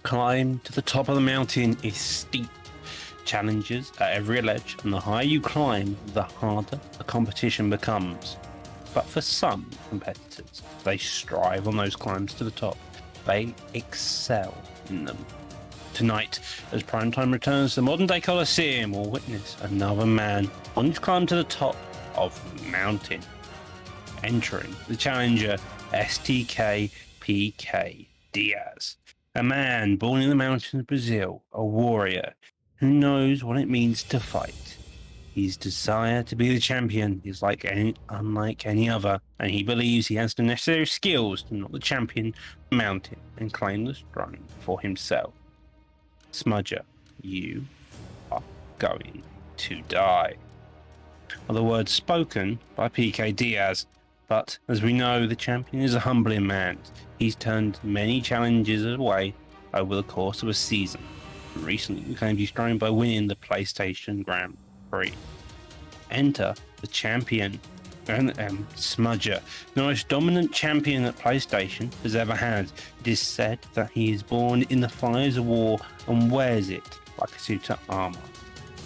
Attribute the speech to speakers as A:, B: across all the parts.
A: climb to the top of the mountain is steep. Challenges at every ledge, and the higher you climb, the harder the competition becomes. But for some competitors, they strive on those climbs to the top. They excel in them. Tonight, as Primetime returns to the modern-day Colosseum, we'll witness another man on his climb to the top of the mountain. Entering the challenger, STK PK Diaz, a man born in the mountains of Brazil, a warrior who knows what it means to fight. His desire to be the champion is unlike any other, and he believes he has the necessary skills to knock the champion mountain and claim the throne for himself. Smudger, you are going to die. Are the words spoken by PK Diaz, but as we know, the champion is a humbling man. He's turned many challenges away over the course of a season. Recently became his throne by winning the PlayStation Grand Prix. Enter the champion, Smudger, the most dominant champion that PlayStation has ever had. It is said that he is born in the fires of war and wears it like a suit of armor.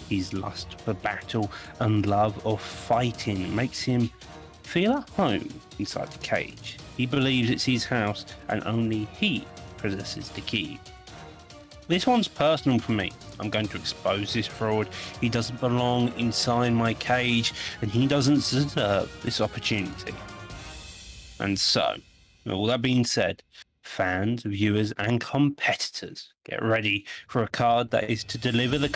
A: His lust for battle and love of fighting makes him feel at home inside the cage. He believes it's his house and only he possesses the key. This one's personal for me. I'm going to expose this fraud. He doesn't belong inside my cage, and he doesn't deserve this opportunity. And so, with all that being said, fans, viewers, and competitors, get ready for a card that is to deliver the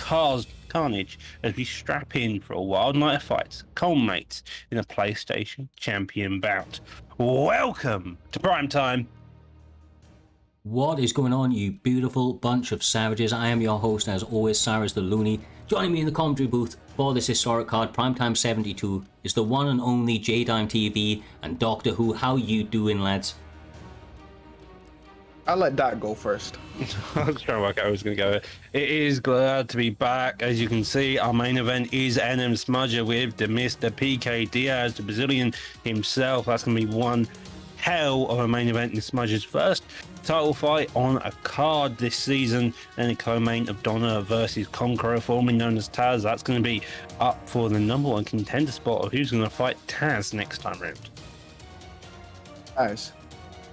A: carnage as we strap in for a wild night of fights, culminates in a PlayStation Champion bout. Welcome to Primetime.
B: What is going on, you beautiful bunch of savages? I am your host, as always, Cyrus the Looney. Joining me in the commentary booth for this historic card, Primetime 72, is the one and only J-Dime TV and Doctor Who. How you doing, lads?
C: I'll let Doc go first.
A: I was trying to work out who was going to go. It is glad to be back. As you can see, our main event is NM Smudger with the Mr. PK Diaz, the Brazilian himself. That's going to be one hell of a main event in Smudger's first title fight on a card this season, and a co-main of Donna versus Conqueror, formerly known as Taz. That's going to be up for the number one contender spot of who's going to fight Taz next time round.
C: Guys,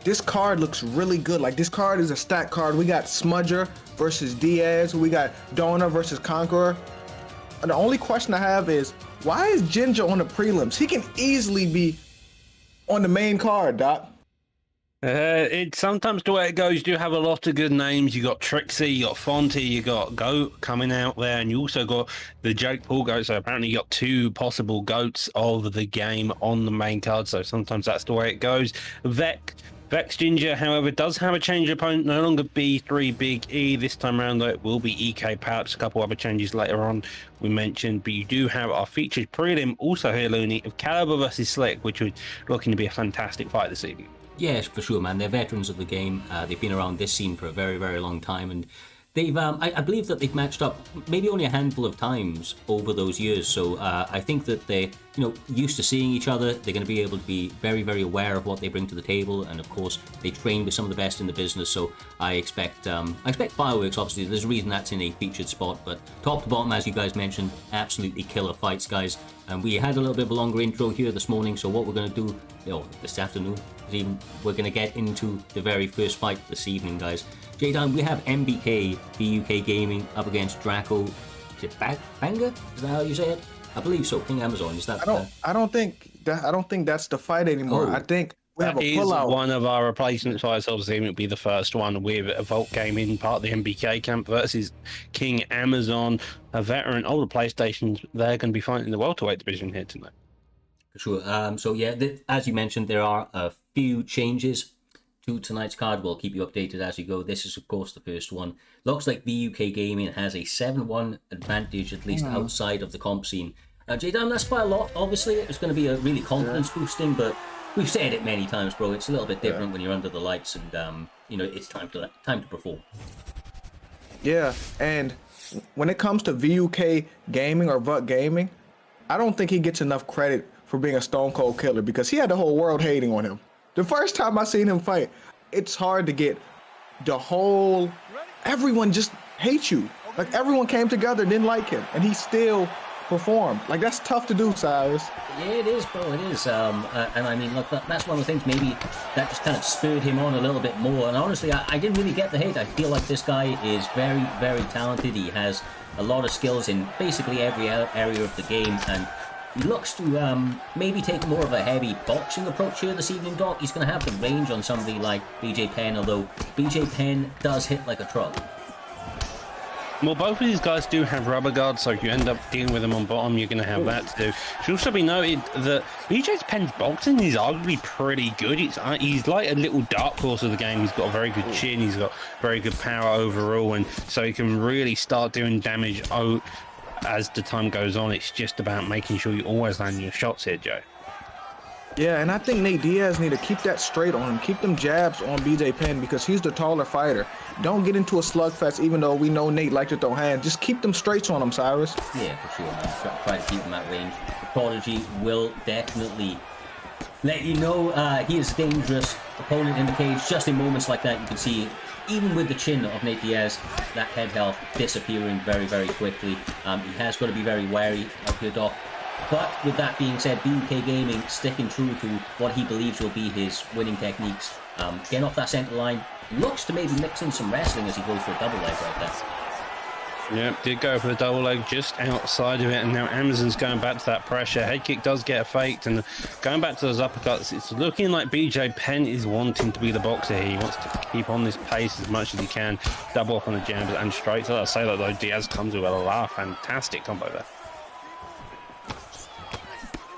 C: this card looks really good. Like, this card is a stack card. We got Smudger versus Diaz. We got Donna versus Conqueror. And the only question I have is, why is Ginger on the prelims? He can easily be on the main card, Doc.
A: It's sometimes the way it goes. You do have a lot of good names. You got Trixie, you got Fonty, you got Goat coming out there, and you also got the Jake Paul Goat. So apparently you got two possible goats of the game on the main card. So sometimes that's the way it goes. Vex Ginger, however, does have a change of opponent. No longer B3 Big E. This time around, though, it will be EK, perhaps a couple other changes later on we mentioned. But you do have our featured prelim also here, Looney, of Caliber versus Slick, which was looking to be a fantastic fight this evening.
B: Yes, for sure, man. They're veterans of the game. They've been around this scene for a very, very long time, and they've I believe that they've matched up maybe only a handful of times over those years. So I think that they, used to seeing each other. They're going to be able to be very, very aware of what they bring to the table, and of course, they train with some of the best in the business. So I expect fireworks. Obviously, there's a reason that's in a featured spot, but top to bottom, as you guys mentioned, absolutely killer fights, guys. And we had a little bit of a longer intro here this morning. So what we're going to do, this afternoon, we're going to get into the very first fight this evening, guys. J-Dime, we have MBK, VUK Gaming, up against Draco. Is it Banga? Is that how you say it? I believe so. King Amazon. Is that?
C: I don't think that's the fight anymore. I think we have a pullout.
A: One of our replacement fights. Obviously, it would be the first one with a Vault Gaming, part of the MBK camp, versus King Amazon, a veteran. All the PlayStations, they're going to be fighting in the welterweight division here tonight.
B: For sure. So yeah, as you mentioned, there are a few changes to tonight's card. We'll keep you updated as you go. This is, of course, the first one. Looks like VUK Gaming has a 7-1 advantage, at least outside of the comp scene. J-Dam, that's quite a lot. Obviously, it's going to be a really confidence boosting, but we've said it many times, bro. It's a little bit different when you're under the lights, and it's time to perform.
C: Yeah, and when it comes to VUK Gaming or VUK Gaming, I don't think he gets enough credit for being a stone cold killer, because he had the whole world hating on him. The first time I seen him fight, it's hard to get the whole everyone just hates you. Like everyone came together, didn't like him, and he still performed. Like that's tough to do, Cyrus.
B: Yeah, it is, bro. It is. And I mean, look, that's one of the things. Maybe that just kind of spurred him on a little bit more. And honestly, I didn't really get the hate. I feel like this guy is very, very talented. He has a lot of skills in basically every area of the game, and he looks to maybe take more of a heavy boxing approach here this evening, Doc. He's going to have the range on somebody like BJ Penn, although BJ Penn does hit like a truck.
A: Well, both of these guys do have rubber guards, so if you end up dealing with them on bottom, you're going to have that to do. It should also be noted that BJ Penn's boxing is arguably pretty good. He's like a little dark horse of the game. He's got a very good chin. He's got very good power overall, and so he can really start doing damage as the time goes on. It's just about making sure you always land your shots here, Joe.
C: Yeah, and I think Nate Diaz need to keep that straight on him. Keep them jabs on BJ Penn because he's the taller fighter. Don't get into a slugfest, even though we know Nate likes to throw hands. Just keep them straights on him, Cyrus.
B: Yeah, for sure, man. Try to keep him at range. The Prodigy will definitely let you know he is a dangerous opponent in the cage. Just in moments like that, you can see, even with the chin of Nate Diaz, that head health disappearing very, very quickly. He has got to be very wary of here, Doc. But with that being said, BUK Gaming sticking true to what he believes will be his winning techniques. Getting off that centre line, looks to maybe mix in some wrestling as he goes for a double leg right there.
A: Yep, did go for the double leg just outside of it, and now Amazon's going back to that pressure. Head kick does get faked, and going back to those uppercuts, it's looking like BJ Penn is wanting to be the boxer here. He wants to keep on this pace as much as he can, double up on the jabs and straights. I'll say that though, Diaz comes with a laugh. Fantastic combo there.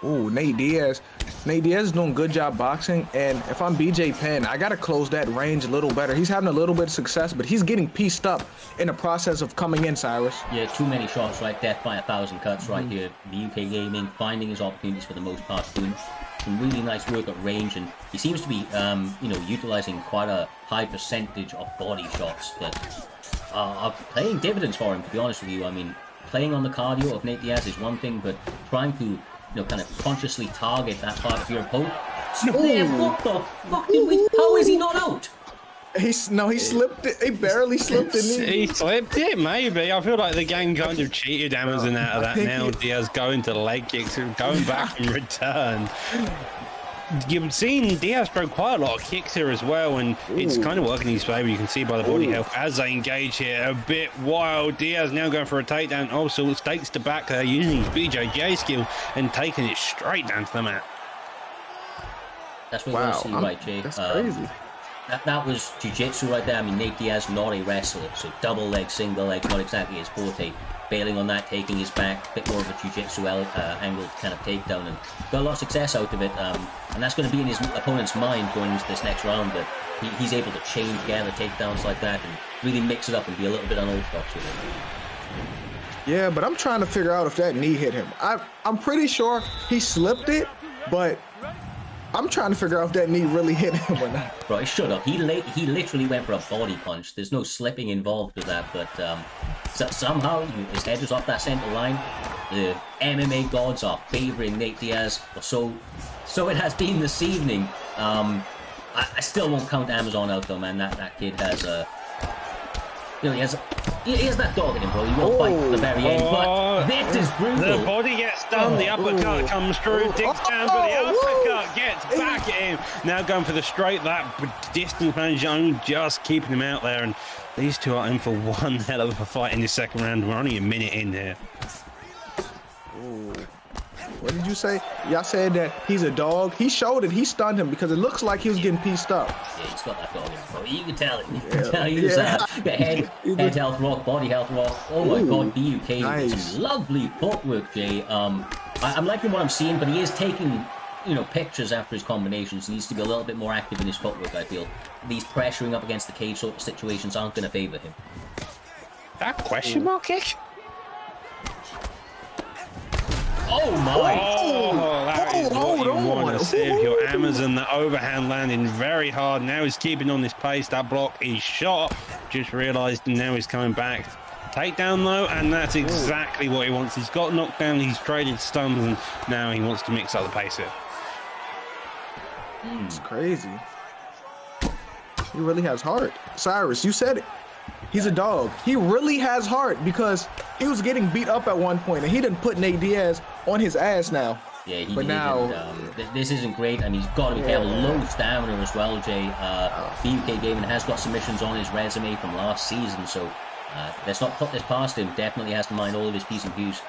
C: Ooh, Nate Diaz. Nate Diaz is doing a good job boxing, and if I'm BJ Penn, I gotta close that range a little better. He's having a little bit of success, but he's getting pieced up in the process of coming in, Cyrus.
B: Yeah, too many shots, right? Death by 1,000 cuts right here. The UK Gaming finding his opportunities for the most part, doing some really nice work at range, and he seems to be, utilizing quite a high percentage of body shots that are paying dividends for him, to be honest with you. I mean, playing on the cardio of Nate Diaz is one thing, but trying to kind of consciously target that part of your opponent. What the fuck did we? How is he not out?
C: He slipped it. He barely slipped it.
A: He slipped it, maybe. I feel like the game kind of cheated Amazon out of that now. Diaz going to the leg kicks and going back in return. You've seen Diaz throw quite a lot of kicks here as well, and it's kind of working in his favor. You can see by the body health as they engage here. A bit wild. Diaz now going for a takedown. Also stakes to back there, using his BJJ skill and taking it straight down to the mat.
B: That's what we want to see, right, Jay?
C: That's crazy.
B: That was jiu-jitsu right there. I mean, Nate Diaz, not a wrestler, so double leg, single leg, not exactly his forte. Bailing on that, taking his back, a bit more of a jiu-jitsu angle kind of takedown, and got a lot of success out of it. And that's going to be in his opponent's mind going into this next round, that he's able to chain together takedowns like that and really mix it up and be a little bit unorthodox with it.
C: Yeah, but I'm trying to figure out if that knee hit him. I'm pretty sure he slipped it, but I'm trying to figure out if that knee really hit him or not.
B: Bro, it should have. He literally went for a body punch. There's no slipping involved with that, but somehow his head was off that center line. The MMA gods are favoring Nate Diaz, or so it has been this evening. I still won't count Amazon out though, man. That kid has a, he has that dog in him, bro. He will fight to the very end, but this is brutal.
A: The body gets done, the uppercut comes through, digs down, but the uppercut gets back at him. Now going for the straight, that distance manager only just keeping him out there, and these two are in for one hell of a fight in the second round. We're only a minute in here.
C: What did you say? Y'all said that he's a dog. He showed it. He stunned him because it looks like he was getting pieced up.
B: Yeah, he's got that dog in him, bro. You can tell it. You can tell he's head health rock, body health rock. Oh my god, BUK.
C: Nice.
B: Some lovely footwork, Jay. I'm liking what I'm seeing, but he is taking pictures after his combinations. He needs to be a little bit more active in his footwork, I feel. These pressuring up against the cage sort of situations aren't going to favor him.
A: That question mark kick?
B: Oh my!
A: Oh, that is what you want to see if you're Amazon. The overhand landing very hard. Now he's keeping on this pace. That block is shot. Just realised, and now he's coming back. Takedown though, and that's exactly what he wants. He's got knocked down, he's traded stuns, and now he wants to mix up the pace here.
C: It's crazy. He really has heart. Cyrus, you said it. He's a dog. He really has heart because he was getting beat up at one point and he didn't put Nate Diaz on his ass now.
B: Yeah, he
C: but
B: did.
C: Now,
B: this isn't great, and he's got to be careful. Low stamina as well, Jay. BUK Gaming has got submissions on his resume from last season, so let's not put this past him. Definitely has to mind all of his P's and Q's.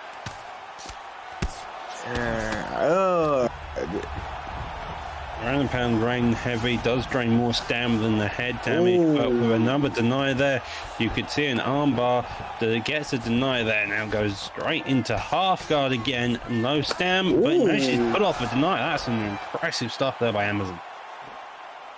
A: Ground and pound drain heavy, does drain more stamina than the head damage, but with another deny there, you could see an armbar that gets a deny there, now goes straight into half guard again, no stam, but he manages to put off a deny. That's some impressive stuff there by Amazon.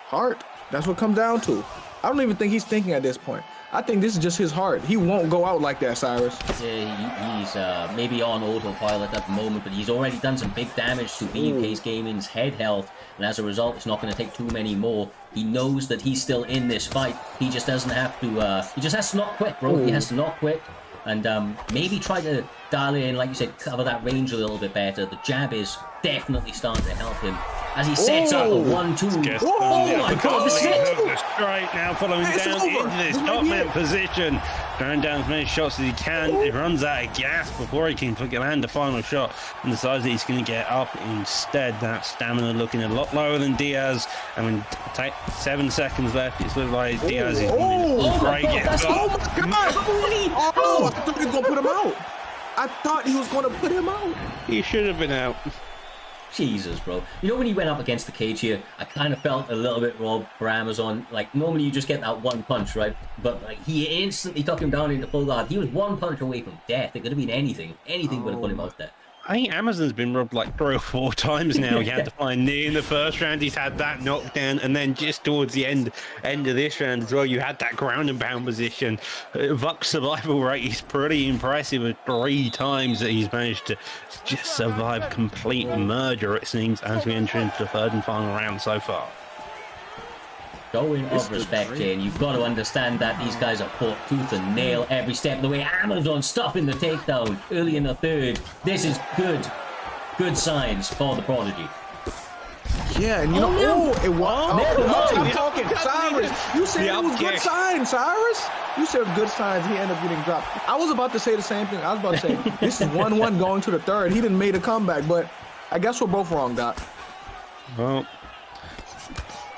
C: Heart, that's what it comes down to. I don't even think he's thinking at this point. I think this is just his heart. He won't go out like that, Cyrus.
B: Yeah, he's maybe on autopilot at the moment, but he's already done some big damage to BUK's Gaming's head health, and as a result, it's not going to take too many more. He knows that he's still in this fight. He just doesn't have to, he just has to not quit, bro. He has to not quit, and maybe try to dial in, like you said, cover that range a little bit better. The jab is definitely starting to help him. As he sets up a 1-2. Oh my god, this is it!
A: Straight now, following down into this top man position. Throwing down as many shots as he can. He runs out of gas before he can land the final shot and decides that he's going to get up instead. That stamina looking a lot lower than Diaz. I mean, take 7 seconds left. It's looking like Diaz is
B: oh my god,
C: I thought he was going to put him out. I thought he was going to put him out.
A: He should have been out.
B: Jesus, bro. You know, when he went up against the cage here, I kind of felt a little bit robbed for Amazon. Like, normally you just get that one punch, right? But like, he instantly took him down into full guard. He was one punch away from death. It could have been anything. Anything would have put him out there.
A: I think Amazon's been robbed like 3 or 4 times now. He had to find knee in the first round. He's had that knockdown, and then just towards the end of this round as well, you had that ground and pound position. Vuck's survival rate is pretty impressive. With 3 times that he's managed to just survive complete murder, it seems, as we enter into the 3rd and final round so far.
B: Showing of respect, Jane. You've got to understand that these guys are fought tooth and nail every step of the way. Amazon stopping the takedown early in the 3rd. This is good signs for the Prodigy.
C: Yeah, and you know, it was. I'm talking, Cyrus. You said it was good signs, Cyrus. You said good signs. He ended up getting dropped. I was about to say the same thing. I was about to say this is 1-1 going to the 3rd. He didn't make a comeback, but I guess we're both wrong, Doc.
A: Well,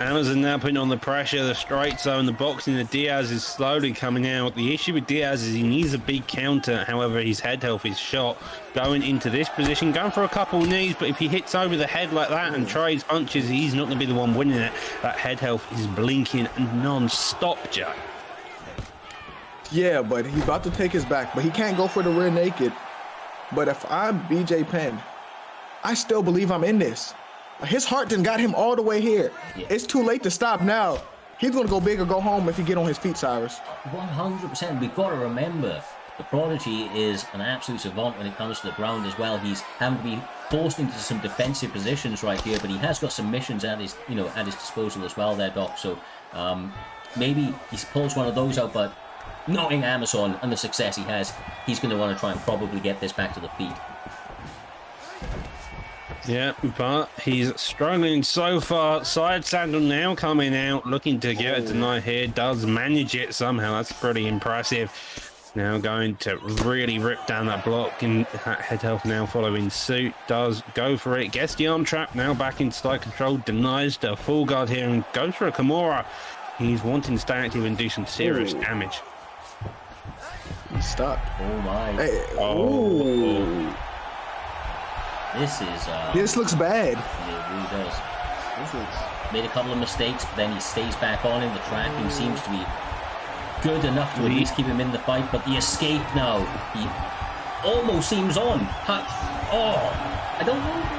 A: Amazon now putting on the pressure, the straight zone, the boxing of Diaz is slowly coming out. The issue with Diaz is he needs a big counter. However, his head health is shot. Going into this position, going for a couple knees, but if he hits over the head like that and trades punches, he's not going to be the one winning it. That head health is blinking non-stop, Joe.
C: Yeah, but he's about to take his back, but he can't go for the rear naked. But if I'm BJ Penn, I still believe I'm in this. His heart done got him all the way here. Yeah. It's too late to stop now. He's going to go big or go home if he get on his feet, Cyrus.
B: 100%. We've got to remember, the Prodigy is an absolute savant when it comes to the ground as well. He's having to be forced into some defensive positions right here, but he has got submissions at his, at his disposal as well there, Doc. So maybe he pulls one of those out, but knowing Amazon and the success he has, he's going to want to try and probably get this back to the feet.
A: Yeah, but he's struggling so far. Side saddle now coming out, looking to get a deny here. Does manage it somehow. That's pretty impressive. Now going to really rip down that block, and head health now following suit. Does go for it. Gets the arm trap. Now back in side control. Denies the full guard here and goes for a Kimura. He's wanting to stay active and do some serious damage.
C: He's stuck.
B: Oh my.
C: Hey.
A: Oh.
C: This looks bad.
B: It really does. Made a couple of mistakes, but then he stays back on in the tracking. Seems to be good enough to at least keep him in the fight. But the escape now, he almost seems on. I don't know.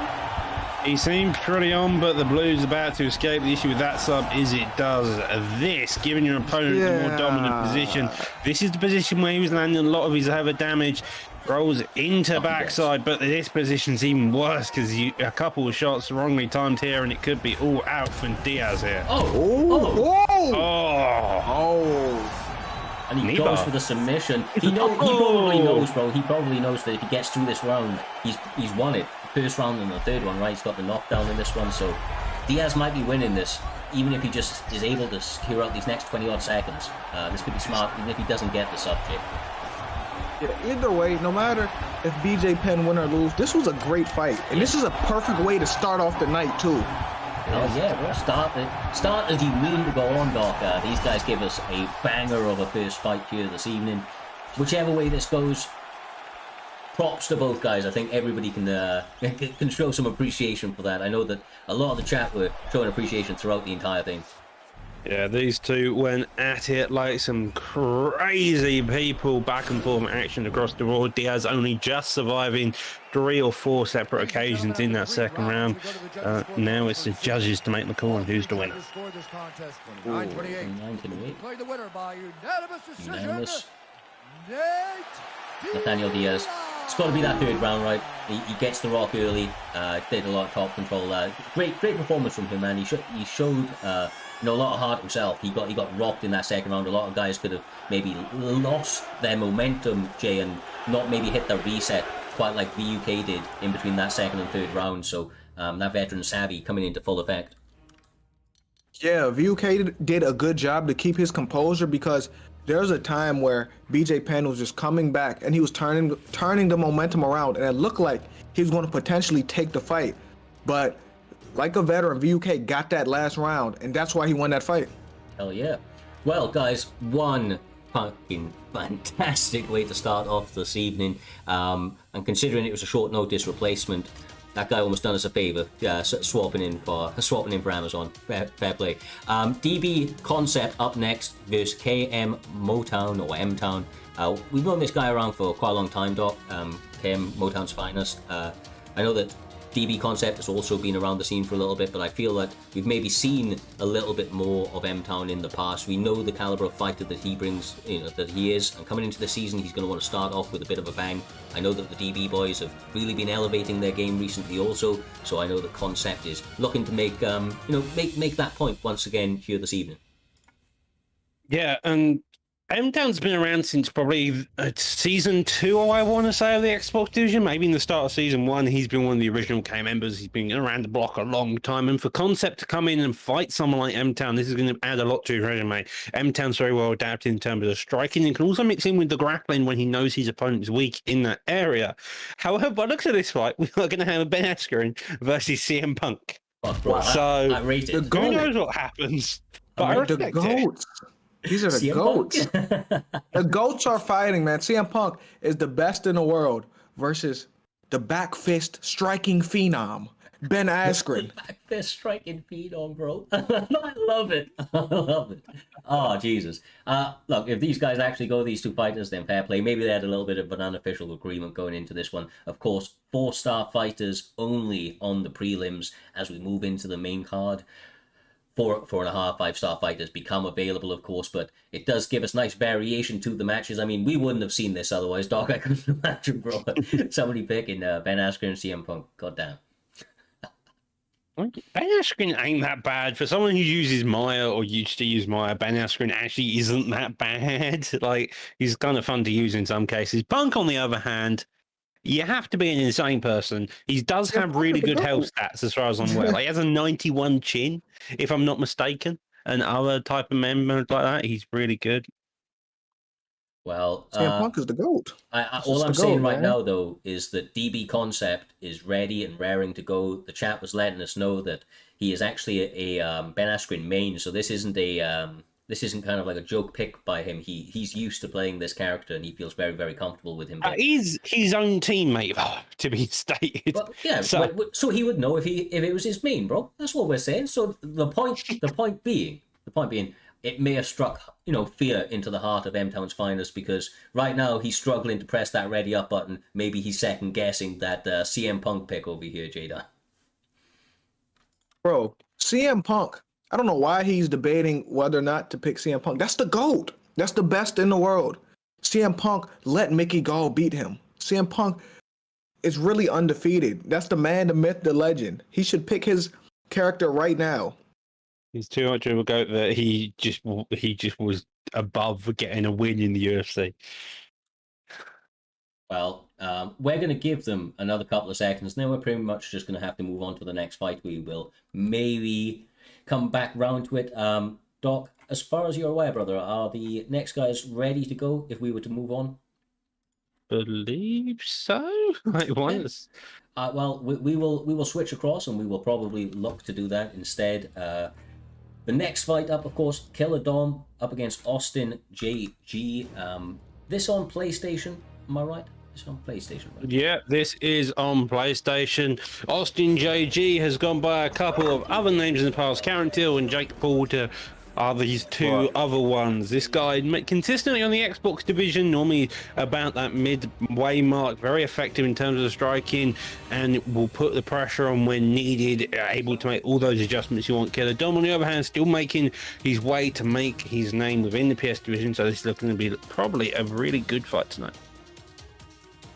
A: He seems pretty on, but the blue's about to escape. The issue with that sub is it does this, giving your opponent a more dominant position. This is the position where he was landing a lot of his over damage. Rolls into backside, but this position's even worse because a couple of shots wrongly timed here, and it could be all out from Diaz here.
B: And he goes for the submission. He probably knows, bro. He probably knows that if he gets through this round, he's won it. First round and the 3rd one, right? He's got the knockdown in this one, so Diaz might be winning this. even if he just is able to secure out these next 20-odd seconds, this could be smart, even if he doesn't get the subject.
C: Yeah, either way, no matter if BJ Penn win or lose, this was a great fight. And this is a perfect way to start off the night, too.
B: Oh yeah, we'll start as you mean to go on, Doc. These guys give us a banger of a first fight here this evening. Whichever way this goes, props to both guys. I think everybody can show some appreciation for that. I know that a lot of the chat were showing appreciation throughout the entire thing.
A: Yeah, these two went at it like some crazy people, back and forth action across the board. Diaz only just surviving 3 or 4 separate occasions in that second round. Now it's the judges to make the call on who's the winner.
B: 29-28. Unanimous. Nathaniel Diaz. It's got to be that third round, right? He gets the rock early. Did a lot of top control. Great performance from him, man. He showed a lot of heart himself. He got rocked in that second round. A lot of guys could have maybe lost their momentum, Jay, and not maybe hit the reset quite like VUK did in between that second and third round. So that veteran savvy coming into full effect.
C: Yeah, VUK did a good job to keep his composure, because there was a time where BJ Penn was just coming back and he was turning the momentum around, and it looked like he was going to potentially take the fight. But like a veteran, VUK got that last round, and that's why he won that fight.
B: Hell yeah. Well, guys, one fucking fantastic way to start off this evening. And considering it was a short notice replacement, that guy almost done us a favor, swapping in for Amazon. Fair play. DB Concept up next versus KM Motown or M-Town. We've known this guy around for quite a long time, Doc. KM Motown's finest. I know that DB Concept has also been around the scene for a little bit, but I feel that we've maybe seen a little bit more of M-Town in the past. We know the caliber of fighter that he brings, that he is, and coming into the season, he's going to want to start off with a bit of a bang. I know that the DB boys have really been elevating their game recently also, so I know the Concept is looking to make that point once again here this evening.
A: Yeah, and M-Town's been around since probably season 2, I want to say, of the Xbox division. Maybe in the start of season 1, he's been one of the original K members. He's been around the block a long time. And for Concept to come in and fight someone like M-Town, this is going to add a lot to his resume. M-Town's very well adapted in terms of the striking and can also mix in with the grappling when he knows his opponent is weak in that area. However, by looks at this fight, we are going to have Ben Askren versus CM Punk.
B: Bro,
A: so
B: I rate it.
A: Who knows what happens? But I
C: The
A: respect
C: GOATs. These are the
B: CM
C: GOATs.
B: Punk.
C: The GOATs are fighting, man. CM Punk is the best in the world versus the back fist striking phenom, Ben Askren.
B: Back fist striking phenom, bro. I love it. I love it. Oh, Jesus. Look, if these guys actually go, these two fighters, then fair play. Maybe they had a little bit of an unofficial agreement going into this one. Of course, 4-star fighters only on the prelims as we move into the main card. 4.5, 5-star fighters become available, of course, but it does give us nice variation to the matches. I mean, we wouldn't have seen this otherwise, Doc. I couldn't imagine, bro. Somebody picking Ben Askren and CM Punk. God damn.
A: Ben Askren ain't that bad. For someone who uses Maya or used to use Maya, Ben Askren actually isn't that bad. Like, he's kind of fun to use in some cases. Punk, on the other hand, you have to be an insane person. He does have really good health stats as far as I'm aware. Like, he has a 91 chin, if I'm not mistaken. And other type of members like that, he's really good.
B: Well,
C: CM Punk is the GOAT.
B: All I'm saying right now, though, is that DB Concept is ready and raring to go. The chat was letting us know that he is actually a Ben Askren main, so this isn't kind of like a joke pick by him. He's used to playing this character, and he feels very, very comfortable with him.
A: He's his own teammate, to be stated.
B: Well, yeah, so he would know if it was his main, bro. That's what we're saying. So the point being, it may have struck fear into the heart of M-Town's finest, because right now he's struggling to press that ready up button. Maybe he's second guessing that CM Punk pick over here, Jada.
C: Bro, CM Punk. I don't know why he's debating whether or not to pick CM Punk. That's the GOAT. That's the best in the world. CM Punk let Mickey Gall beat him. CM Punk is really undefeated. That's the man, the myth, the legend. He should pick his character right now.
A: He's too much of a GOAT that he just was above getting a win in the UFC.
B: Well, we're going to give them another couple of seconds. Then we're pretty much just going to have to move on to the next fight. We will maybe come back round to it. Doc, as far as you're aware, brother, are the next guys ready to go if we were to move on?
A: Believe so. Like once.
B: Well, we will switch across, and we will probably look to do that instead. The next fight up, of course, Killer Dom up against Austin JG. This on PlayStation, am I right? This on PlayStation, right?
A: Yeah, this is on PlayStation. Austin JG has gone by a couple of other names in the past. Karen Till and Jake Porter are these two other ones. This guy consistently on the Xbox division, normally about that midway mark, very effective in terms of the striking, and will put the pressure on when needed, able to make all those adjustments you want. Killer Dom, on the other hand, still making his way to make his name within the PS division, so this is looking to be probably a really good fight tonight.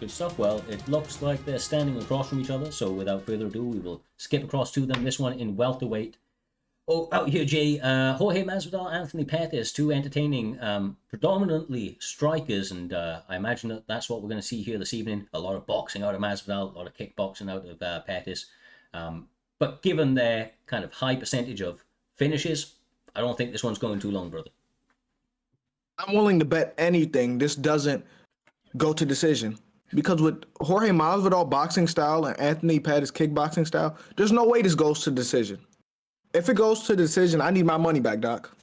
B: Good stuff. Well, it looks like they're standing across from each other, so without further ado, we will skip across to them. This one in welterweight. Oh, out here, Jay. Jorge Masvidal, Anthony Pettis, two entertaining, predominantly strikers, and I imagine that that's what we're going to see here this evening. A lot of boxing out of Masvidal, a lot of kickboxing out of Pettis. But given their kind of high percentage of finishes, I don't think this one's going too long, brother.
C: I'm willing to bet anything this doesn't go to decision. Because with Jorge Masvidal boxing style and Anthony Pettis kickboxing style, there's no way this goes to decision. If it goes to decision, I need my money back, Doc.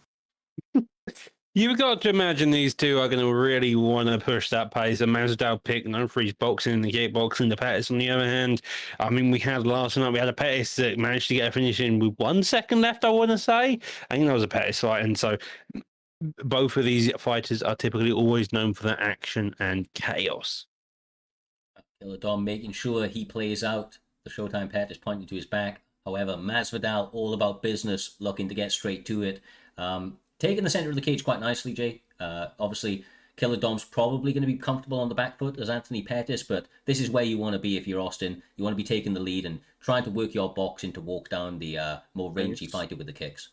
A: You've got to imagine these two are going to really want to push that pace. A Masvidal pick, known for his boxing and the kickboxing. The Pettis, on the other hand, I mean, we had last night, we had a Pettis that managed to get a finish in with 1 second left, I want to say. I think that was a Pettis fight. And so both of these fighters are typically always known for their action and chaos.
B: Killer Dom making sure he plays out the Showtime Pettis pointing to his back. However, Masvidal, all about business, looking to get straight to it. Taking the center of the cage quite nicely, Jay. Obviously, Killer Dom's probably going to be comfortable on the back foot as Anthony Pettis, but this is where you want to be if you're Austin. You want to be taking the lead and trying to work your boxing to walk down the more rangy fighter with the kicks.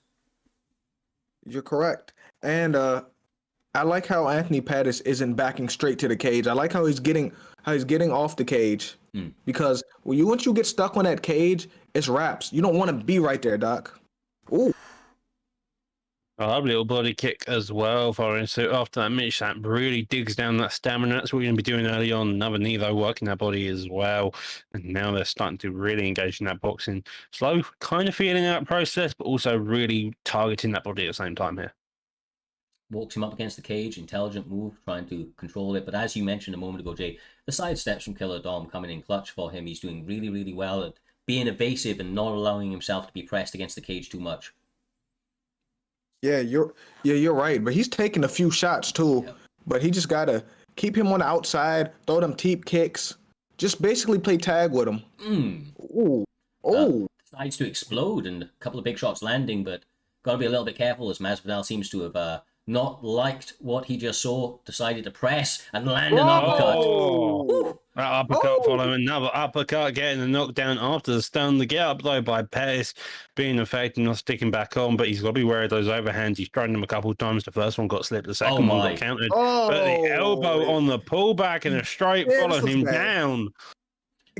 C: You're correct. And I like how Anthony Pettis isn't backing straight to the cage. I like how he's getting off the cage. Because once you get stuck on that cage, it's wraps. You don't want to be right there, Doc. Ooh.
A: A lovely little body kick as well for him. So after that, Mitch that really digs down that stamina. That's what we're going to be doing early on. Another knee, though, working that body as well. And now they're starting to really engage in that boxing. Slow, kind of feeling out process, but also really targeting that body at the same time here.
B: Walks him up against the cage, intelligent move, trying to control it. But as you mentioned a moment ago, Jay, the side steps from Killer Dom coming in clutch for him. He's doing really, really well at being evasive and not allowing himself to be pressed against the cage too much.
C: Yeah, you're right. But he's taking a few shots too. Yep. But he just gotta keep him on the outside, throw them teep kicks, just basically play tag with him. Ooh.
B: Decides to explode and a couple of big shots landing, but gotta be a little bit careful as Masvidal seems to have not liked what he just saw, decided to press and land an uppercut.
A: That uppercut following another uppercut, getting the knockdown after the stun. The get up though by Pettis being effective, not sticking back on, but he's got to be wary of those overhands. He's thrown them a couple of times. The first one got slipped, the second one got countered. But the elbow on the pullback and a straight followed him down.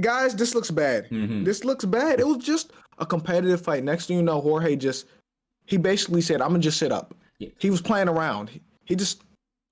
C: Guys, this looks bad. This looks bad. It was just a competitive fight. Next thing you know, Jorge he basically said, I'm going to just sit up. Yeah. He was playing around. He just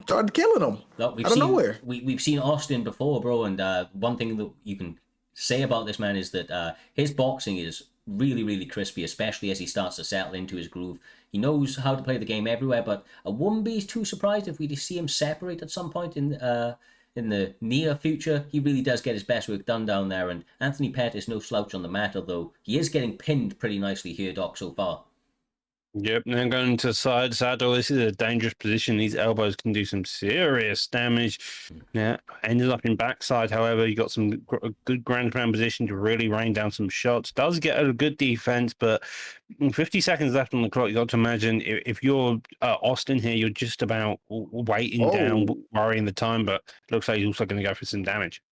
C: started killing him out of nowhere.
B: We've seen Austin before, bro, and one thing that you can say about this man is that his boxing is really, really crispy, especially as he starts to settle into his groove. He knows how to play the game everywhere, but I wouldn't be too surprised if we see him separate at some point in the near future. He really does get his best work done down there, and Anthony Pettis no slouch on the mat, although he is getting pinned pretty nicely here, Doc, so far.
A: Yep, now going to side saddle. This is a dangerous position. These elbows can do some serious damage. Yeah, ended up in backside. However, you got some good ground pound position to really rain down some shots. Does get a good defense, but 50 seconds left on the clock. You got to imagine if you're Austin here, you're just about waiting down, worrying the time. But it looks like he's also going to go for some damage.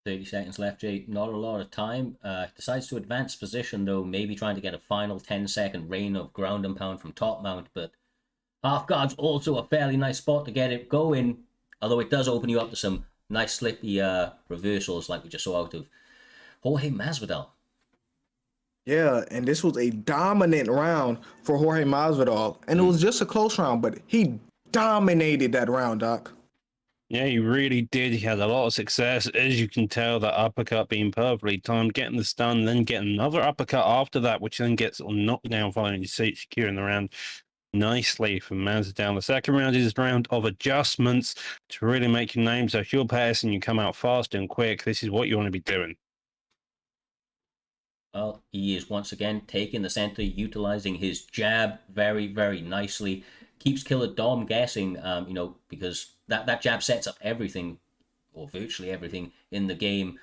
B: 30 seconds left, Jay. Not a lot of time. Decides to advance position, though, maybe trying to get a final 10-second reign of ground and pound from top mount, but half guard's also a fairly nice spot to get it going, although it does open you up to some nice slippy reversals like we just saw out of Jorge Masvidal.
C: Yeah, and this was a dominant round for Jorge Masvidal, and it was just a close round, but he dominated that round, Doc.
A: Yeah, he really did. He had a lot of success. As you can tell, that uppercut being perfectly timed, getting the stun, then getting another uppercut after that, which then gets knocked down following his seat, securing the round nicely from Mazda. The second round is a round of adjustments to really make your name. So if you're passing, you come out fast and quick. This is what you want to be doing.
B: Well, he is once again taking the center, utilizing his jab very, very nicely. Keeps Killer Dom guessing, because that jab sets up everything, or virtually everything, in the game.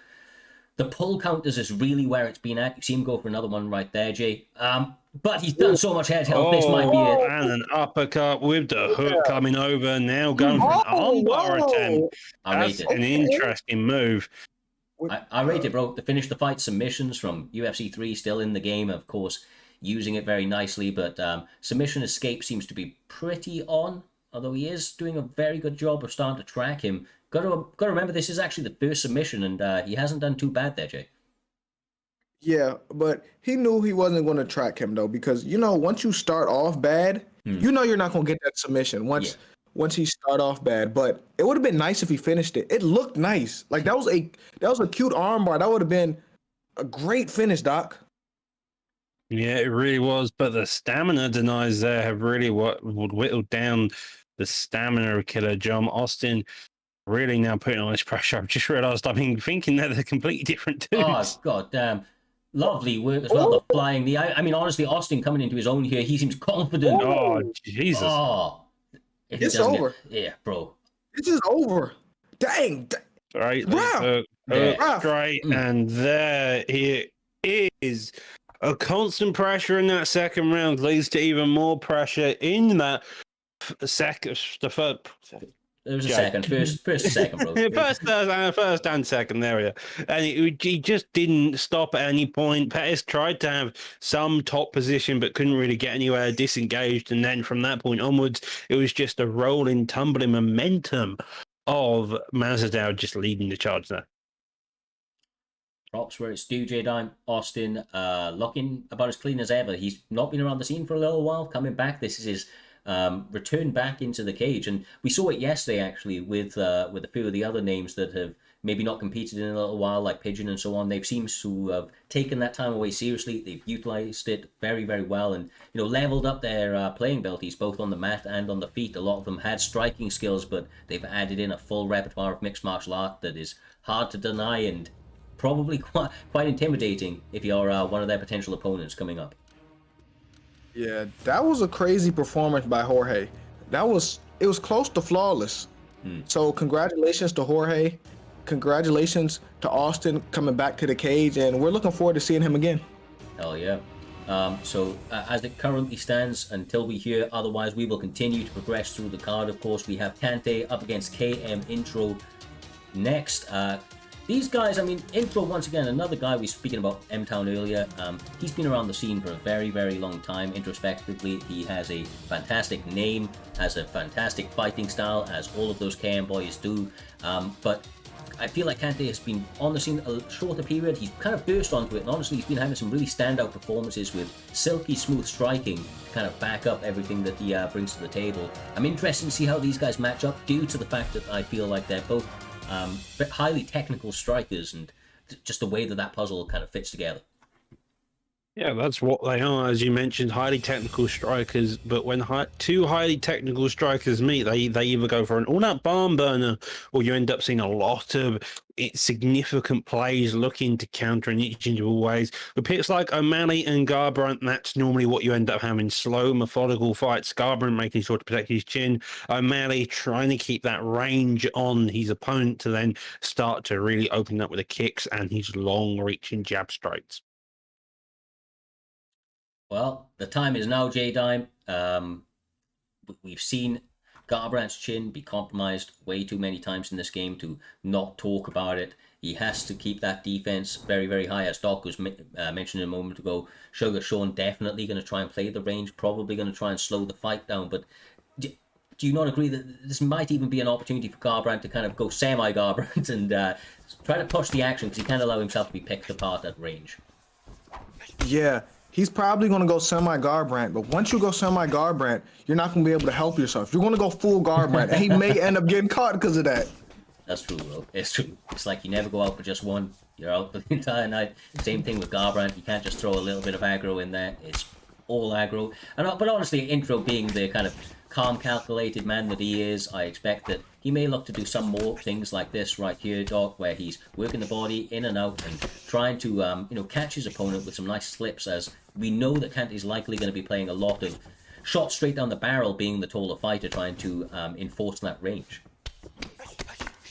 B: The pull counters is really where it's been at. You see him go for another one right there, Jay. But he's done so much head health. This might be it.
A: And an uppercut with the hook coming over. Now going for an armbar attempt. That's an interesting move.
B: I rate it, bro. To finish the fight, submissions from UFC 3 still in the game, of course, using it very nicely. But submission escape seems to be pretty on, although he is doing a very good job of starting to track him. Got to remember, this is actually the first submission, and he hasn't done too bad there, Jay.
C: Yeah, but he knew he wasn't going to track him, though, because, once you start off bad, you're not going to get that submission once he start off bad. But it would have been nice if he finished it. It looked nice. Like, that was a cute armbar. That would have been a great finish, Doc.
A: Yeah, it really was. But the stamina denies there have really would whittled down the stamina of Killer John Austin. Really now putting on this pressure. I've just realised I've been thinking that they're completely different dudes.
B: Oh, god damn. Lovely work as well, the flying knee. I mean, honestly, Austin coming into his own here, he seems confident.
A: Oh, Jesus.
B: Oh.
C: It's over.
B: Yeah, bro.
C: It's just over. Dang.
A: Right.
C: Rough.
A: Straight. And there it is. A constant pressure in that second round leads to even more pressure in that second.
B: There was a second. First second, bro.
A: First and second, there we are. And he just didn't stop at any point. Pettis tried to have some top position, but couldn't really get anywhere, disengaged. And then from that point onwards, it was just a rolling, tumbling momentum of Masvidal just leading the charge there.
B: Props where it's due, J-Dime. Austin looking about as clean as ever. He's not been around the scene for a little while. Coming back, this is his return back into the cage, and we saw it yesterday actually with a few of the other names that have maybe not competed in a little while, like Pigeon and so on. They've seemed to have taken that time away seriously. They've utilized it very, very well, and leveled up their playing abilities both on the mat and on the feet. A lot of them had striking skills, but they've added in a full repertoire of mixed martial art that is hard to deny and probably quite intimidating if you're one of their potential opponents coming up.
C: Yeah, that was a crazy performance by Jorge. It was close to flawless. So congratulations to Jorge. Congratulations to Austin coming back to the cage, and we're looking forward to seeing him again.
B: Hell yeah. So as it currently stands, until we hear otherwise, we will continue to progress through the card. Of course, we have Kante up against KM Intro next. These guys, I mean, Intro, once again, another guy we were speaking about M-Town earlier. He's been around the scene for a very, very long time. Introspectively, he has a fantastic name, has a fantastic fighting style, as all of those KM boys do. But I feel like Kante has been on the scene a shorter period. He's kind of burst onto it, and honestly, he's been having some really standout performances with silky smooth striking to kind of back up everything that he brings to the table. I'm interested to see how these guys match up, due to the fact that I feel like they're both highly technical strikers, and just the way that puzzle kind of fits together.
A: Yeah, that's what they are, as you mentioned, highly technical strikers. But when two highly technical strikers meet, they either go for an all-out barn burner, or you end up seeing a lot of significant plays looking to counter in each individual ways. With picks like O'Malley and Garbrandt, that's normally what you end up having: slow, methodical fights. Garbrandt making sure to protect his chin. O'Malley trying to keep that range on his opponent to then start to really open up with the kicks and his long-reaching jab strikes.
B: Well, the time is now, J-Dime. We've seen Garbrandt's chin be compromised way too many times in this game to not talk about it. He has to keep that defense very, very high. As Doc was mentioning a moment ago, Sugar Sean definitely going to try and play the range, probably going to try and slow the fight down. But do you not agree that this might even be an opportunity for Garbrandt to kind of go semi-Garbrandt and try to push the action, because he can't allow himself to be picked apart at range?
C: Yeah, he's probably gonna go semi-Garbrandt, but once you go semi-Garbrandt, you're not gonna be able to help yourself. You're gonna go full Garbrandt, and he may end up getting caught because of that.
B: That's true, bro. It's true. It's like you never go out for just one. You're out for the entire night. Same thing with Garbrandt. You can't just throw a little bit of aggro in there. It's all aggro. But honestly, Intro being the kind of calm, calculated man that he is, I expect that he may look to do some more things like this right here, Doc, where he's working the body in and out and trying to, catch his opponent with some nice slips, as we know that Kant is likely going to be playing a lot of shots straight down the barrel, being the taller fighter, trying to enforce that range.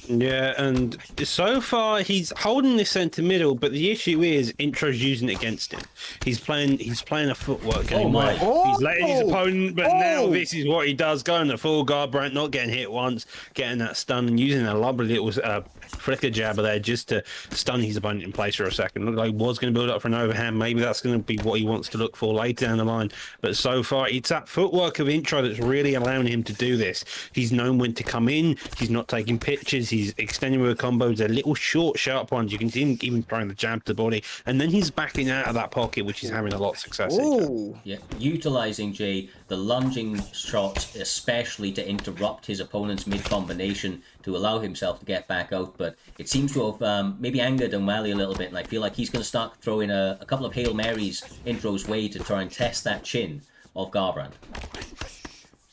A: Yeah, and so far he's holding the centre middle, but the issue is Intro's using it against him. He's playing a footwork game where he's letting his opponent, but now this is what he does, going the full Garbrandt, not getting hit once, getting that stun, and using a lovely little flicker jabber there just to stun his opponent in place for a second. Looked like he was going to build up for an overhand. Maybe that's going to be what he wants to look for later down the line. But so far, it's that footwork of Intro that's really allowing him to do this. He's known when to come in. He's not taking pitches. He's extending with combos. They're little short, sharp ones. You can see him even throwing the jab to the body. And then he's backing out of that pocket, which he's having a lot of success in.
B: Yeah, utilizing, Jay, the lunging shots, especially to interrupt his opponent's mid-combination to allow himself to get back out. But it seems to have maybe angered O'Malley a little bit, and I feel like he's going to start throwing a couple of Hail Marys Intro's way to try and test that chin of Garbrandt.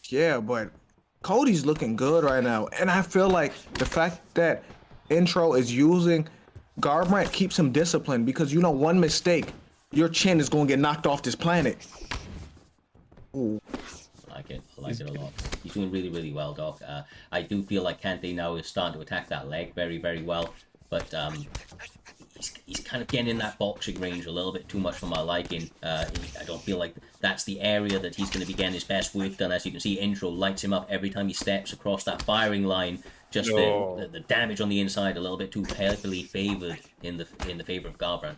C: Yeah, but Cody's looking good right now, and I feel like the fact that Intro is using Garbrandt keeps him disciplined, because one mistake, your chin is going to get knocked off this planet. Ooh.
B: I like it a lot. He's doing really, really well, Doc. I do feel like Kante now is starting to attack that leg very, very well, but he's kind of getting in that boxing range a little bit too much for my liking. I don't feel like that's the area that he's going to be getting his best work done. As you can see, Intro lights him up every time he steps across that firing line. Just the damage on the inside a little bit too heavily favored in the favor of Garbrandt.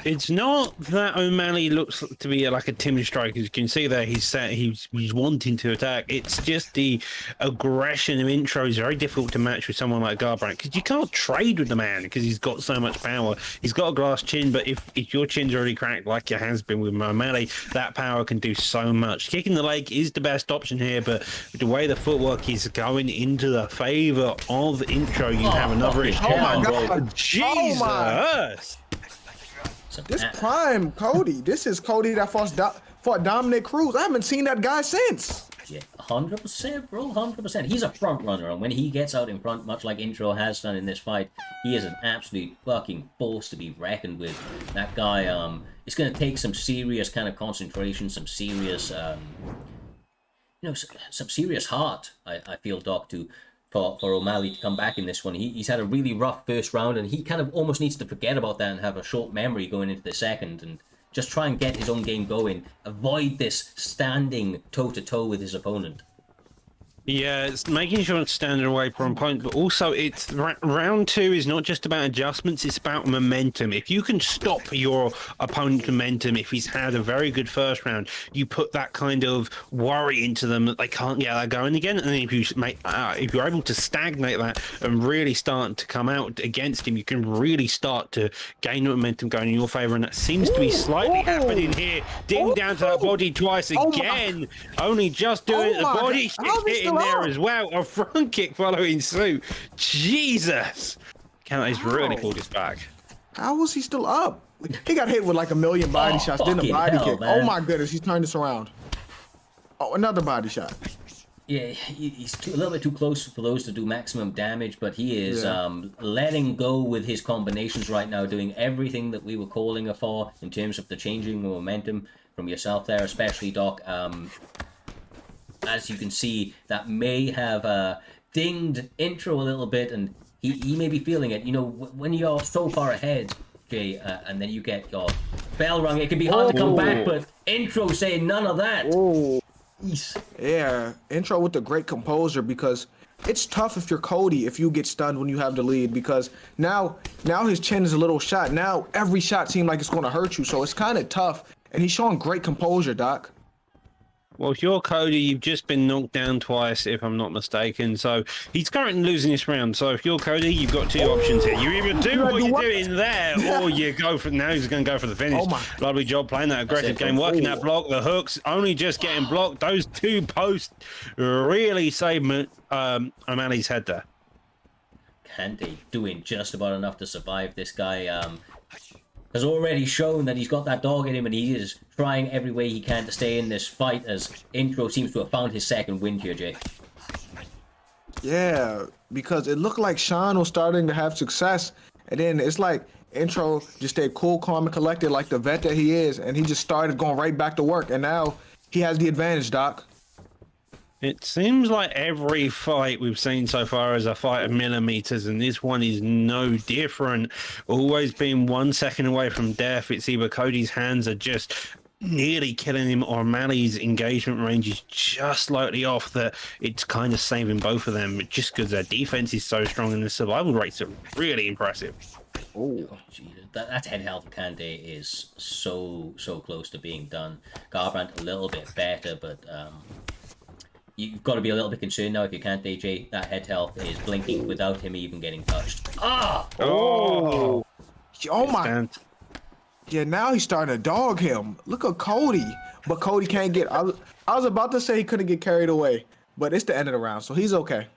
A: It's not that O'Malley looks to be like a timid striker. As you can see there, he's wanting to attack. It's just the aggression of Intro is very difficult to match with someone like Garbrandt, because you can't trade with the man because he's got so much power. He's got a glass chin, but if your chin's already cracked like it has been with O'Malley, that power can do so much. Kicking the leg is the best option here, but the way the footwork is going into the favor of Intro, you have another issue.
C: Oh my God!
A: Jesus!
C: Oh this prime Cody. This is Cody that fought Dominic Cruz. I haven't seen that guy since.
B: Yeah, 100%, bro, 100%. He's a front runner, and when he gets out in front, much like Intro has done in this fight, he is an absolute fucking force to be reckoned with. That guy, it's going to take some serious kind of concentration, some serious, some serious heart, I feel, Doc, for O'Malley to come back in this one. He's had a really rough first round, and he kind of almost needs to forget about that and have a short memory going into the second and just try and get his own game going. Avoid this standing toe-to-toe with his opponent.
A: Yeah, it's making sure it's standing away from opponent, but also it's round two is not just about adjustments, it's about momentum. If you can stop your opponent's momentum, if he's had a very good first round, you put that kind of worry into them that they can't get that going again. And then if you're able to stagnate that and really start to come out against him, you can really start to gain momentum going in your favor. And that seems to be slightly happening here. Ding down to that body twice again. Only just doing the body hitting there as well. A front kick following suit. Jesus. Kante's really pulled his back.
C: How was he still up? He got hit with like a million body shots. Then a body kick. Man. Oh my goodness, he's turned this around. Oh, another body shot.
B: Yeah, he's a little bit too close for those to do maximum damage, but he is letting go with his combinations right now, doing everything that we were calling for in terms of the changing momentum from yourself there, especially, Doc. As you can see, that may have dinged Intro a little bit, and he may be feeling it. When you're so far ahead, Jay, and then you get your bell rung, it can be hard to come back, but Intro saying none of that.
C: Yeah, Intro with the great composure, because it's tough if you're Cody if you get stunned when you have the lead, because now his chin is a little shot. Now every shot seems like it's going to hurt you, so it's kind of tough, and he's showing great composure, Doc.
A: Well, if you're Cody, you've just been knocked down twice, if I'm not mistaken. So he's currently losing this round. So if you're Cody, you've got two options here. You either do what you're doing there, or you go for now. He's going to go for the finish.
C: Oh my.
A: Lovely job playing that aggressive game, working that block. The hooks only just getting blocked. Those two posts really saved O'Malley's head there.
B: Kante doing just about enough to survive. This guy has already shown that he's got that dog in him, and he is trying every way he can to stay in this fight, as Intro seems to have found his second win here, Jay.
C: Yeah, because it looked like Sean was starting to have success, and then it's like Intro just stayed cool, calm, and collected like the vet that he is, and he just started going right back to work, and now he has the advantage, Doc.
A: It seems like every fight we've seen so far is a fight of millimeters, and this one is no different. Always been 1 second away from death. It's either Cody's hands are just nearly killing him, or O'Malley's engagement range is just slightly off, that it's kind of saving both of them, just because their defense is so strong and the survival rates are really impressive.
B: Oh, geez. That head health of Kante is so close to being done. Garbrandt a little bit better, but you've got to be a little bit concerned now if you can't, AJ. That head health is blinking without him even getting touched. Ah!
C: Oh my. Yeah, now he's starting to dog him. Look at Cody. But Cody can't get... I was about to say he couldn't get carried away, but it's the end of the round, so he's okay.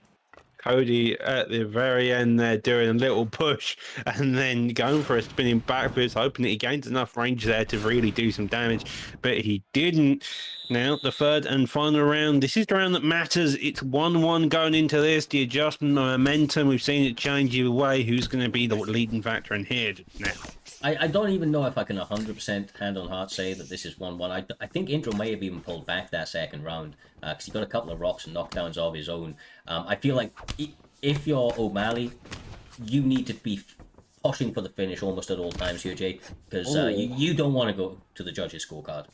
A: Cody at the very end there doing a little push and then going for a spinning backwards, hoping that he gains enough range there to really do some damage, but he didn't. Now, the third and final round. This is the round that matters. It's 1-1 going into this. The adjustment, the momentum, we've seen it change either way. Who's going to be the leading factor in here now?
B: I don't even know if I can 100% hand on heart say that this is 1-1. I think Intro may have even pulled back that second round because he got a couple of rocks and knockdowns of his own. I feel like if you're O'Malley, you need to be pushing for the finish almost at all times here, Jay, because you don't want to go to the judges' scorecard.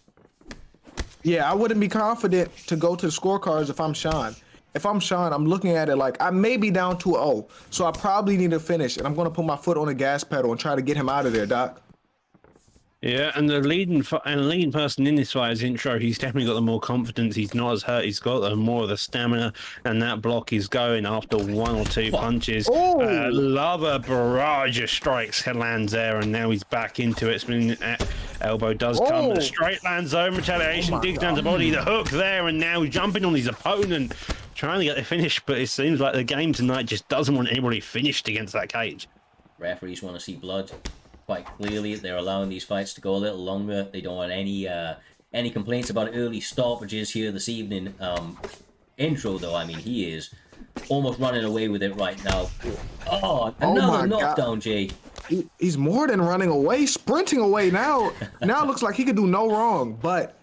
C: Yeah, I wouldn't be confident to go to the scorecards if I'm Sean. If I'm Sean, I'm looking at it like I may be down 2-0, so I probably need to finish, and I'm going to put my foot on the gas pedal and try to get him out of there, Doc.
A: Yeah, and the leading person in this fight is Intro. He's definitely got the more confidence. He's not as hurt. He's got the more of the stamina, and that block is going after one or two punches. Love a barrage of strikes lands there, and now he's back into it. Spinning elbow does come. The straight lands zone retaliation, digs down the body. The hook there, and now jumping on his opponent, trying to get the finish. But it seems like the game tonight just doesn't want anybody finished against that cage.
B: Referees want to see blood. Quite clearly, they're allowing these fights to go a little longer. They don't want any complaints about early stoppages here this evening. Intro, though, I mean, he is almost running away with it right now. Oh, another knockdown, Jay.
C: He's more than running away, sprinting away now. Now it looks like he could do no wrong, but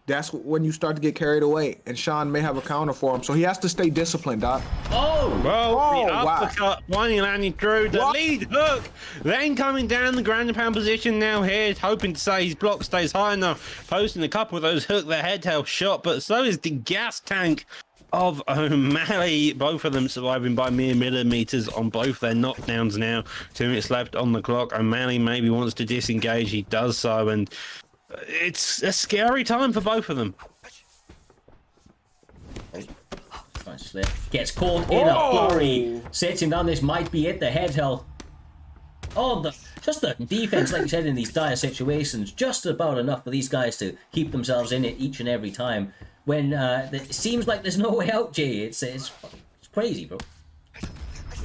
C: that's when you start to get carried away, and Sean may have a counter for him, so he has to stay disciplined, Doc.
A: The uppercut finally landing through the lead hook, then coming down the ground and pound position now here, hoping to say his block stays high enough, posting a couple of those hook the head held shot, but so is the gas tank of O'Malley, both of them surviving by mere millimeters on both their knockdowns now. 2 minutes left on the clock. O'Malley maybe wants to disengage, he does so, and it's a scary time for both of them.
B: Slip. Gets caught in a flurry. Sets him down. This might be it. The head health. Just the defense, like you said, in these dire situations, just about enough for these guys to keep themselves in it each and every time. When it seems like there's no way out, Jay. It's crazy, bro.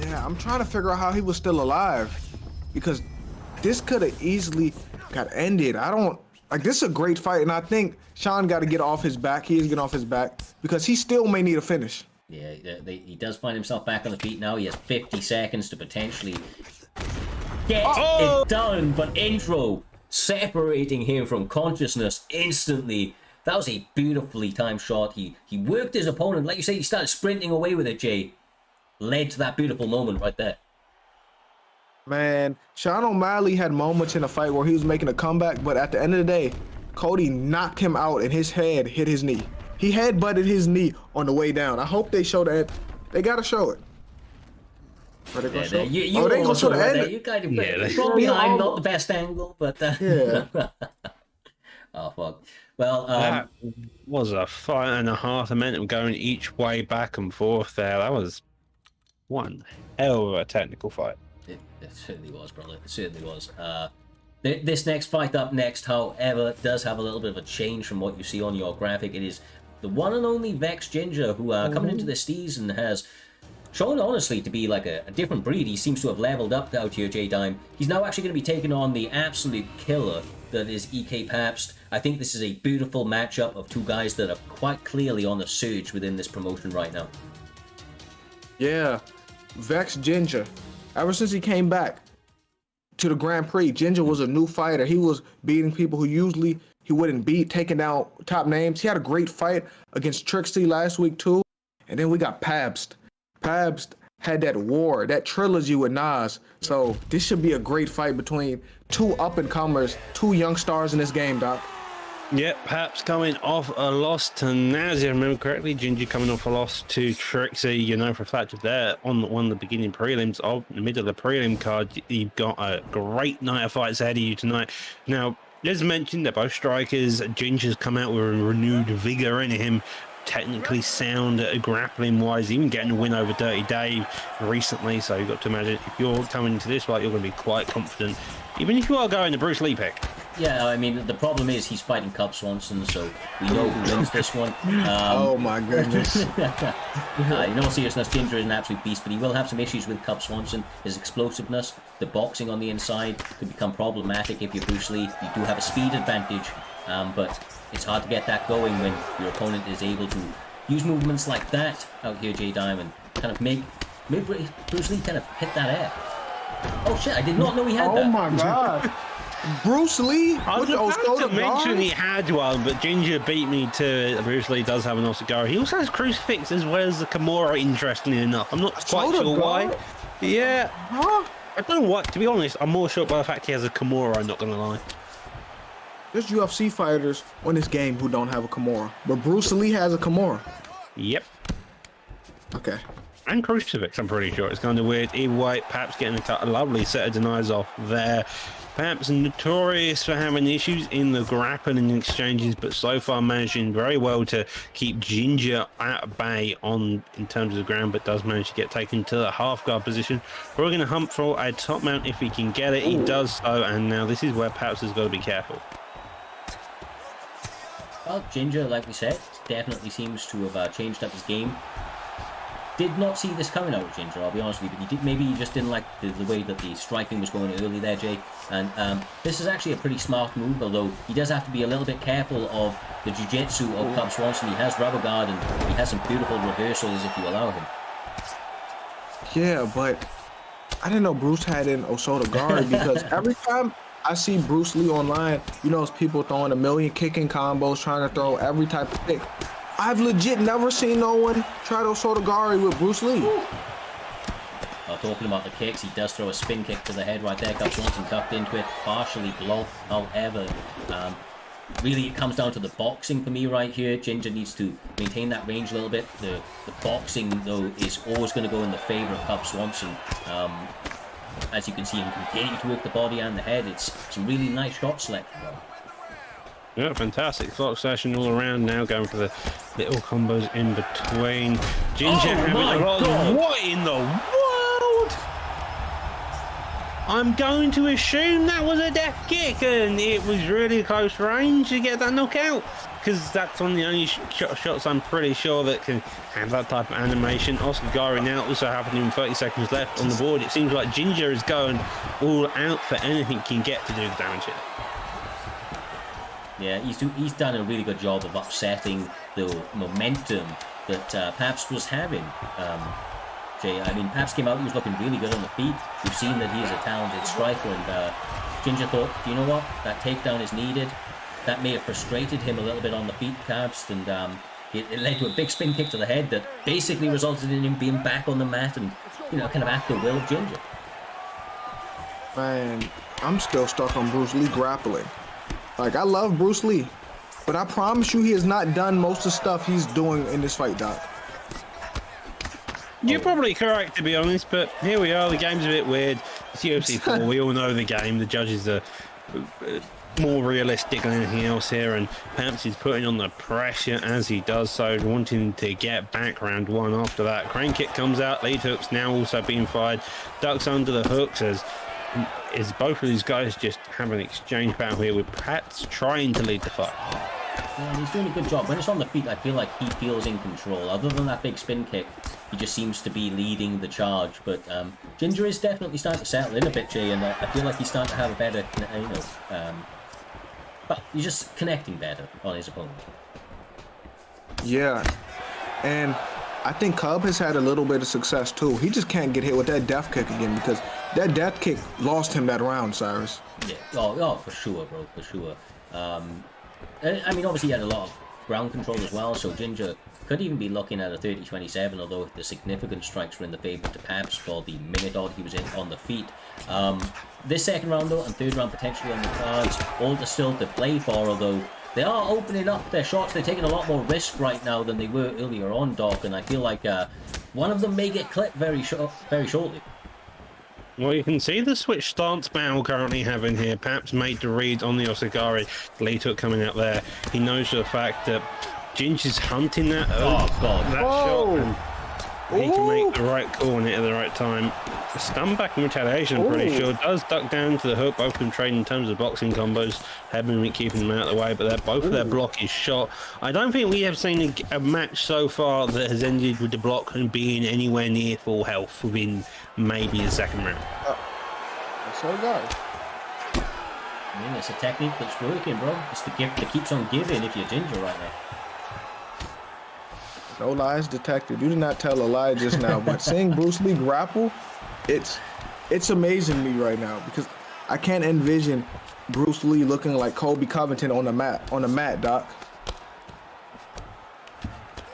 C: Yeah, I'm trying to figure out how he was still alive, because this could have easily got ended. This is a great fight, and I think Sean got to get off his back. He is getting off his back because he still may need a finish.
B: Yeah, he does find himself back on the feet now. He has 50 seconds to potentially get it done, but Intro separating him from consciousness instantly. That was a beautifully timed shot. He worked his opponent. Like you say, he started sprinting away with it, Jay. Led to that beautiful moment right there.
C: Man, Sean O'Malley had moments in the fight where he was making a comeback, but at the end of the day, Cody knocked him out and his head hit his knee. He head-butted his knee on the way down. I hope they show that. They gotta show it. Are they gonna show it?
B: They gonna show the end? You kind of from behind, not the best angle, but
C: yeah.
B: Oh fuck. Well,
A: That was a fight and a half. The momentum going each way, back and forth there. That was one hell of a technical fight.
B: it certainly was, brother. It certainly was. This next fight up next, however, does have a little bit of a change from what you see on your graphic. It is the one and only Vex Ginger, who coming into this season has shown honestly to be like a different breed. He seems to have leveled up out here, J-Dime. He's now actually going to be taking on the absolute killer that is EK Pabst. I think this is a beautiful matchup of two guys that are quite clearly on the surge within this promotion right now.
C: Yeah, Vex Ginger. Ever since he came back to the Grand Prix, Ginger was a new fighter. He was beating people who usually he wouldn't beat, taking out top names. He had a great fight against Trixie last week too. And then we got Pabst. Pabst had that war, that trilogy with Nas. So this should be a great fight between two up-and-comers, two young stars in this game, Doc.
A: Yep, Paps coming off a loss to Naz, if I remember correctly. Ginger coming off a loss to Trixie. You know for a fact that they're on one of the beginning prelims of the middle of the prelim card. You've got a great night of fights ahead of you tonight. Now, as mentioned, they're both strikers. Ginger's come out with a renewed vigor in him. Technically sound, grappling wise, even getting a win over Dirty Dave recently. So you've got to imagine if you're coming into this fight, you're going to be quite confident, even if you are going the Bruce Lee pick.
B: Yeah, I mean, the problem is he's fighting Cub Swanson, so we know who wins this one.
C: Oh my goodness.
B: In all seriousness, Ginger is an absolute beast, but he will have some issues with Cub Swanson. His explosiveness, the boxing on the inside could become problematic if you're Bruce Lee. You do have a speed advantage, but it's hard to get that going when your opponent is able to use movements like that out here, J-Diamond, kind of make Bruce Lee kind of hit that air. Oh shit, I did not know he had that.
C: Oh my god. Bruce Lee?
A: I was about to mention he had one, but Ginger beat me to it. Bruce Lee does have an Osagara. He also has Crucifix as well as the Kimura, interestingly enough. I'm not quite sure why. Yeah.
C: Huh?
A: I don't know what, to be honest, I'm more shocked by the fact he has a Kimura, I'm not going to lie.
C: There's UFC fighters on this game who don't have a Kimura, but Bruce Lee has a Kimura.
A: Yep.
C: Okay.
A: And Crucifix, I'm pretty sure. It's kind of weird. Either way, Paps getting a lovely set of denies off there. Paps notorious for having issues in the grappling exchanges, but so far managing very well to keep Ginger at bay in terms of the ground, but does manage to get taken to the half guard position. We're going to hunt for a top mount if he can get it. He does so, and now this is where Paps has got to be careful.
B: Well, Ginger, like we said, definitely seems to have changed up his game. Did not see this coming out with Ginger, I'll be honest with you. Maybe he just didn't like the way that the striking was going early there, Jay. And this is actually a pretty smart move, although he does have to be a little bit careful of the jiu-jitsu of Cub Swanson. He has rubber guard and he has some beautiful reversals if you allow him.
C: Yeah, but I didn't know Bruce had an Osotogari because every time I see Bruce Lee online, you know, it's people throwing a million kicking combos, trying to throw every type of kick. I've legit never seen no one try to Osotogari with Bruce Lee.
B: Talking about the kicks, he does throw a spin kick to the head right there. Cub Swanson tucked into it, partially blocked. However, really it comes down to the boxing for me right here. Ginger needs to maintain that range a little bit. The boxing, though, is always going to go in the favor of Cub Swanson. As you can see him continue to work the body and the head. It's some really nice shot selection.
A: Yeah, fantastic clock session all around now, going for the little combos in between. Ginger having a lot of... What in the world? I'm going to assume that was a death kick and it was really close range to get that knockout, because that's one of the only shots I'm pretty sure that can have that type of animation. Osagari now also happening with 30 seconds left on the board. It seems like Ginger is going all out for anything he can get to do the damage here.
B: Yeah, he's done a really good job of upsetting the momentum that Pabst was having. Jay, I mean, Pabst came out, he was looking really good on the feet. We've seen that he is a talented striker, and Ginger thought, do you know what? That takedown is needed. That may have frustrated him a little bit on the feet, Pabst, and it led to a big spin kick to the head that basically resulted in him being back on the mat and, you know, kind of at the will of Ginger.
C: Man, I'm still stuck on Bruce Lee grappling. Like, I love Bruce Lee, but I promise you he has not done most of the stuff he's doing in this fight, Doc.
A: You're probably correct, to be honest, but here we are. The game's a bit weird. It's UFC 4. We all know the game. The judges are more realistic than anything else here, and perhaps he's putting on the pressure as he does so, wanting to get back round one after that. Crane kick comes out, lead hook's now also being fired, ducks under the hooks as is both of these guys just having an exchange battle here with Pats trying to lead the fight.
B: Yeah, he's doing a good job. When it's on the feet, I feel like he feels in control. Other than that big spin kick, he just seems to be leading the charge. But Ginger is definitely starting to settle in a bit, Jay, and I feel like he's starting to have a better, but he's just connecting better on his opponent.
C: Yeah, and I think Cub has had a little bit of success too. He just can't get hit with that death kick again because that death kick lost him that round, Cyrus.
B: Yeah, oh, for sure, bro, for sure. I mean, obviously he had a lot of ground control as well, so Ginger could even be looking at a 30-27, although the significant strikes were in the favour to Pabst for the minute odd he was in on the feet. This second round, though, and third round potentially on the cards, all to still to play for, although they are opening up their shots. They're taking a lot more risk right now than they were earlier on, Doc, and I feel like one of them may get clipped very shortly.
A: Well, you can see the switch stance battle currently having here. Perhaps made the read on the Osagari. Lead hook coming out there. He knows the fact that Ginger's hunting that, that shot. And he can make the right call on it at the right time. Stun back in retaliation, I'm pretty sure. Does duck down to the hook. Both of them trade in terms of boxing combos. Head movement keeping them out of the way, but both of their block is shot. I don't think we have seen a match so far that has ended with the block and being anywhere near full health within maybe the second round.
C: So guys.
B: I mean, it's a technique that's working, bro. It's the gift that keeps on giving if you're Ginger right now.
C: No lies detected. You did not tell a lie just now, but seeing Bruce Lee grapple, it's amazing me right now because I can't envision Bruce Lee looking like Kobe Covington on the mat, Doc.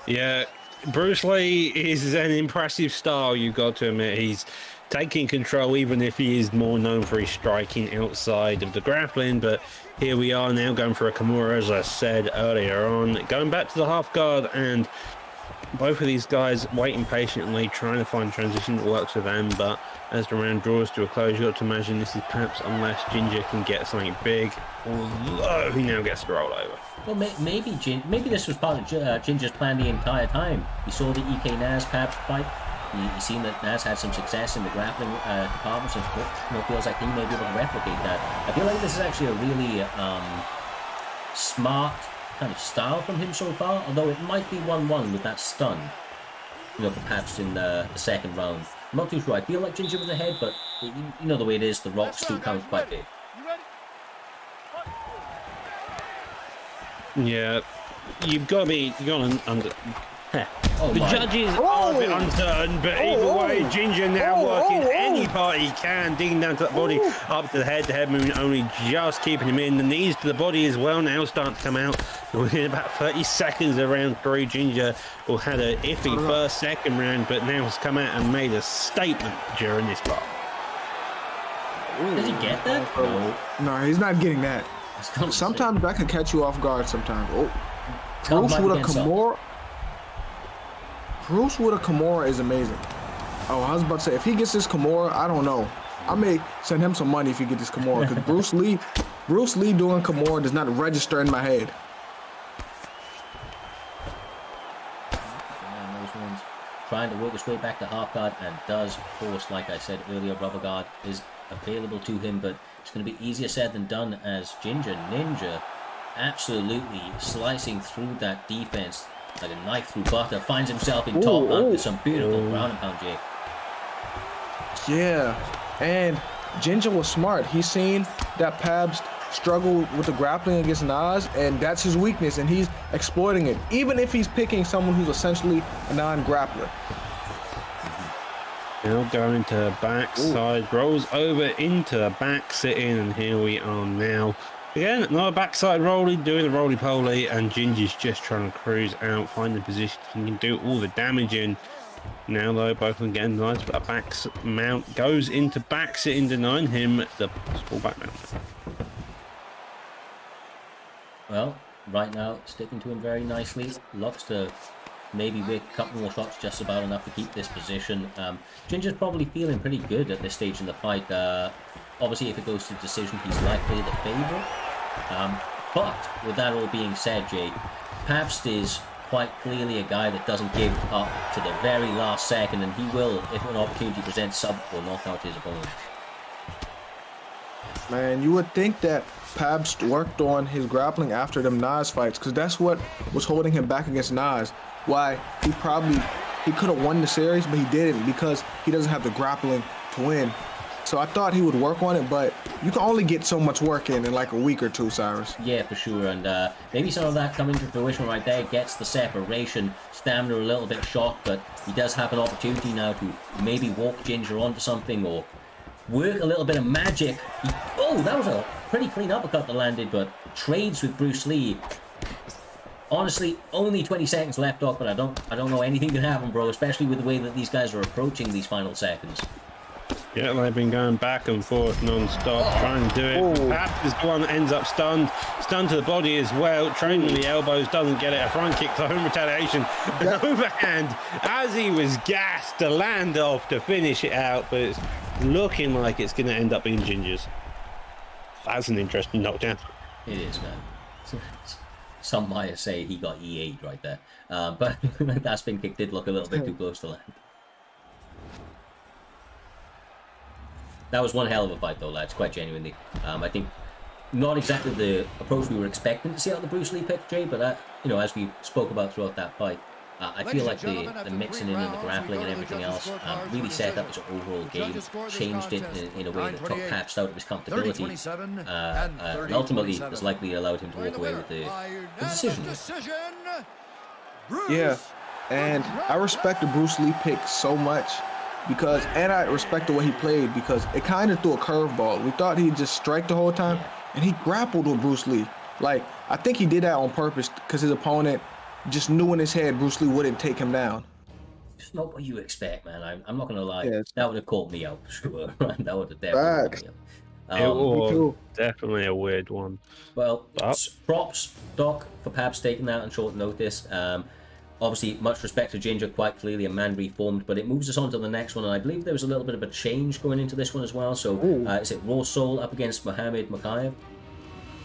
A: Yeah, Bruce Lee is an impressive style, you've got to admit. He's taking control, even if he is more known for his striking outside of the grappling. But here we are now going for a Kimura, as I said earlier on. Going back to the half guard, and both of these guys waiting patiently, trying to find transition that works for them. But as the round draws to a close, you've got to imagine this is perhaps unless Ginger can get something big, although he now gets to roll over.
B: Well, maybe this was part of Ginger's plan the entire time. He saw the EK Naz perhaps fight. He's seen that Naz had some success in the grappling department, so feels like he may be able to replicate that. I feel like this is actually a really smart kind of style from him so far, although it might be 1-1 with that stun, perhaps in the second round. I'm not too sure. I feel like Ginger was ahead, but you know the way it is, the rocks do count quite big.
A: Yeah, you've got to under. The
B: my.
A: judges are a bit uncertain, but either way, Ginger now working any part he can, digging down to that body, up to the head movement only just keeping him in. The knees to the body as well now starting to come out. Within about 30 seconds of round 3, Ginger had an iffy second round, but now has come out and made a statement during this part.
B: Does he get that?
C: No, he's not getting that. Sometimes that can catch you off guard sometimes. Bruce with a Kimura. Bruce with a Kimura is amazing. Oh, I was about to say, if he gets this Kimura, I don't know. I may send him some money if he gets this Kimura, because Bruce Lee doing Kimura does not register in my head.
B: Trying to work his way back to half guard, and does, of course, like I said earlier, rubber guard is available to him, but it's going to be easier said than done as Ginger Ninja absolutely slicing through that defense like a knife through butter, finds himself in top hunt with some beautiful ground and pound, Jay.
C: Yeah, and Ginger was smart. He's seen that Pabst struggle with the grappling against Naz, and that's his weakness, and he's exploiting it, even if he's picking someone who's essentially a non-grappler.
A: Now going to backside, rolls over into back sitting, and here we are now. Again, another backside rolling, doing the roly-poly, and Ginger's just trying to cruise out, find the position, he can do all the damage in. Now though, both of them getting nice, but a back mount goes into back sitting, denying him the possible back mount.
B: Well, right now, sticking to him very nicely. Looks to maybe with a couple more shots, just about enough to keep this position. Ginger's probably feeling pretty good at this stage in the fight. Obviously, if it goes to decision, he's likely the favourite. But with that all being said, Jay, Pabst is quite clearly a guy that doesn't give up to the very last second, and he will, if an opportunity presents, sub or knock out his opponent.
C: Man, you would think that Pabst worked on his grappling after them Nas fights, because that's what was holding him back against Nas. Why he could have won the series, but he didn't because he doesn't have the grappling to win. So I thought he would work on it, but you can only get so much work in like a week or two, Cyrus.
B: Yeah, for sure, and maybe some of that coming to fruition right there, gets the separation. Stamina a little bit shot, but he does have an opportunity now to maybe walk Ginger onto something or work a little bit of magic. Oh, that was a pretty clean uppercut that landed, but trades with Bruce Lee. Honestly, only 20 seconds left, Doc, but I don't know anything can happen, bro, especially with the way that these guys are approaching these final seconds.
A: Yeah, they've been going back and forth non-stop, trying to do it. Pabst is the one that ends up stunned to the body as well. Training the elbows, doesn't get it. A front kick for home retaliation. An overhand as he was gassed to land off to finish it out, but it's looking like it's going to end up being Ginger's. That's an interesting knockdown.
B: It is, man. Some might say he got EA'd right there. But that spin kick did look a little bit too close to land. That was one hell of a fight, though, lads, quite genuinely. I think not exactly the approach we were expecting to see out of the Bruce Lee pick, Jay, but, you know, as we spoke about throughout that fight, I feel like the mixing in and the grappling and everything else really set up his overall game, changed it in a way that took Pabst out of his comfortability, and ultimately has likely allowed him to walk away with the decision.
C: Yeah, and I respect the Bruce Lee pick so much. And I respect the way he played because it kind of threw a curveball. We thought he'd just strike the whole time, and he grappled with Bruce Lee. Like, I think he did that on purpose because his opponent just knew in his head Bruce Lee wouldn't take him down.
B: It's not what you expect, man. I'm not going to lie.
C: Yeah,
B: that would have caught me out, for sure. That would have definitely caught me out.
A: It was definitely a weird one.
B: Well, props, Doc, for Pabst taking that on short notice. Obviously, much respect to Ginger, quite clearly a man reformed, but it moves us on to the next one, and I believe there was a little bit of a change going into this one as well. So, is it Raw Soul up against Mohamed Makayev?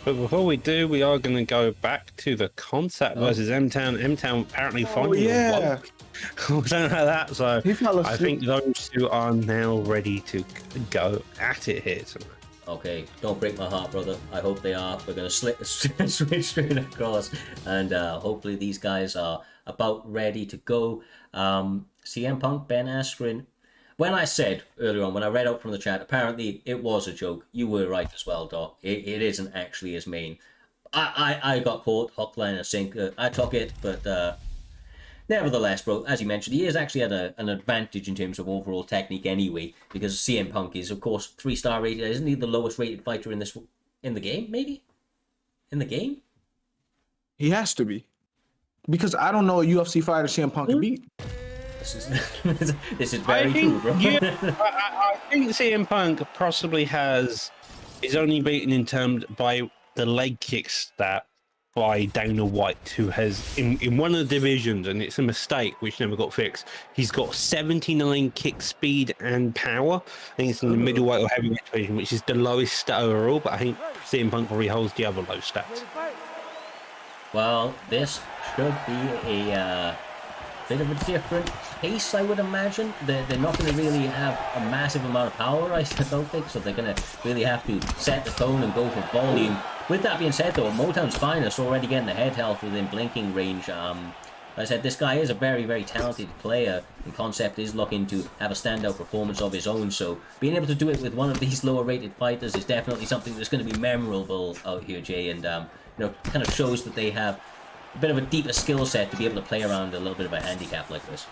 A: But before we do, we are going to go back to the Concept versus M-Town. M-Town apparently finally woke. I don't know that, so I think those two are now ready to go at it here tonight.
B: Okay, don't break my heart, brother. I hope they are. We're going to switch straight across, and hopefully these guys are about ready to go. CM Punk, Ben Askren. When I said earlier on, when I read out from the chat, apparently it was a joke. You were right as well, Doc. It isn't actually his main. I got caught, hook, line, and sinker. I took it, but nevertheless, bro, as you mentioned, he has actually had an advantage in terms of overall technique anyway, because CM Punk is, of course, 3-star rated. Isn't he the lowest rated fighter in the game, maybe? In the game?
C: He has to be. Because I don't know a UFC fighter CM Punk can beat.
B: This is very true, bro.
A: I think CM Punk possibly is only beaten in terms by the leg kick stat by Dana White, who has in one of the divisions, and it's a mistake which never got fixed. He's got 79 kick speed and power. I think it's in the middleweight or heavyweight division, which is the lowest stat overall. But I think CM Punk probably holds the other low stats.
B: Well, this should be a bit of a different pace, I would imagine. They're not going to really have a massive amount of power, I don't think, so they're going to really have to set the tone and go for volume. With that being said, though, Motown's finest already getting the head health within blinking range. Like I said, this guy is a very, very talented player, and Concept is looking to have a standout performance of his own, so being able to do it with one of these lower-rated fighters is definitely something that's going to be memorable out here, Jay, and kind of shows that they have a bit of a deeper skill set to be able to play around a little bit of a handicap like this.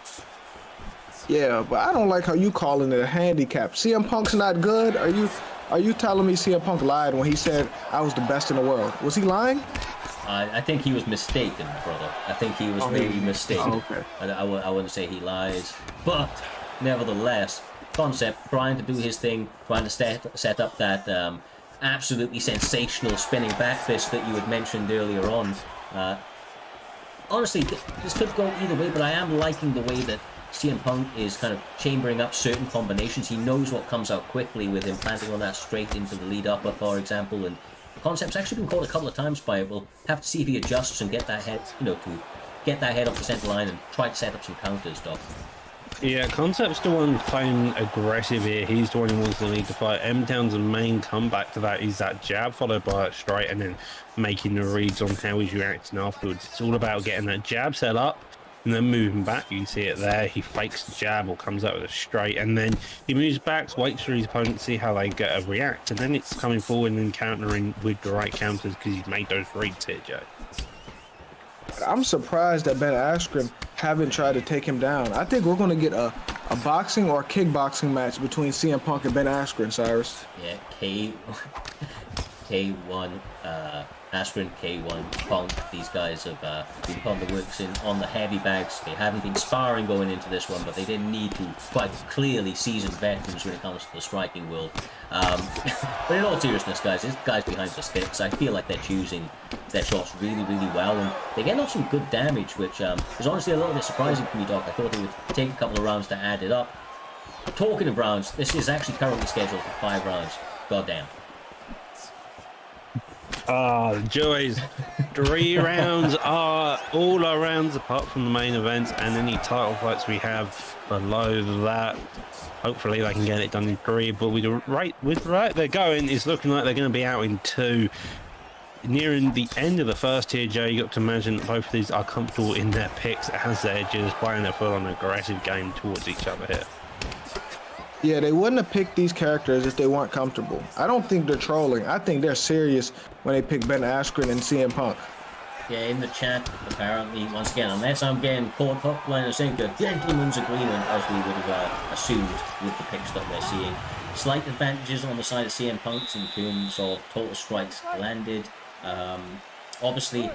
C: Yeah, but I don't like how you calling it a handicap. CM Punk's not good? Are you telling me CM Punk lied when he said I was the best in the world? Was he lying?
B: I think he was mistaken, brother. I think he was maybe mistaken.
C: Oh, okay.
B: I wouldn't say he lies, but nevertheless, Concept trying to do his thing, trying to set up that absolutely sensational spinning back fist that you had mentioned earlier on. honestly, this could go either way, but I am liking the way that CM Punk is kind of chambering up certain combinations. He knows what comes out quickly with him planting on that straight into the lead upper, for example, and the concept's actually been caught a couple of times by it. We'll have to see if he adjusts and get that head, to get that head up the center line and try to set up some counters, Doc.
A: Yeah, Concept's the one playing aggressive here. He's the one who wants to lead the fight. M-Town's main comeback to that is that jab followed by a straight and then making the reads on how he's reacting afterwards. It's all about getting that jab set up and then moving back. You can see it there. He fakes the jab or comes out with a straight and then he moves back, waits for his opponent to see how they get a react, and then it's coming forward and countering with the right counters because he's made those reads here, Joe.
C: I'm surprised that Ben Askren haven't tried to take him down. I think we're going to get a boxing or kickboxing match between CM Punk and Ben Askren, Cyrus.
B: Yeah, K1, Askren, K1, Punk. These guys have been putting the works in on the heavy bags. They haven't been sparring going into this one, but they didn't need to. Quite clearly seasoned veterans when it comes to the striking world. But in all seriousness, guys, these guys behind the sticks, I feel like they're choosing their shots really, really well, and they're getting off some good damage, which is honestly a little bit surprising to me, Doc. I thought they would take a couple of rounds to add it up. Talking of rounds, this is actually currently scheduled for 5 rounds. Goddamn.
A: Ah, the joys. 3 rounds are all our rounds apart from the main events and any title fights we have below that. Hopefully they can get it done in 3, but with the right they're going, it's looking like they're going to be out in 2. Nearing the end of the first tier, Joe, you got to imagine that both of these are comfortable in their picks as they're just playing a full-on aggressive game towards each other here.
C: Yeah, they wouldn't have picked these characters if they weren't comfortable. I don't think they're trolling. I think they're serious when they pick Ben Askren and CM Punk.
B: Yeah, in the chat, apparently, once again, unless I'm getting caught hook, line, and sinker, gentleman's agreement, as we would have assumed with the picks that we're seeing. Slight advantages on the side of CM Punk's in terms of total strikes landed. Obviously,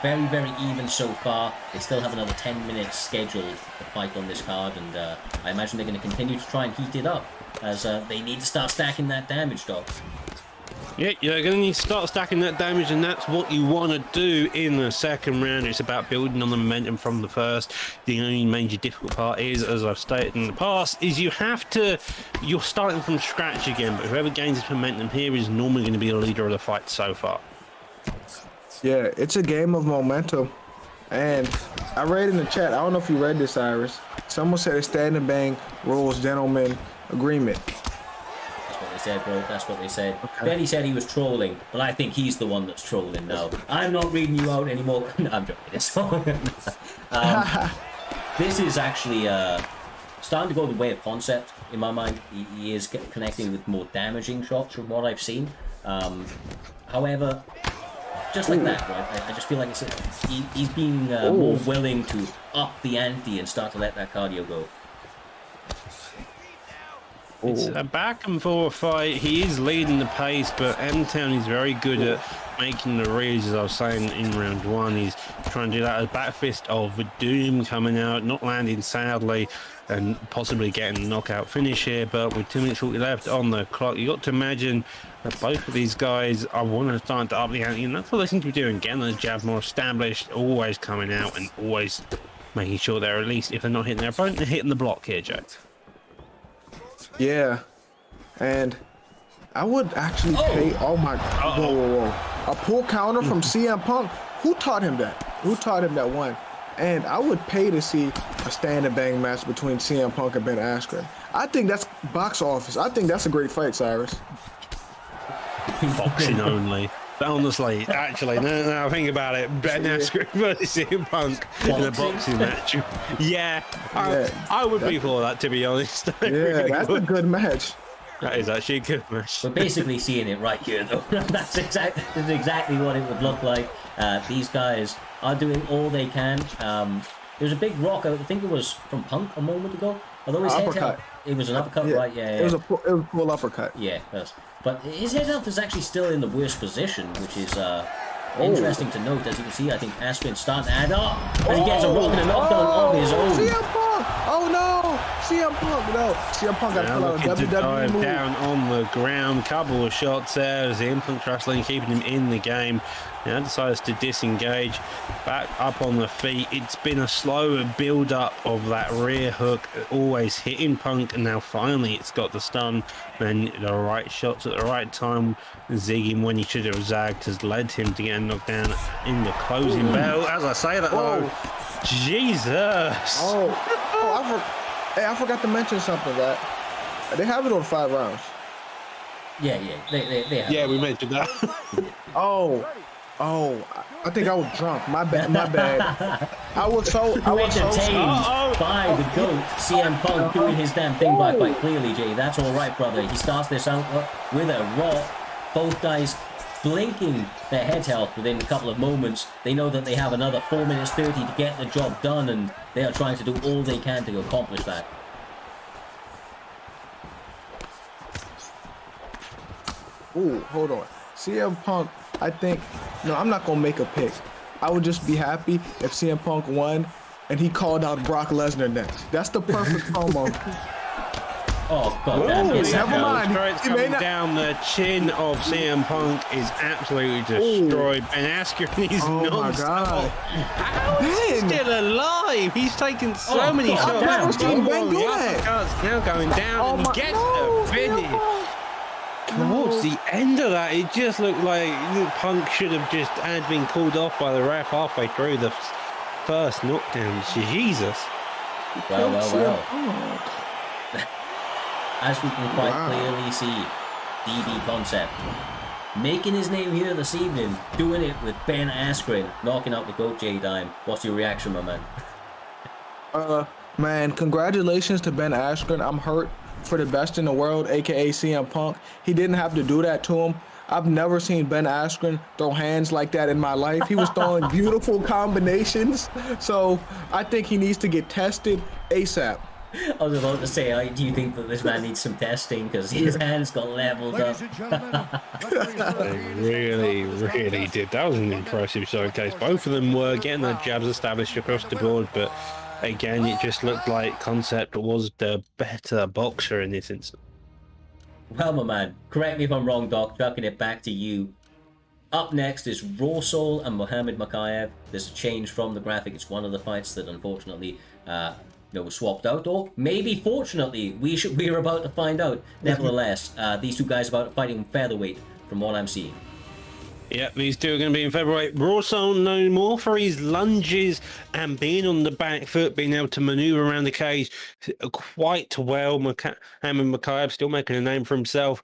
B: very, very even so far. They still have another 10 minutes scheduled to fight on this card, and I imagine they're going to continue to try and heat it up as they need to start stacking that damage, Doc.
A: Yeah, you're going to need to start stacking that damage, and that's what you want to do in the second round. It's about building on the momentum from the first. The only major difficult part is, as I've stated in the past, is you're starting from scratch again, but whoever gains this momentum here is normally going to be the leader of the fight so far.
C: Yeah, it's a game of momentum. And I read in the chat, I don't know if you read this, Iris. Someone said a stand and bang rules gentleman agreement.
B: That's what they said, bro. That's what they said.
C: Okay.
B: Benny said he was trolling, but I think he's the one that's trolling now. I'm not reading you out anymore. No, I'm joking. This is actually starting to go the way of concept in my mind. He is connecting with more damaging shots from what I've seen. However, just like that, right? I just feel like he's being more willing to up the ante and start to let that cardio go.
A: It's a back and forth fight. He is leading the pace, but M-Town is very good at making the reads, as I was saying in round 1. He's trying to do that. A back fist of Doom coming out, not landing sadly, and possibly getting a knockout finish here. But with 2 minutes 40 left on the clock, you got to imagine that both of these guys are starting to up the ante, and that's what they seem to be doing. Getting the jab more established, always coming out, and always making sure they're, at least if they're not hitting their opponent, they're hitting the block here, Joe.
C: Yeah, and I would actually pay. Oh my! Whoa! A pull counter from CM Punk. Who taught him that? Who taught him that one? And I would pay to see a stand and bang match between CM Punk and Ben Askren. I think that's box office. I think that's a great fight, Cyrus.
A: Boxing only. Honestly, actually, now think about it. Ben Askren versus CM Punk in a boxing match. Yeah, I would be for that, to be honest.
C: Yeah, that's a good match.
A: That is actually a good match.
B: We're basically seeing it right here, though. That's exactly what it would look like. These guys are doing all they can. There was a big rock. I think it was from Punk a moment ago. Although his head held, it was an uppercut, right? Yeah.
C: It was a full uppercut.
B: Yeah, yes. But his head health is actually still in the worst position, which is interesting to note. As you can see, I think Askren's starting to add up, and he gets a rock and a knockdown of his own.
C: CM Punk! Oh no! CM Punk! No! CM Punk got pulled out of WWE move.
A: Down on the ground, couple of shots there as the Implant Wrestling keeping him in the game. Now decides to disengage, back up on the feet. It's been a slow build-up of that rear hook, always hitting Punk, and now finally it's got the stun. Then the right shots at the right time, zigging when he should have zagged, has led him to get knocked down in the closing bell. As I say that, though, Jesus!
C: I forgot to mention something, that they have it on 5 rounds.
B: Yeah, they have.
A: Yeah, we mentioned that.
C: I think I was drunk. My bad. I was so
B: entertained by the GOAT, CM Punk, doing his damn thing by quite clearly, Jay. That's all right, brother. He starts this out with a Raw. Both guys blinking their head health within a couple of moments. They know that they have another 4 minutes 30 to get the job done, and they are trying to do all they can to accomplish that.
C: Ooh, hold on. CM Punk, I think, no, I'm not going to make a pick. I would just be happy if CM Punk won and he called out Brock Lesnar next. That's the perfect promo.
B: Oh, God damn.
C: Never mind.
A: Straight coming down the chin of CM Punk is absolutely destroyed. Ben Askren is non-stop. How is he still alive? He's taken so many shots.
C: I've never seen Ben do that.
A: Now going down and he gets the finish. Towards the end of that, it just looked like Punk should have just had been called off by the ref halfway through the first knockdown. Jesus.
B: Well. As we can quite clearly see, DB Concept making his name here this evening, doing it with Ben Askren, knocking out the GOAT J-Dime. What's your reaction, my man?
C: Man, congratulations to Ben Askren. I'm hurt for the best in the world, aka CM Punk. He didn't have to do that to him. I've never seen Ben Askren throw hands like that in my life. He was throwing beautiful combinations. So I think he needs to get tested ASAP.
B: I was about to say, do you think that this man needs some testing because his hands got leveled up?
A: They really did. That was an impressive showcase. Both of them were getting their jabs established across the board, but again, it just looked like Concept was the better boxer in this instance.
B: Well, my man, correct me if I'm wrong, Doc, chucking it back to you. Up next is Raw Soul and Muhammad Makayev. There's a change from the graphic. It's one of the fights that unfortunately was swapped out, or maybe fortunately, we're about to find out. Nevertheless, these two guys are about fighting featherweight from what I'm seeing.
A: Yeah, these two are going to be in featherweight. Raw Soul known more for his lunges and being on the back foot, being able to maneuver around the cage quite well. Muhammad Makayev still making a name for himself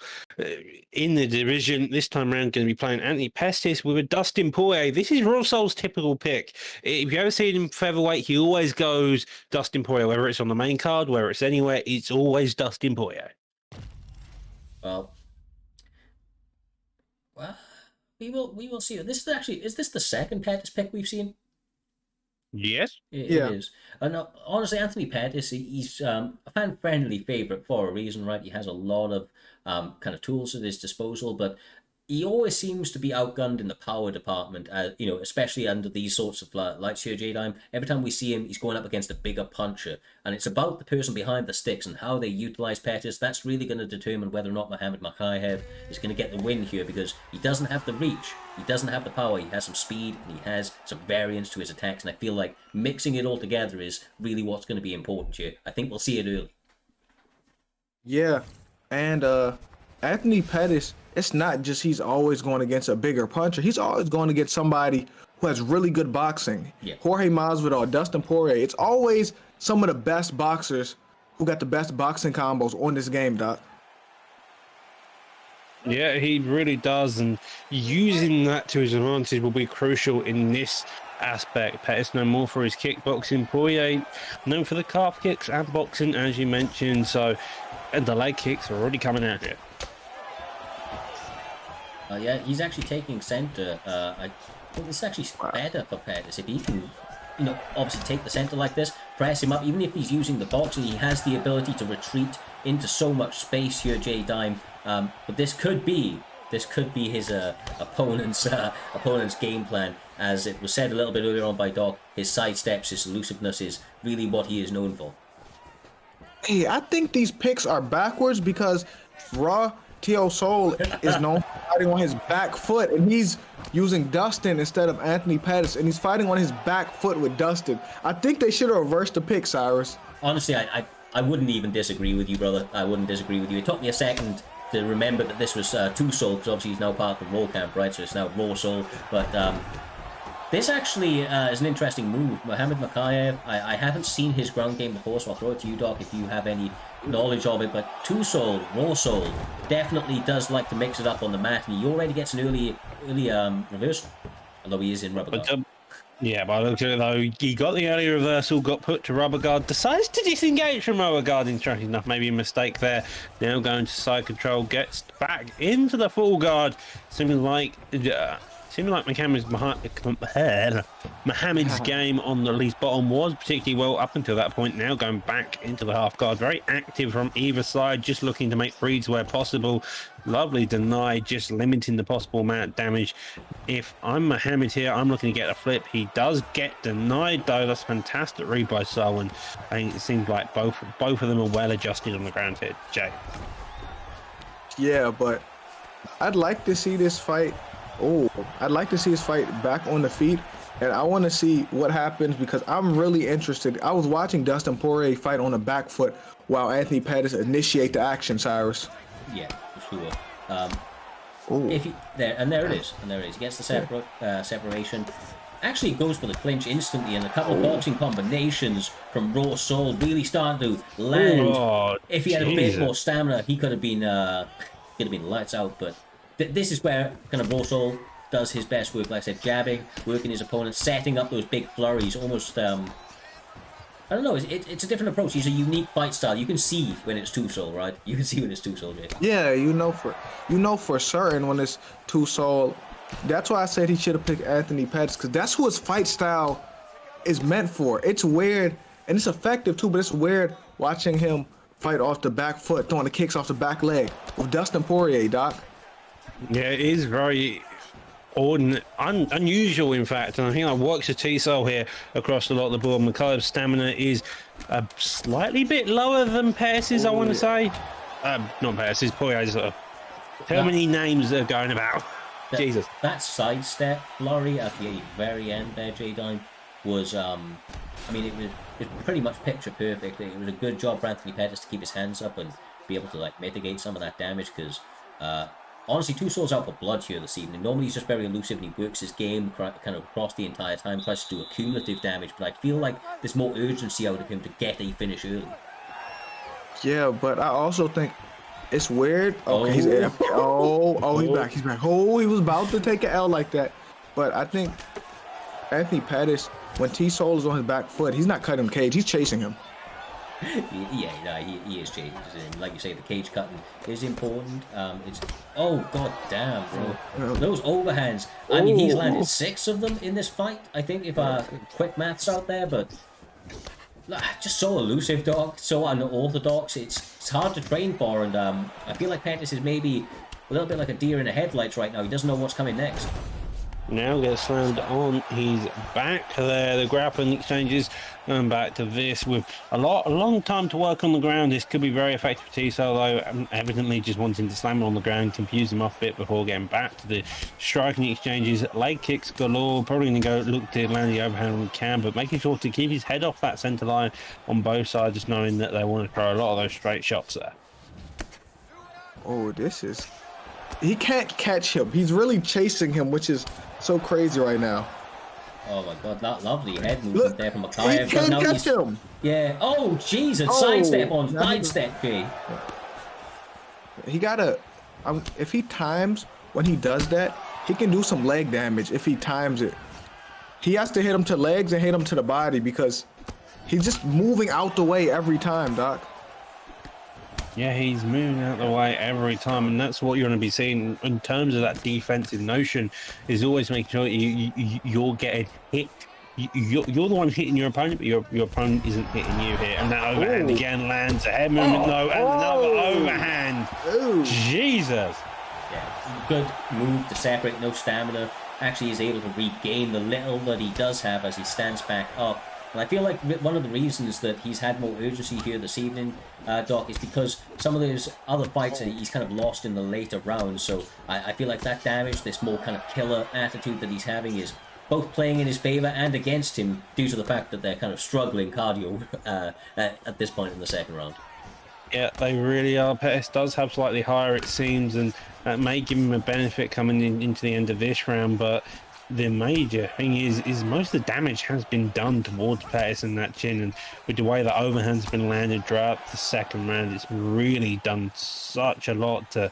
A: in the division. This time around, going to be playing Anthony Pettis with a Dustin Poirier. This is Raw Soul's typical pick. If you ever see him in featherweight, he always goes Dustin Poirier, whether it's on the main card, whether it's anywhere, it's always Dustin Poirier.
B: Well, we will see. This is actually, is this the second Pettis pick we've seen?
A: Yes.
B: It is. And honestly, Anthony Pettis, he's a fan-friendly favorite for a reason, right? He has a lot of kind of tools at his disposal, but he always seems to be outgunned in the power department, especially under these sorts of lights here, J-Dime. Every time we see him, he's going up against a bigger puncher, and it's about the person behind the sticks and how they utilize Pettis. That's really going to determine whether or not Muhammad Makayev is going to get the win here, because he doesn't have the reach, he doesn't have the power, he has some speed, and he has some variance to his attacks, and I feel like mixing it all together is really what's going to be important here. I think we'll see it early.
C: Yeah, and Anthony Pettis, it's not just he's always going against a bigger puncher. He's always going against somebody who has really good boxing.
B: Yeah.
C: Jorge Masvidal, Dustin Poirier. It's always some of the best boxers who got the best boxing combos on this game, Doc.
A: Yeah, he really does, and using that to his advantage will be crucial in this aspect. Pettis known more for his kickboxing, Poirier known for the calf kicks and boxing, as you mentioned, and the leg kicks are already coming out here.
B: Yeah, he's actually taking center. I think this is actually better for Pettis if he can, obviously take the center like this, press him up. Even if he's using the boxing, he has the ability to retreat into so much space here, J-Dime. But this could be his opponent's game plan. As it was said a little bit earlier on by Doc, his sidesteps, his elusiveness is really what he is known for.
C: Hey, I think these picks are backwards because Raw T.O. Soul is known for fighting on his back foot, and he's using Dustin instead of Anthony Pettis, and he's fighting on his back foot with Dustin. I think they should have reversed the pick, Cyrus.
B: Honestly, I wouldn't even disagree with you, brother. I wouldn't disagree with you. It took me a second to remember that this was Two Soul, because obviously he's now part of the Raw camp, right? So it's now Raw Soul. But this actually is an interesting move. Mohamed Makayev, I haven't seen his ground game before, so I'll throw it to you, Doc, if you have any knowledge of it. But Two Soul, Raw Soul, definitely does like to mix it up on the mat, and he already gets an early reversal, although he is in rubber guard.
A: Yeah, but I looked at it though, he got the early reversal, got put to rubber guard, decides to disengage from rubber guard. Interesting enough, maybe a mistake there. Now going to side control, gets back into the full guard, seeming like Mohamed's game on the least bottom was particularly well up until that point. Now going back into the half guard, very active from either side, just looking to make reads where possible. Lovely denied, just limiting the possible amount of damage. If I'm Mohamed here, I'm looking to get a flip. He does get denied though. That's a fantastic read by Selwyn. I think it seems like both of them are well adjusted on the ground here, Jay.
C: Yeah, but I'd like to see this fight. I'd like to see his fight back on the feet, and I want to see what happens because I'm really interested. I was watching Dustin Poirier fight on the back foot while Anthony Pettis initiate the action, Cyrus.
B: Yeah, for sure. If he, there it is. He gets the separation. Actually goes for the clinch instantly, and a couple of boxing combinations from Raw Soul really starting to land. If he had a bit more stamina, he could have been lights out, but this is where kind of Raw Soul does his best work, like I said, jabbing, working his opponent, setting up those big flurries, almost, I don't know, it's a different approach. He's a unique fight style. You can see when it's Two Soul, right? You can see when it's Two Soul, Jay.
C: Yeah, you know for certain when it's Two Soul. That's why I said he should have picked Anthony Pettis, because that's who his fight style is meant for. It's weird, and it's effective too, but it's weird watching him fight off the back foot, throwing the kicks off the back leg with Dustin Poirier, Doc.
A: Yeah, it is very unusual, in fact, and I think that works a T-Soul here across a lot of the board. Makayev's stamina is a slightly bit lower than Pettis', I want to say. Not Pettis', Poirier's. Too many names are going about. Jesus.
B: That sidestep flurry at the very end there, J-Dime, was, I mean, it was pretty much picture perfect. It was a good job for Anthony Pettis to keep his hands up and be able to, like, mitigate some of that damage, because honestly, Two Souls out for blood here this evening. Normally he's just very elusive and he works his game kind of across the entire time, tries to do accumulative damage, but I feel like there's more urgency out of him to get a finish early.
C: Yeah, but I also think it's weird. Okay, he's back. He's back. Oh, he was about to take an L like that. But I think Anthony Pettis, when T-Soul is on his back foot, he's not cutting the cage, he's chasing him.
B: He is chasing. Like you say, the cage cutting is important. God damn, bro. Those overhands. I mean, he's landed 6 of them in this fight, I think, if quick maths out there, but just so elusive, dog. So unorthodox. It's hard to train for, and I feel like Pettis is maybe a little bit like a deer in the headlights right now. He doesn't know what's coming next.
A: Now gets slammed on his back there. The grappling exchanges going back to this with a long time to work on the ground. This could be very effective for T-Soul, though. Evidently just wanting to slam him on the ground, confuse him off a bit before getting back to the striking exchanges. Leg kicks galore. Probably going to go look to land the overhand when he can, but making sure to keep his head off that center line on both sides, just knowing that they want to throw a lot of those straight shots there.
C: He can't catch him. He's really chasing him, which is so crazy right now.
B: Oh my god, that lovely head movement there from Makayev.
C: He can't catch him.
B: Yeah. Oh, jeez, sidestep on sidestep, Jay.
C: He gotta, if he times when he does that, he can do some leg damage if he times it. He has to hit him to legs and hit him to the body because he's just moving out the way every time, Doc.
A: Yeah, he's moving out the way every time, and that's what you're going to be seeing in terms of that defensive notion, is always making sure you're getting hit. You're the one hitting your opponent, but your opponent isn't hitting you here. And that overhand again lands, a head movement, and another overhand. Jesus.
B: Yeah, good move to separate, no stamina. Actually is able to regain the little that he does have as he stands back up. And I feel like one of the reasons that he's had more urgency here this evening, Doc, is because some of those other fights that he's kind of lost in the later rounds. So I feel like that damage, this more kind of killer attitude that he's having, is both playing in his favor and against him due to the fact that they're kind of struggling cardio at this point in the second round.
A: Yeah, they really are. Pettis does have slightly higher, it seems, and that may give him a benefit coming into the end of this round. But the major thing is most of the damage has been done towards Pettis and that chin, and with the way the overhand's been landed throughout the second round, it's really done such a lot to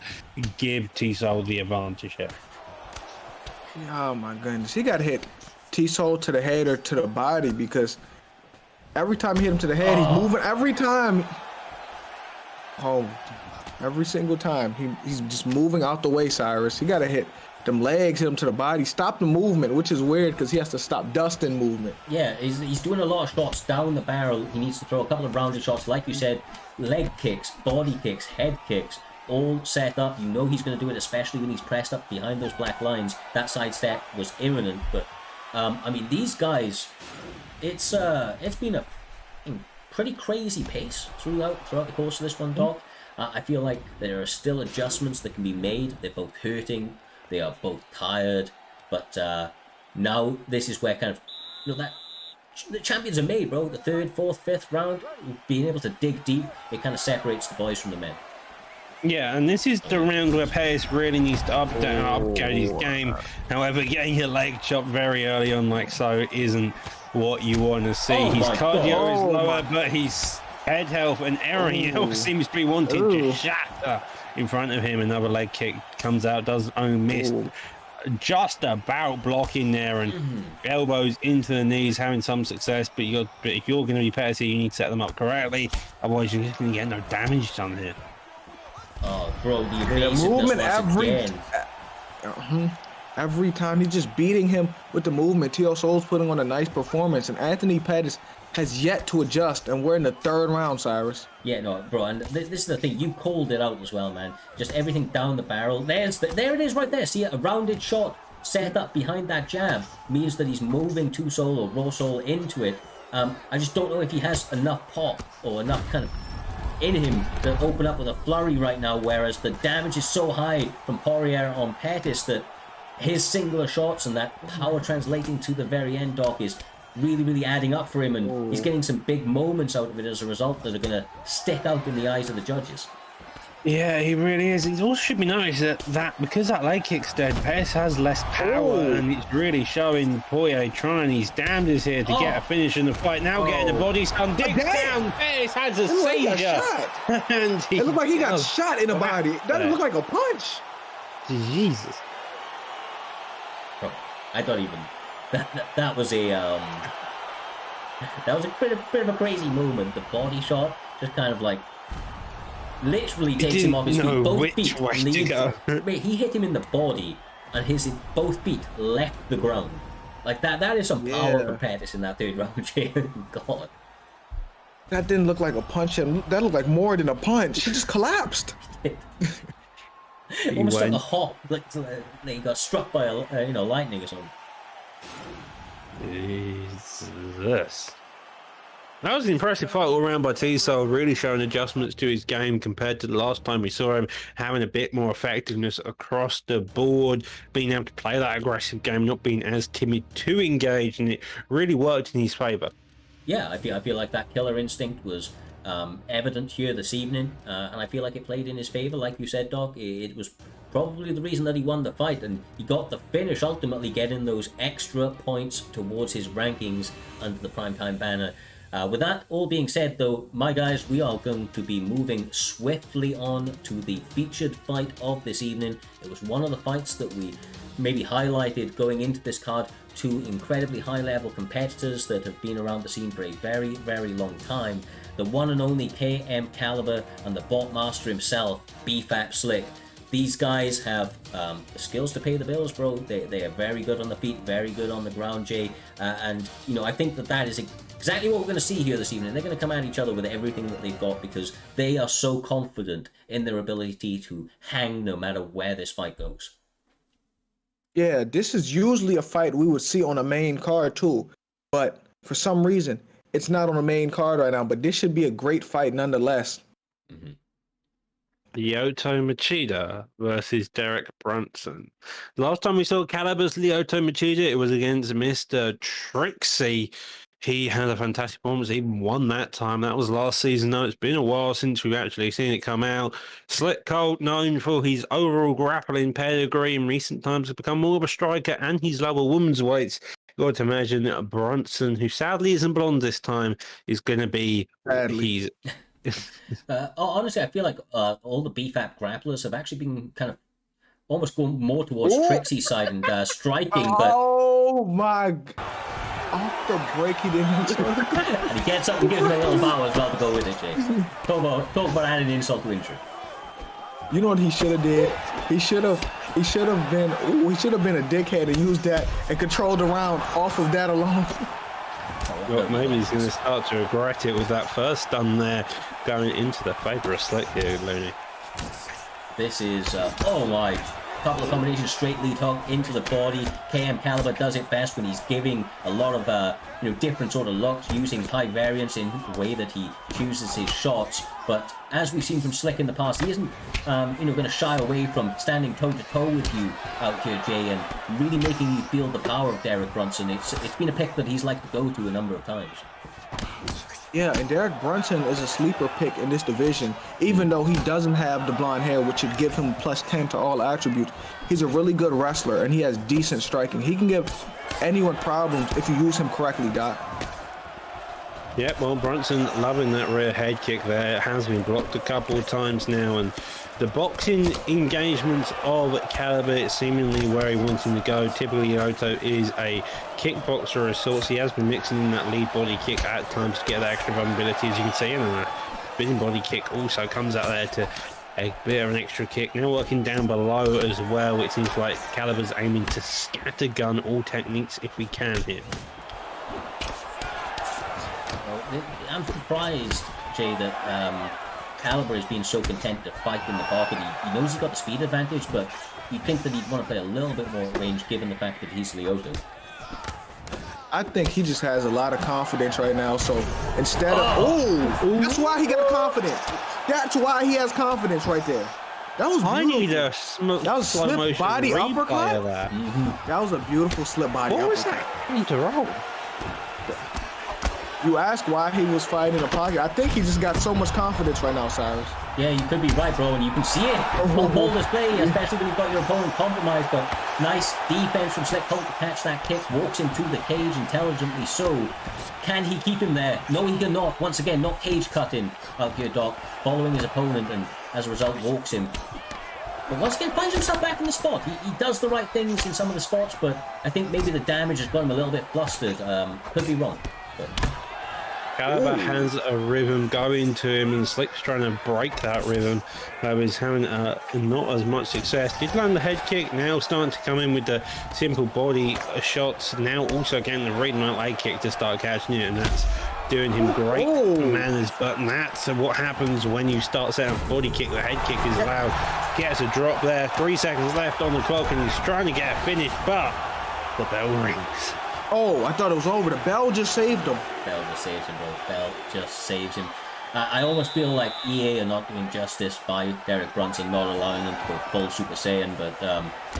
A: give T-Soul the advantage here.
C: Oh my goodness, he got hit T-Soul to the head or to the body, because every time he hit him to the head, he's moving every time. Oh, every single time he's just moving out the way, Cyrus. He got to hit them legs, hit him to the body, stop the movement, which is weird because he has to stop Dustin movement.
B: Yeah, he's doing a lot of shots down the barrel. He needs to throw a couple of rounded shots, like you said, leg kicks, body kicks, head kicks, all set up. You know he's going to do it, especially when he's pressed up behind those black lines. That sidestep was imminent, but I mean, these guys, it's been a pretty crazy pace throughout the course of this one, Doc. I feel like there are still adjustments that can be made. They're both hurting, they are both tired, but now this is where kind of, that the champions are made, bro. The third, fourth, fifth round, being able to dig deep, it kind of separates the boys from the men.
A: Yeah, and this is the round where Pettis really needs to upgrade his game. However, getting your leg chopped very early on like so isn't what you want to see. His cardio is lower, but his head health and everything else seems to be wanting to shatter in front of him. Another leg kick comes out, does only miss just about blocking there, and elbows into the knees, having some success. But if you're going to be Pettis, you need to set them up correctly. Otherwise, you're just going to get no damage done here.
B: Oh, bro, the movement
C: every time he's just beating him with the movement. T.O.Soul's putting on a nice performance, and Anthony Pettis has yet to adjust, and we're in the third round, Cyrus.
B: Yeah, no, bro, and this is the thing. You called it out as well, man. Just everything down the barrel. There it is right there. See it? A rounded shot set up behind that jab means that he's moving T-Soul or Raw Soul into it. I just don't know if he has enough pop or enough kind of in him to open up with a flurry right now, whereas the damage is so high from Poirier on Pettis that his singular shots and that power translating to the very end, Doc, is really, really adding up for him, and he's getting some big moments out of it as a result that are going to stick out in the eyes of the judges.
A: Yeah, he really is. It also should be noticed that because that leg kick's dead, Pettis has less power, and it's really showing Poirier trying his damnedest here to get a finish in the fight. Now getting the body stun, digs down. Pettis has a seizure.
C: And it looked like he got shot in the body. That didn't look like a punch.
A: Jesus.
B: Bro, I don't even. That was a bit of a crazy moment. The body shot just kind of like literally takes him off his feet. Both feet Wait, he hit him in the body, and both feet left the ground. Like that is some power for Pettis in that third round. God.
C: That didn't look like a punch. That looked like more than a punch. He just collapsed.
B: Almost like a hop, like he got struck by a lightning or something.
A: Jesus. That was an impressive fight all around by T-Soul, really showing adjustments to his game compared to the last time we saw him, having a bit more effectiveness across the board, being able to play that aggressive game, not being as timid to engage, and it really worked in his favor.
B: Yeah, I feel like that killer instinct was evident here this evening, and I feel like it played in his favor. Like you said, Doc, it was probably the reason that he won the fight, and he got the finish, ultimately getting those extra points towards his rankings under the Primetime banner. With that all being said, though, my guys, we are going to be moving swiftly on to the featured fight of this evening. It was one of the fights that we maybe highlighted going into this card. Two incredibly high-level competitors that have been around the scene for a very, very long time. The one and only KM Caliber and the bot master himself, BFAP Slick. These guys have the skills to pay the bills, bro. They are very good on the feet, very good on the ground, Jay. And, I think that is exactly what we're going to see here this evening. They're going to come at each other with everything that they've got because they are so confident in their ability to hang no matter where this fight goes.
C: Yeah, this is usually a fight we would see on a main card too. But For some reason, it's not on the main card right now, but this should be a great fight nonetheless.
A: Lyoto Machida versus Derek Brunson. Last time we saw Caliber's Lyoto Machida, it was against Mr. Trixie. He had a fantastic performance. He even won that time. That was last season. No, it's been a while since we've actually seen it come out. Slick Colt, known for his overall grappling pedigree in recent times, has become more of a striker, and he's lower women's weights. Got to imagine that Brunson, who sadly isn't blonde this time, is going to be.
C: Sadly.
B: Honestly, I feel like all the BFAP grapplers have actually been kind of almost going more towards Trixie's side and striking. But
C: oh my! Off the break, he didn't.
B: And he gets up and gives him a little bow as well to go with it, Jay. Talk about adding insult to injury.
C: You know what he should have did? He should have been a dickhead and used that and controlled the round off of that alone.
A: Well, maybe he's going to start to regret it with that first stun there going into the favour of Slick here, Looney.
B: This is, oh my, couple of combinations, straight lead hook into the body. KM Caliber does it best when he's giving a lot of, different sort of looks, using high variance in the way that he chooses his shots. But as we've seen from Slick in the past, he isn't, going to shy away from standing toe-to-toe with you out here, Jay, and really making you feel the power of Derek Brunson. It's been a pick that he's liked to go to a number of times.
C: Yeah, and Derek Brunson is a sleeper pick in this division, even though he doesn't have the blonde hair, which should give him +10 to all attributes. He's a really good wrestler, and he has decent striking. He can give anyone problems if you use him correctly, Doc.
A: Yep, well, Brunson loving that rear head kick there. It has been blocked a couple of times now, and the boxing engagements of Caliber seemingly where he wants him to go. Typically, Lyoto is a kickboxer of sorts. He has been mixing in that lead body kick at times to get that extra vulnerability, as you can see, and a spinning body kick also comes out there to a bit of an extra kick. Now working down below as well. It seems like Caliber's aiming to scattergun all techniques if we can here.
B: I'm surprised, Jay, that Caliber is being so content to fight in the pocket. He knows he's got the speed advantage, but you'd think that he'd want to play a little bit more range given the fact that he's Lyoto.
C: I think he just has a lot of confidence right now, so instead of... That's why he got confidence. That's why he has confidence right there. That was beautiful.
A: I need a
C: that was slip body uppercut?
A: That.
C: That was a beautiful slip body
A: What was
C: uppercut.
A: that to roll?
C: You asked why he was fighting in the pocket. I think he just got so much confidence right now, Cyrus.
B: Yeah, you could be right, bro, and you can see it on full display, especially when you've got your opponent compromised. But nice defense from Slick Colt to catch that kick, walks him to the cage intelligently. So, can he keep him there? No, he cannot. Once again, not cage cutting out here, Doc, following his opponent, and as a result, walks him. But once again, finds himself back in the spot. He does the right things in some of the spots, but I think maybe the damage has got him a little bit flustered. Could be wrong, but...
A: Caliber has a rhythm going to him, and Slick's trying to break that rhythm. He's having not as much success. Did land the head kick, now starting to come in with the simple body shots. Now also getting the reading out leg kick to start catching it, and that's doing him great manners. But that's what happens when you start setting up body kick. The head kick is loud. Gets a drop there. 3 seconds left on the clock, and he's trying to get a finish, but the bell rings.
C: Oh, I thought it was over. The bell just saved him.
B: Bell just saves him, bro. Bell just saves him. I almost feel like EA are not doing justice by Derek Brunson, not allowing him to go full Super Saiyan, but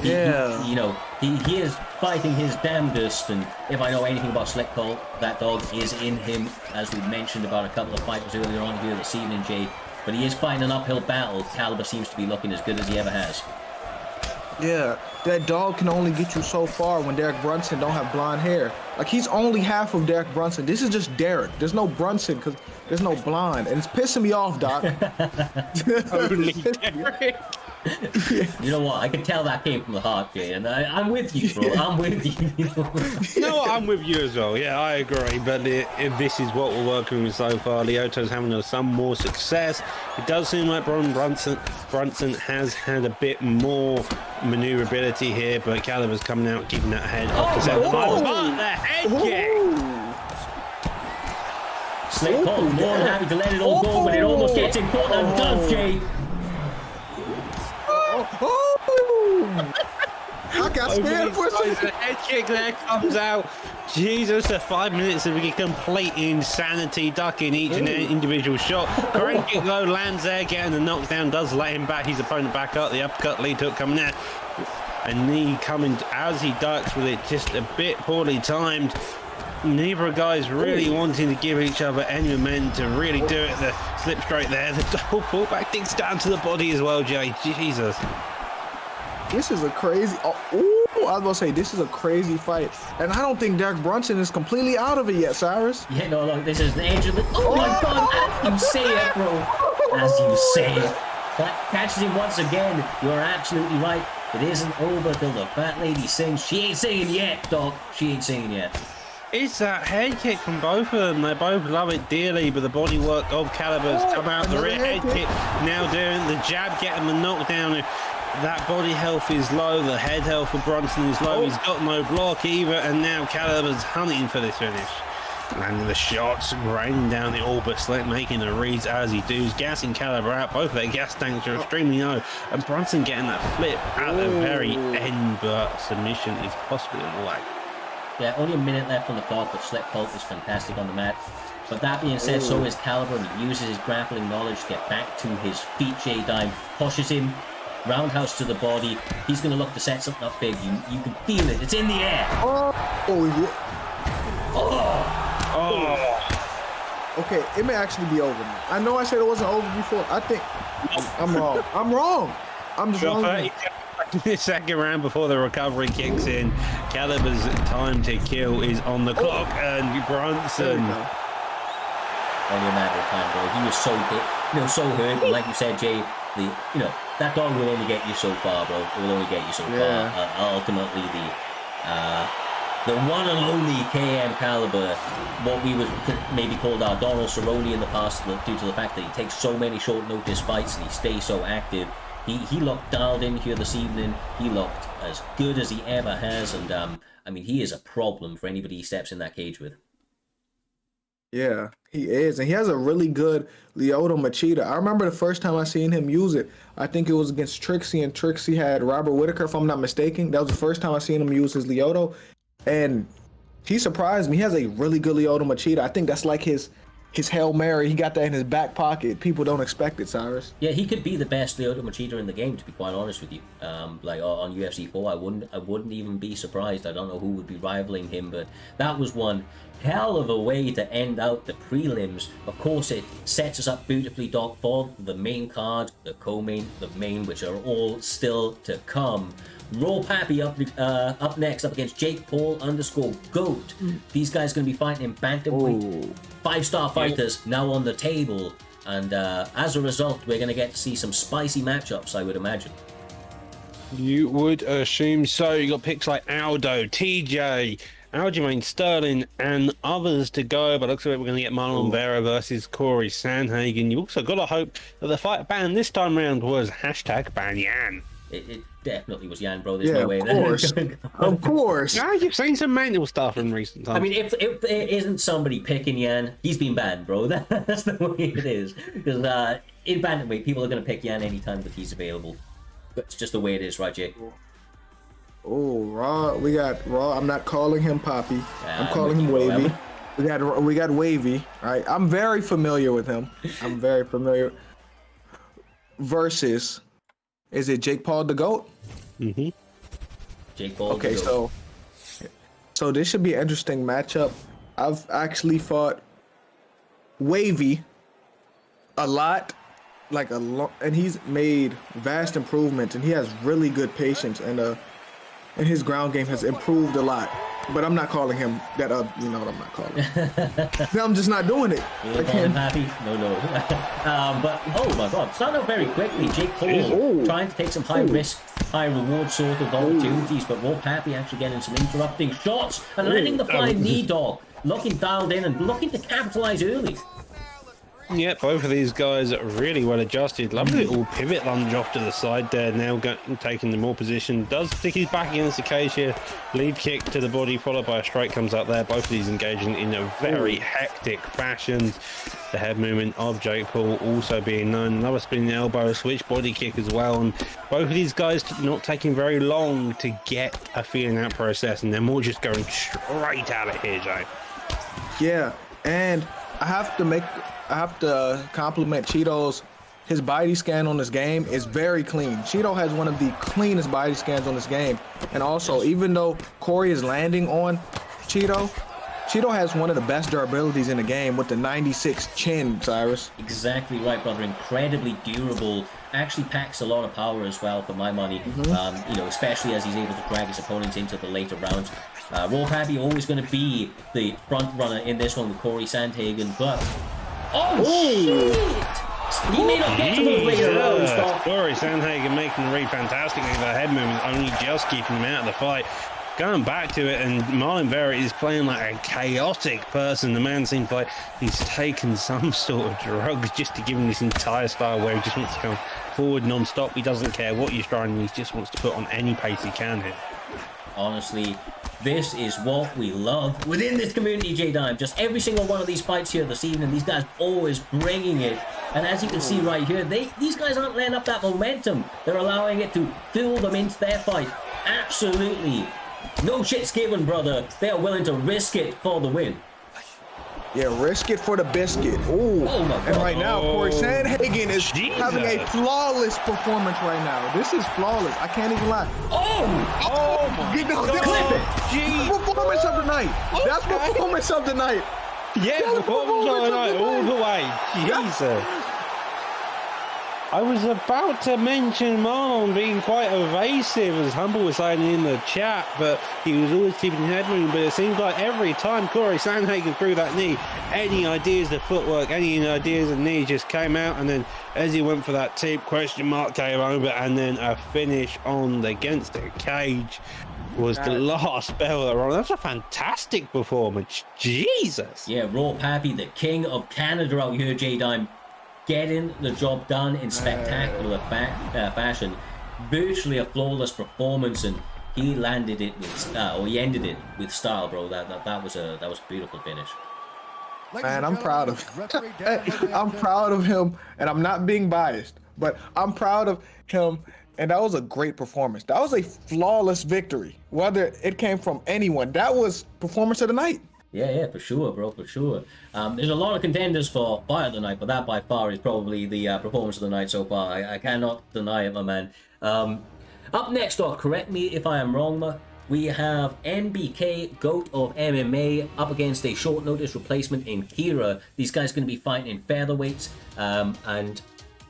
B: he is fighting his damnedest, and if I know anything about Slick Colt, that dog is in him, as we mentioned about a couple of fighters earlier on here this evening, Jay. But he is fighting an uphill battle. Caliber seems to be looking as good as he ever has.
C: Yeah, that dog can only get you so far when Derek Brunson don't have blonde hair. Like, he's only half of Derek Brunson. This is just Derek. There's no Brunson because there's no blonde. And it's pissing me off, Doc.
A: Only Derek.
B: You know what? I can tell that came from the heart, Jay, and I'm with you, bro. I'm with you.
A: No, I'm with you as well. Yeah, I agree. But if this is what we're working with so far, Lyoto's having some more success. It does seem like Brunson has had a bit more maneuverability here, but Caliber's coming out, keeping that head off the center. But the head kick!
B: Slick Colt more than happy to let it all go, but it almost gets him caught and done, Jay.
C: I got scared for a second.
A: The head kick there comes out. Jesus, the 5 minutes of complete insanity, ducking each and individual shot. Great kick though, lands there, getting the knockdown, does let him back his opponent back up. The uppercut lead hook coming out. A knee coming as he ducks with it, just a bit poorly timed. Neither guys really wanting to give each other any momentum to really do it. The slip straight there, the double pullback digs down to the body as well, Jay. Jesus.
C: This is a crazy. I was gonna say this is a crazy fight, and I don't think Derek Brunson is completely out of it yet, Cyrus.
B: Yeah, no, look, this is the edge of it. Oh my God! As you say it, bro. As you say it, that catches him once again. You're absolutely right. It isn't over till the fat lady sings. She ain't singing yet, Doc. She ain't singing yet.
A: It's that head kick from both of them. They both love it dearly, but the bodywork of Caliber's come out. The rear head kick now doing the jab, getting the knockdown. That body health is low. The head health for Brunson is low. He's got no block either, and now Caliber's hunting for this finish. Landing the shots, raining down the orbit slit, making the reads as he does, gassing Caliber out. Both of their gas tanks are extremely low, and Brunson getting that flip at the very end, but submission is possibly on the way.
B: Yeah, only a minute left on the clock, but Slip Pulp is fantastic on the mat. But that being said, so is Caliber, and he uses his grappling knowledge to get back to his feet. J-Dime pushes him, roundhouse to the body. He's going to look to set something up big. You can feel it. It's in the air.
C: Okay, it may actually be over now. I know I said it wasn't over before. I think I'm wrong. I'm wrong. I'm just wrong.
A: The second round before the recovery kicks in. Caliber's time to kill is on the clock, and Brunson.
B: Only a matter of time, bro. He was so hit, so hurt. And like you said, Jay, that dog will only get you so far, bro. It will only get you so far. Ultimately, the one and only KM Caliber, what we would maybe called our Donald Cerrone in the past, due to the fact that he takes so many short notice fights and he stays so active. He looked dialed in here this evening. He looked as good as he ever has, and I mean, he is a problem for anybody he steps in that cage with.
C: Yeah, he is, and he has a really good Lyoto Machida. I remember the first time I seen him use it. I think it was against Trixie, and Trixie had Robert Whitaker, if I'm not mistaken. That was the first time I seen him use his Lyoto, and he surprised me. He has a really good Lyoto Machida. I think that's like his Hail Mary. He got that in his back pocket. People don't expect it, Cyrus.
B: Yeah, he could be the best Lyoto Machida in the game, to be quite honest with you. Like on UFC 4, I wouldn't even be surprised. I don't know who would be rivaling him, but that was one hell of a way to end out the prelims. Of course, it sets us up beautifully, Doc, for the main card, the co-main, the main, which are all still to come. Raw Pappy up next, up against Jake Paul _GOAT. These guys going to be fighting in bantamweight. 5-star fighters now on the table, and as a result, we're going to get to see some spicy matchups, I would imagine.
A: You would assume so. You got picks like Aldo, TJ, Aljamain Sterling, and others to go. But looks like we're going to get Marlon Vera versus Corey Sandhagen. You also got to hope that the fight banned this time round was #BanYan.
B: It definitely was Yan, bro. There's no way.
C: Of course. Of course.
A: Yeah, you've seen some manual stuff in recent times.
B: I mean, if there isn't somebody picking Yan, he's been banned, bro. That's the way it is. Because in bantamweight, people are going to pick Yan anytime that he's available. It's just the way it is, right, Jake?
C: Oh, Raw. We got Raw. I'm not calling him Poppy. I'm calling him Wavy. We got Wavy. All right. I'm very familiar with him. I'm very familiar. Versus, is it Jake Paul the GOAT?
A: Mm-hmm.
B: Jake Paul.
C: Okay, so this should be an interesting matchup. I've actually fought Wavy a lot, and he's made vast improvements, and he has really good patience, and his ground game has improved a lot. But I'm not calling him that. You know what I'm not calling him. No, I'm just not doing it.
B: You're calling him happy? No. But oh my God, starting out very quickly. Jake Paul trying to take some high risk, high reward sort of opportunities, but Raw Pappy actually getting some interrupting shots and landing the flying knee dog, looking dialed in and looking to capitalize early.
A: Yeah, both of these guys are really well adjusted. Lovely little pivot lunge off to the side there. Now taking the more position. Does stick his back against the cage here. Lead kick to the body, followed by a straight comes up there. Both of these engaging in a very hectic fashion. The head movement of Jake Paul also being known. Another spinning elbow, switch body kick as well. And both of these guys not taking very long to get a feeling out process. And they're more just going straight at it here, Jake.
C: Yeah, and I have to compliment Cheeto's. His body scan on this game is very clean. Cheeto has one of the cleanest body scans on this game. And also, even though Corey is landing on Cheeto has one of the best durabilities in the game with the 96 chin, Cyrus.
B: Exactly right, brother. Incredibly durable. Actually packs a lot of power as well, for my money. You know, especially as he's able to drag his opponents into the later rounds. Raw Pappy always going to be the front runner in this one with Corey Sandhagen, but shit! He may not get to those later rounds.
A: Corey Sandhagen making the read fantastic with the head movement, only just keeping him out of the fight. Going back to it, and Marlon Vera is playing like a chaotic person. The man seems like he's taken some sort of drugs just to give him this entire style where he just wants to come forward non-stop. He doesn't care what you're trying, he just wants to put on any pace he can here.
B: Honestly, this is what we love within this community, J-Dime. Just every single one of these fights here this evening, these guys always bringing it. And as you can see right here, these guys aren't letting up that momentum. They're allowing it to fill them into their fight. Absolutely. No shit's given, brother. They are willing to risk it for the win.
C: Yeah, risk it for the biscuit. Ooh.
B: Oh my God.
C: And right now, Corey Sandhagen is having a flawless performance right now. This is flawless. I can't even lie.
B: Oh my God. Clip it.
C: That's performance of the night. That's performance of the night.
A: Yeah, performance of the night all the way. Jesus. I was about to mention Marlon being quite evasive, as Humble was saying in the chat, but he was always keeping head moving. But it seems like every time Corey Sandhagen threw that knee, any ideas of footwork, any ideas of knee just came out, and then as he went for that tip, question mark came over, and then a finish on against the cage was the last bell that run. That's a fantastic performance. Jesus.
B: Yeah, Raw Pappy, the king of Canada out here, J-Dime. Getting the job done in spectacular fashion. Virtually a flawless performance, and he landed it with, or he ended it with style, bro. That was a beautiful finish.
C: Man, I'm proud of him. I'm proud of him, and I'm not being biased, but I'm proud of him. And that was a great performance. That was a flawless victory, whether it came from anyone. That was performance of the night.
B: Yeah, for sure, bro, for sure. There's a lot of contenders for Fight of the Night, but that by far is probably the performance of the night so far. I cannot deny it, my man. Up next, Doc, correct me if I am wrong, we have NBK, GOAT of MMA, up against a short notice replacement in Kira. These guys going to be fighting in featherweights, and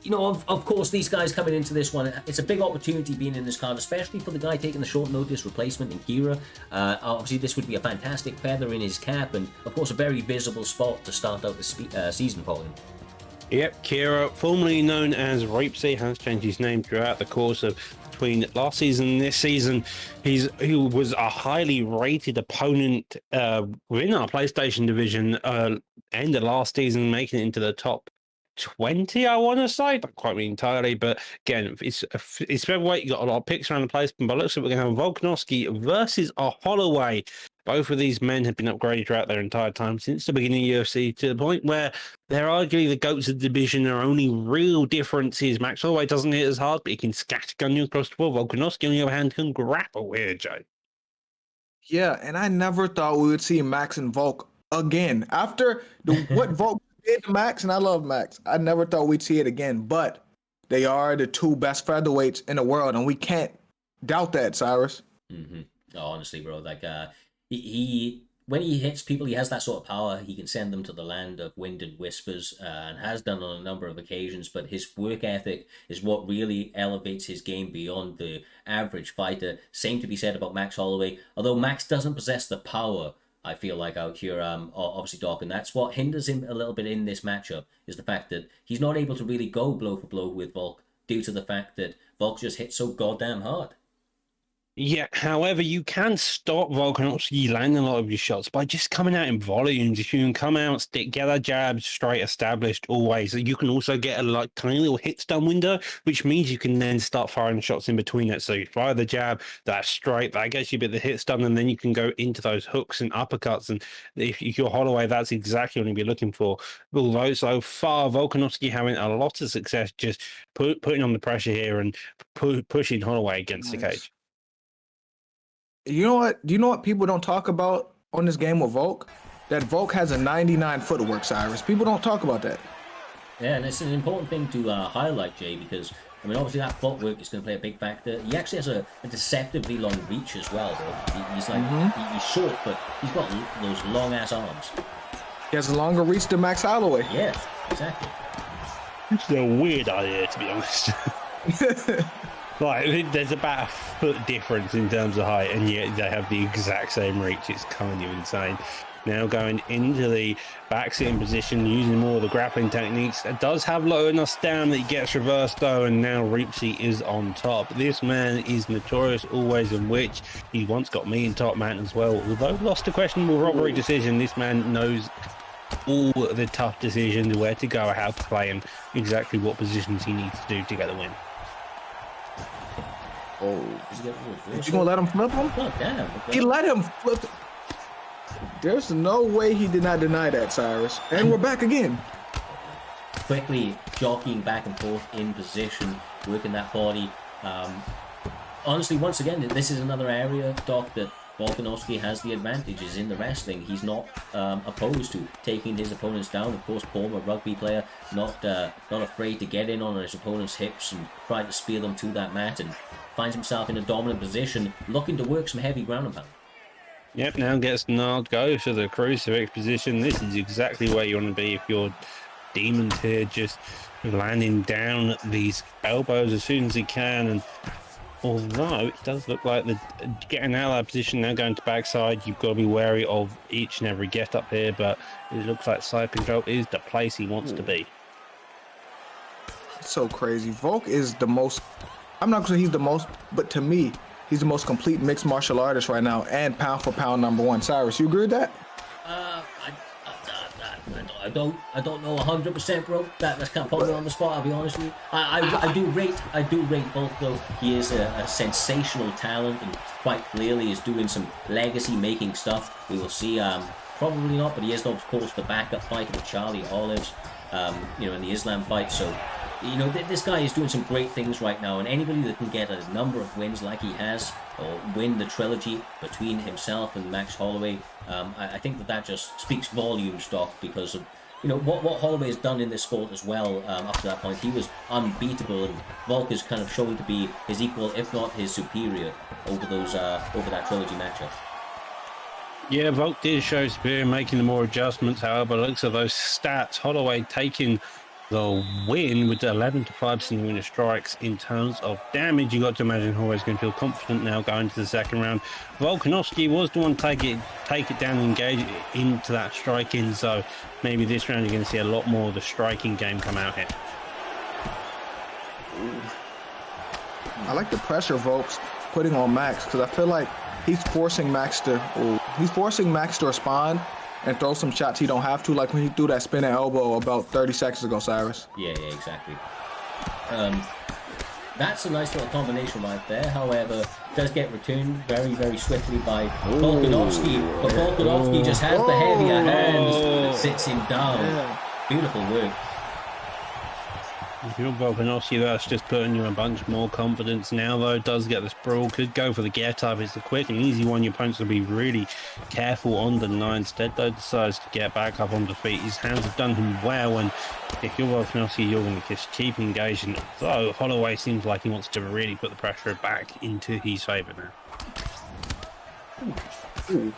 B: you know, of course, these guys coming into this one, it's a big opportunity being in this card, especially for the guy taking the short notice replacement in Kira. Obviously, this would be a fantastic feather in his cap, and of course, a very visible spot to start out the season for him.
A: Yep, Kira, formerly known as Rapesy, has changed his name throughout the course of between last season and this season. He was a highly rated opponent within our PlayStation division end of last season, making it into the top 20, I want to say. Don't quite me entirely, but again, it's featherweight. You got a lot of picks around the place, but looks like we're going to have Volkanovski versus a Holloway. Both of these men have been upgraded throughout their entire time since the beginning of UFC, to the point where they're arguably the GOATs of the division. Their only real difference is Max Holloway doesn't hit as hard, but he can scattergun you across the board. Volkanovski, on the other hand, can grapple here, Joe.
C: Yeah, and I never thought we would see Max and Volk again. After what Volk did to Max, and I love Max, I never thought we'd see it again, but they are the two best featherweights in the world, and we can't doubt that, Cyrus.
B: Mm-hmm. Oh, honestly, bro, like, he when he hits people, he has that sort of power. He can send them to the land of wind and whispers, and has done on a number of occasions. But his work ethic is what really elevates his game beyond the average fighter. Same to be said about Max Holloway. Although Max doesn't possess the power, I feel like, out here, obviously, Doc, and that's what hinders him a little bit in this matchup, is the fact that he's not able to really go blow for blow with Volk, due to the fact that Volk just hits so goddamn hard.
A: Yeah, however, you can stop Volkanovski landing a lot of your shots by just coming out in volumes. If you can come out, get that jab straight established always, you can also get a like tiny little hit stun window, which means you can then start firing shots in between it. So you fire the jab, that's straight, that gets you a bit of the hit stun, and then you can go into those hooks and uppercuts. And if you're Holloway, that's exactly what you'll be looking for. Although so far, Volkanovski having a lot of success just putting on the pressure here and pushing Holloway against the cage.
C: You know what? Do you know what people don't talk about on this game with Volk? That Volk has a 99 footwork, Cyrus. People don't talk about that.
B: Yeah, and it's an important thing to highlight, Jay, because, I mean, obviously that footwork is going to play a big factor. He actually has a deceptively long reach as well, though. He's like, he's short, but he's got those long-ass arms.
C: He has a longer reach than Max Holloway.
B: Yeah, exactly.
A: It's a weird idea, to be honest. Like, there's about a foot difference in terms of height, and yet they have the exact same reach. It's kind of insane. Now going into the back sitting position, using more of the grappling techniques. It does have low enough down that he gets reversed though, and now Ripsy is on top. This man is notorious always in which he once got me in top man as well. Although lost a questionable robbery decision, this man knows all the tough decisions, where to go, how to play, and exactly what positions he needs to do to get the win.
C: Oh, is you gonna let him flip him?
B: Oh, damn. Okay.
C: He let him flip. There's no way he did not deny that, Cyrus. And we're back again.
B: Quickly jockeying back and forth in position, working that body. Honestly, once again, this is another area, Doc, that Volkanovski has the advantage, is in the wrestling. He's not opposed to taking his opponents down. Of course, former rugby player, not afraid to get in on his opponent's hips and try to spear them to that mat, and finds himself in a dominant position, looking to work some heavy ground and pound.
A: Yep, now gets gnarled, goes to the crucifix position. This is exactly where you want to be if you're Demons here, just landing down these elbows as soon as he can. And although it does look like the getting out of that position, now going to backside, you've got to be wary of each and every get up here, but it looks like side control is the place he wants to be.
C: It's so crazy. Volk is the most, I'm not sure he's the most, but to me, he's the most complete mixed martial artist right now, and pound for pound #1. Cyrus, you agree with that?
B: I don't know 100%, bro. That's kind of put me on the spot. I'll be honest with you. I do rate Volk though. He is a sensational talent, and quite clearly is doing some legacy-making stuff. We will see. Probably not, but he is of course the backup fighter with Charlie Olives. In the Islam fight. So, this guy is doing some great things right now, and anybody that can get a number of wins like he has, or win the trilogy between himself and Max Holloway, I think that just speaks volumes, Doc, because of what Holloway has done in this sport as well. Up to that point, he was unbeatable, and Volk is kind of showing to be his equal, if not his superior, over that trilogy matchup.
A: Yeah, Volk did show superior, making the more adjustments. However, looks at those stats, Holloway taking the win with 11 to 5 winner strikes. In terms of damage, you got to imagine Holloway's going to feel confident now going to the second round. Volkanovski was the one to take it down and engage into that striking, so maybe this round you're going to see a lot more of the striking game come out here.
C: I like the pressure Volk's putting on Max, because I feel like he's forcing Max to respond and throw some shots he don't have to, like when he threw that spinning elbow about 30 seconds ago, Cyrus.
B: Yeah, exactly. That's a nice little combination right there. However, does get returned very, very swiftly by Volkanovski. But Volkanovski just has the heavier hands that sits him down. Yeah. Beautiful work.
A: If you're Volkanovski, that's just putting you a bunch more confidence. Now, though, does get the sprawl. Could go for the get up. It's a quick and easy one. Your opponent's will be really careful on the line. Instead, though, decides to get back up on the feet. His hands have done him well. And if you're Volkanovski, you're going to just keep engaging. Though Holloway seems like he wants to really put the pressure back into his favour now.
C: Ooh.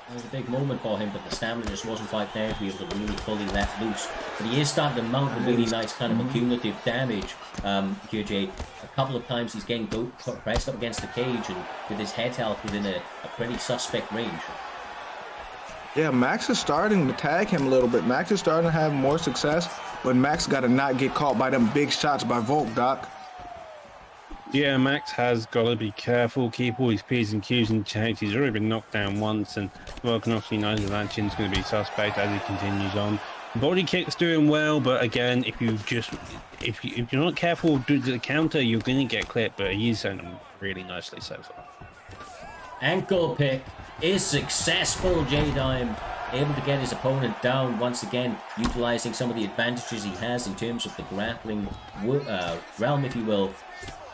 B: It was a big moment for him, but the stamina just wasn't quite there to be able to really fully let loose. But he is starting to mount a really nice kind of accumulative damage. QJ, a couple of times he's getting pressed up against the cage, and with his head health within a pretty suspect range.
C: Yeah, Max is starting to tag him a little bit. Max is starting to have more success, but Max got to not get caught by them big shots by Volk, Doc.
A: Yeah, Max has got to be careful, keep all his P's and Q's in check. He's already been knocked down once, and Volkanovski knows that chin's going to be suspect as he continues on. Body kick's doing well, but again, if you're not careful to the counter, you're going to get clipped. But he's done them really nicely so far.
B: Ankle pick is successful. J-Dime able to get his opponent down once again, utilizing some of the advantages he has in terms of the grappling realm, if you will.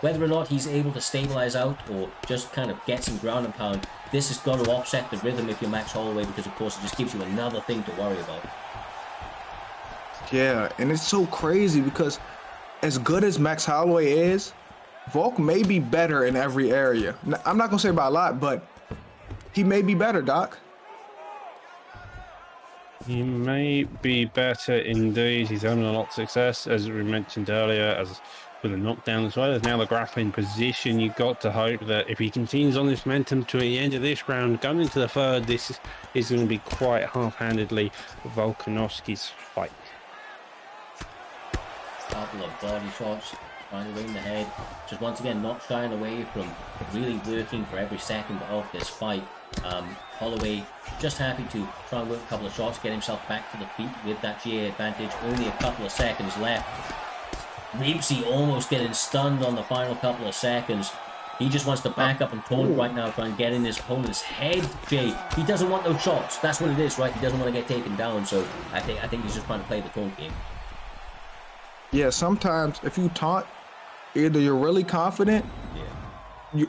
B: Whether or not he's able to stabilize out or just kind of get some ground and pound, this has got to offset the rhythm if you're Max Holloway, because of course it just gives you another thing to worry about.
C: Yeah, and it's so crazy because as good as Max Holloway is, Volk may be better in every area. I'm not going to say by a lot, but he may be better, Doc.
A: He may be better indeed. He's having a lot of success, as we mentioned earlier, as with a knockdown as well as now the grappling position. You've got to hope that if he continues on this momentum to the end of this round, going into the third, this is going to be quite half-handedly Volkanovski's fight.
B: Couple of body shots, trying to win the head. Just once again, not shying away from really working for every second of this fight. Holloway just happy to try and work a couple of shots, get himself back to the feet with that GA advantage. Only a couple of seconds left. Reepsy almost getting stunned on the final couple of seconds. He just wants to back up and taunt right now, try and get in his opponent's head, Jay. He doesn't want those shots. That's what it is, right? He doesn't want to get taken down, so I think he's just trying to play the taunt game.
C: Yeah, sometimes if you taunt, either you're really confident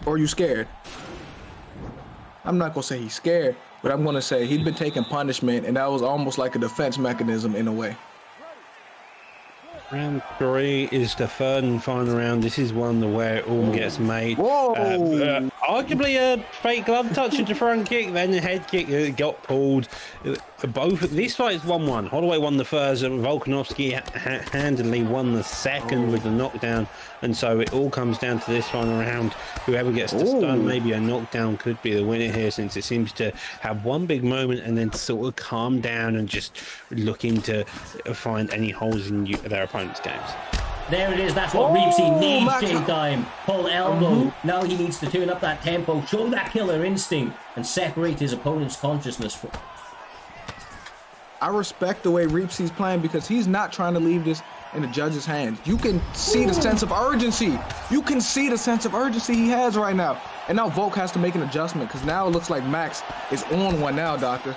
C: or you're scared. I'm not going to say he's scared, but I'm going to say he'd been taking punishment, and that was almost like a defense mechanism in a way.
A: Round 3 is the third and final round. This is one where it all gets made.
C: Whoa!
A: Arguably a fake glove touch into front kick, then a head kick got pulled. Both this fight is 1-1. Holloway won the first, and Volkanovski handily won the second with the knockdown. And so it all comes down to this final round. Whoever gets the stun, maybe a knockdown could be the winner here, since it seems to have one big moment and then sort of calm down and just looking to find any holes in their opponent's games.
B: There it is. That's what Reepsy needs, J-Time. Pull elbow. Now he needs to turn up that tempo, show that killer instinct, and separate his opponent's consciousness.
C: I respect the way Reepsy's playing because he's not trying to leave this in the judge's hands. You can see the sense of urgency. You can see the sense of urgency he has right now. And now Volk has to make an adjustment because now it looks like Max is on one now, Doctor.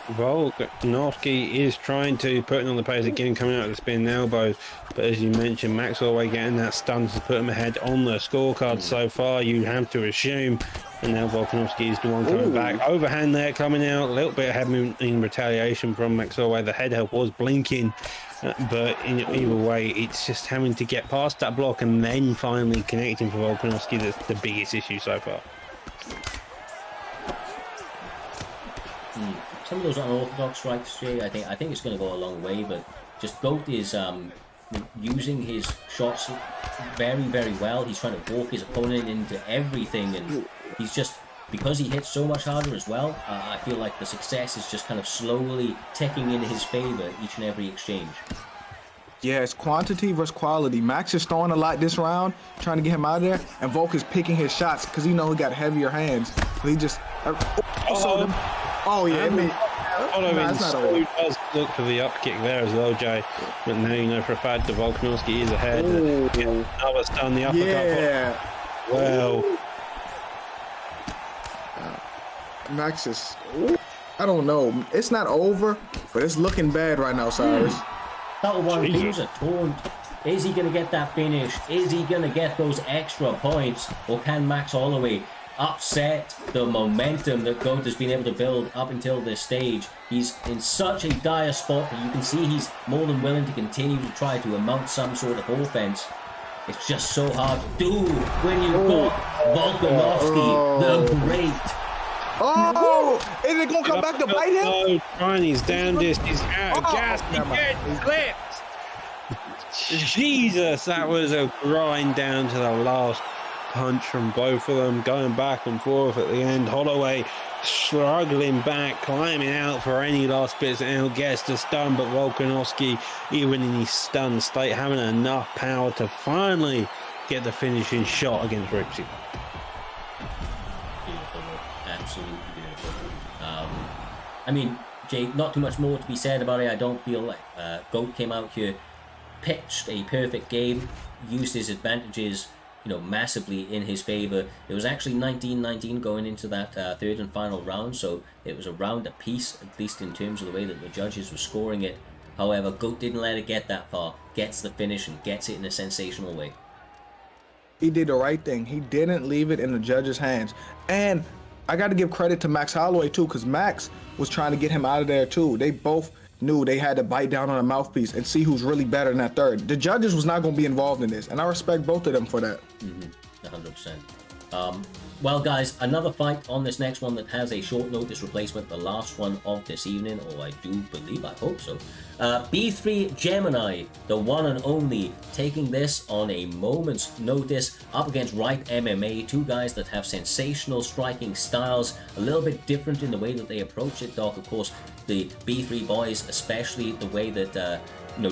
A: Volkanovski is trying to put him on the pace again, coming out of the spin elbows. But as you mentioned, Max Holloway getting that stun to put him ahead on the scorecard so far, you have to assume. And now Volkanovski is the one coming back. Overhand there coming out, a little bit ahead in retaliation from Max Holloway. The head help was blinking. But in either way, it's just having to get past that block and then finally connecting for Volkanovski that's the biggest issue so far.
B: Some of those unorthodox strikes, Jay, I think it's going to go a long way, but just Goat is using his shots very, very well. He's trying to walk his opponent into everything, and he's just, because he hits so much harder as well, I feel like the success is just kind of slowly ticking in his favor each and every exchange.
C: Yeah, it's quantity versus quality. Max is throwing a lot this round, trying to get him out of there, and Volk is picking his shots because he knows he got heavier hands. So he just... Oh, yeah.
A: Holloway does look for the up kick there as well, Jay. But now you know for a fact that Volkanovski is ahead. Another stun, the uppercut.
C: Yeah.
A: Well...
C: Max is... I don't know. It's not over, but it's looking bad right now, Cyrus.
B: That one, he was a taunt. Is he going to get that finish? Is he going to get those extra points? Or can Max Holloway upset the momentum that Goat has been able to build up until this stage? He's in such a dire spot, but you can see he's more than willing to continue to try to mount some sort of offense. It's just so hard to do when you've got Volkanovski, the Great.
C: Oh! Is it going to come back to bite him?
A: Trying, he's down this, he's out of gas, he gets clipped. Jesus, that was a grind down to the last punch from both of them, going back and forth at the end. Holloway struggling back, climbing out for any last bits, and he'll get the stun, but Volkanovski, even in his stun state, having enough power to finally get the finishing shot against Ripsy.
B: Beautiful, absolutely beautiful. I mean, Jay, not too much more to be said about it. I don't feel like Goat came out here, pitched a perfect game, used his advantages, massively in his favor. It was actually 19-19 going into that third and final round, so it was a round apiece, at least in terms of the way that the judges were scoring it. However, Goat didn't let it get that far, gets the finish and gets it in a sensational way.
C: He did the right thing. He didn't leave it in the judges' hands. And I got to give credit to Max Holloway too, because Max was trying to get him out of there too. They both knew they had to bite down on a mouthpiece and see who's really better in that third. The judges was not going to be involved in this, and I respect both of them for that.
B: 100%. Well, guys, another fight on this next one that has a short notice replacement, the last one of this evening, or I do believe, I hope so. B3 Gemini, the one and only, taking this on a moment's notice up against Ripe MMA, two guys that have sensational striking styles, a little bit different in the way that they approach it, Doc. Of course, the B3 boys, especially the way that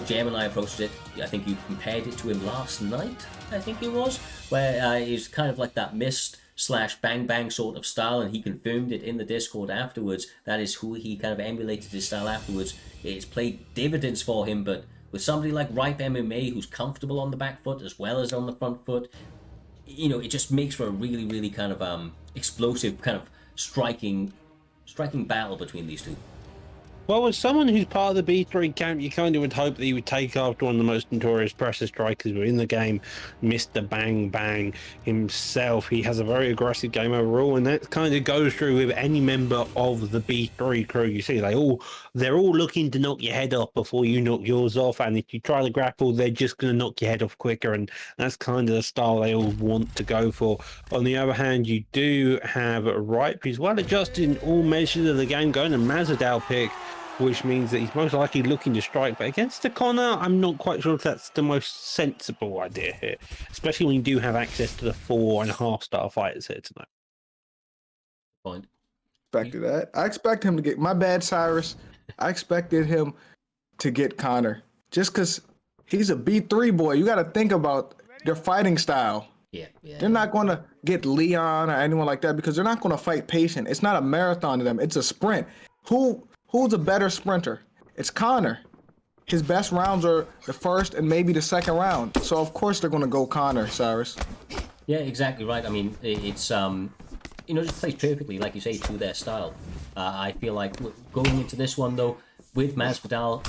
B: Gemini approached it. I think you compared it to him last night, I think it was, where he's kind of like that mist/bang bang sort of style, and he confirmed it in the Discord afterwards. That is who he kind of emulated his style afterwards. It's played dividends for him, but with somebody like Ripe MMA who's comfortable on the back foot as well as on the front foot, it just makes for a really, really kind of explosive, kind of striking battle between these two.
A: Well, as someone who's part of the B3 camp, you kind of would hope that he would take after one of the most notorious pressure strikers within the game, Mr. Bang Bang himself. He has a very aggressive game overall, and that kind of goes through with any member of the B3 crew. You see, they're all looking to knock your head off before you knock yours off, and if you try to grapple, they're just going to knock your head off quicker, and that's kind of the style they all want to go for. On the other hand, you do have Ripe, who's well adjusted in all measures of the game, going to Masvidal pick, which means that he's most likely looking to strike. But against the Connor, I'm not quite sure if that's the most sensible idea here, especially when you do have access to the 4.5-star fighters here tonight.
B: Point.
C: Expected that. I expect him to get, my bad, Cyrus. I expected him to get Connor just because he's a B3 boy. You got to think about their fighting style.
B: Yeah.
C: They're not going to get Leon or anyone like that because they're not going to fight patient. It's not a marathon to them. It's a sprint. Who's a better sprinter? It's Connor. His best rounds are the first and maybe the second round. So of course they're going to go Connor, Cyrus.
B: Yeah, exactly right. I mean, it's just plays perfectly, like you say, to their style. I feel like going into this one though, with Masvidal,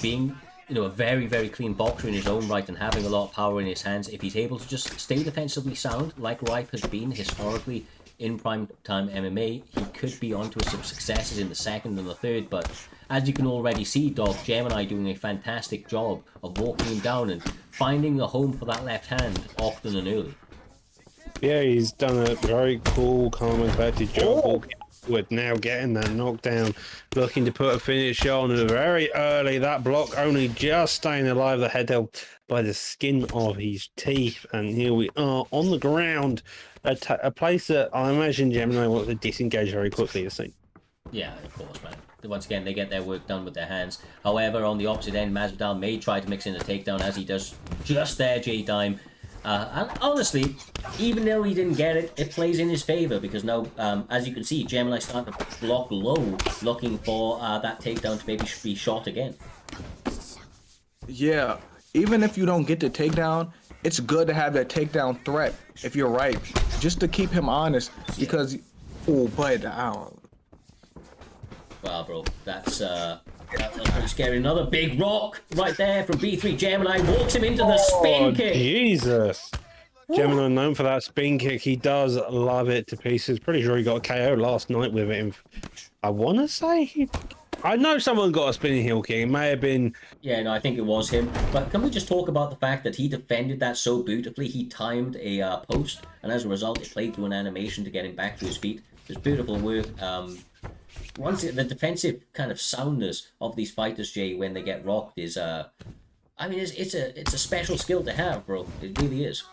B: being a very, very clean boxer in his own right and having a lot of power in his hands, if he's able to just stay defensively sound, like Ripe has been historically in Primetime MMA, he could be onto some successes in the second and the third. But as you can already see, Dog, Gemini doing a fantastic job of walking him down and finding a home for that left hand often and early.
A: Yeah, he's done a very cool, calm and collected job walking forward, now getting that knockdown, looking to put a finish on very early. That block only just staying alive, the head held by the skin of his teeth. And here we are on the ground, a place that I imagine Gemini wants to disengage very quickly, you see.
B: Yeah, of course, man. Once again, they get their work done with their hands. However, on the opposite end, Masvidal may try to mix in a takedown, as he does just there, J-Dime. And honestly, even though he didn't get it, it plays in his favor, because now, as you can see, Gemini starting to block low, looking for that takedown to maybe be shot again.
C: Yeah, even if you don't get the takedown, it's good to have that takedown threat, if you're right, just to keep him honest, because,
B: Wow, bro, that's pretty scary. Another big rock right there from B3 Gemini, walks him into the spin kick.
A: Jesus. Gemini known for that spin kick. He does love it to pieces. Pretty sure he got a KO last night with it. I want to say I know someone got a spinning heel kick. It may have been...
B: Yeah, no, I think it was him. But can we just talk about the fact that he defended that so beautifully? He timed a post, and as a result, it played through an animation to get him back to his feet. It was beautiful work. Once the defensive kind of soundness of these fighters, Jay, when they get rocked is, I mean, it's a special skill to have, bro. It really is.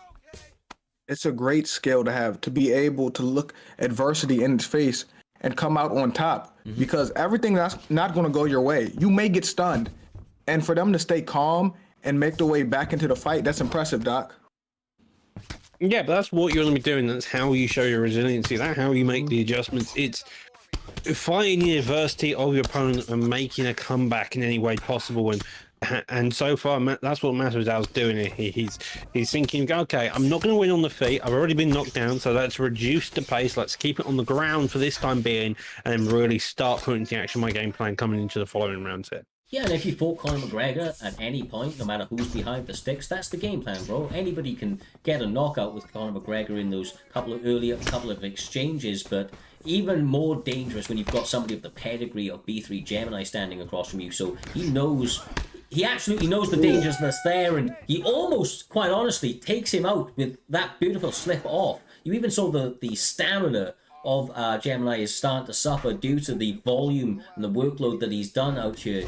C: It's a great skill to have, to be able to look adversity in its face and come out on top, because everything that's not going to go your way, you may get stunned, and for them to stay calm and make their way back into the fight, that's impressive, Doc.
A: Yeah, but that's what you're going to be doing. That's how you show your resiliency. That's how you make the adjustments. It's fighting the adversity of your opponent and making a comeback in any way possible. And so far, that's what Masvidal's doing. He's thinking, okay, I'm not going to win on the feet. I've already been knocked down, so let's reduce the pace. Let's keep it on the ground for this time being, and then really start putting into action my game plan coming into the following rounds here.
B: Yeah, and if you fought Conor McGregor at any point, no matter who's behind the sticks, that's the game plan, bro. Anybody can get a knockout with Conor McGregor in those couple of exchanges, but even more dangerous when you've got somebody of the pedigree of B3 Gemini standing across from you. So he absolutely knows the dangers that's there, and he almost, quite honestly, takes him out with that beautiful slip off. You even saw the stamina of Gemini is starting to suffer due to the volume and the workload that he's done out here,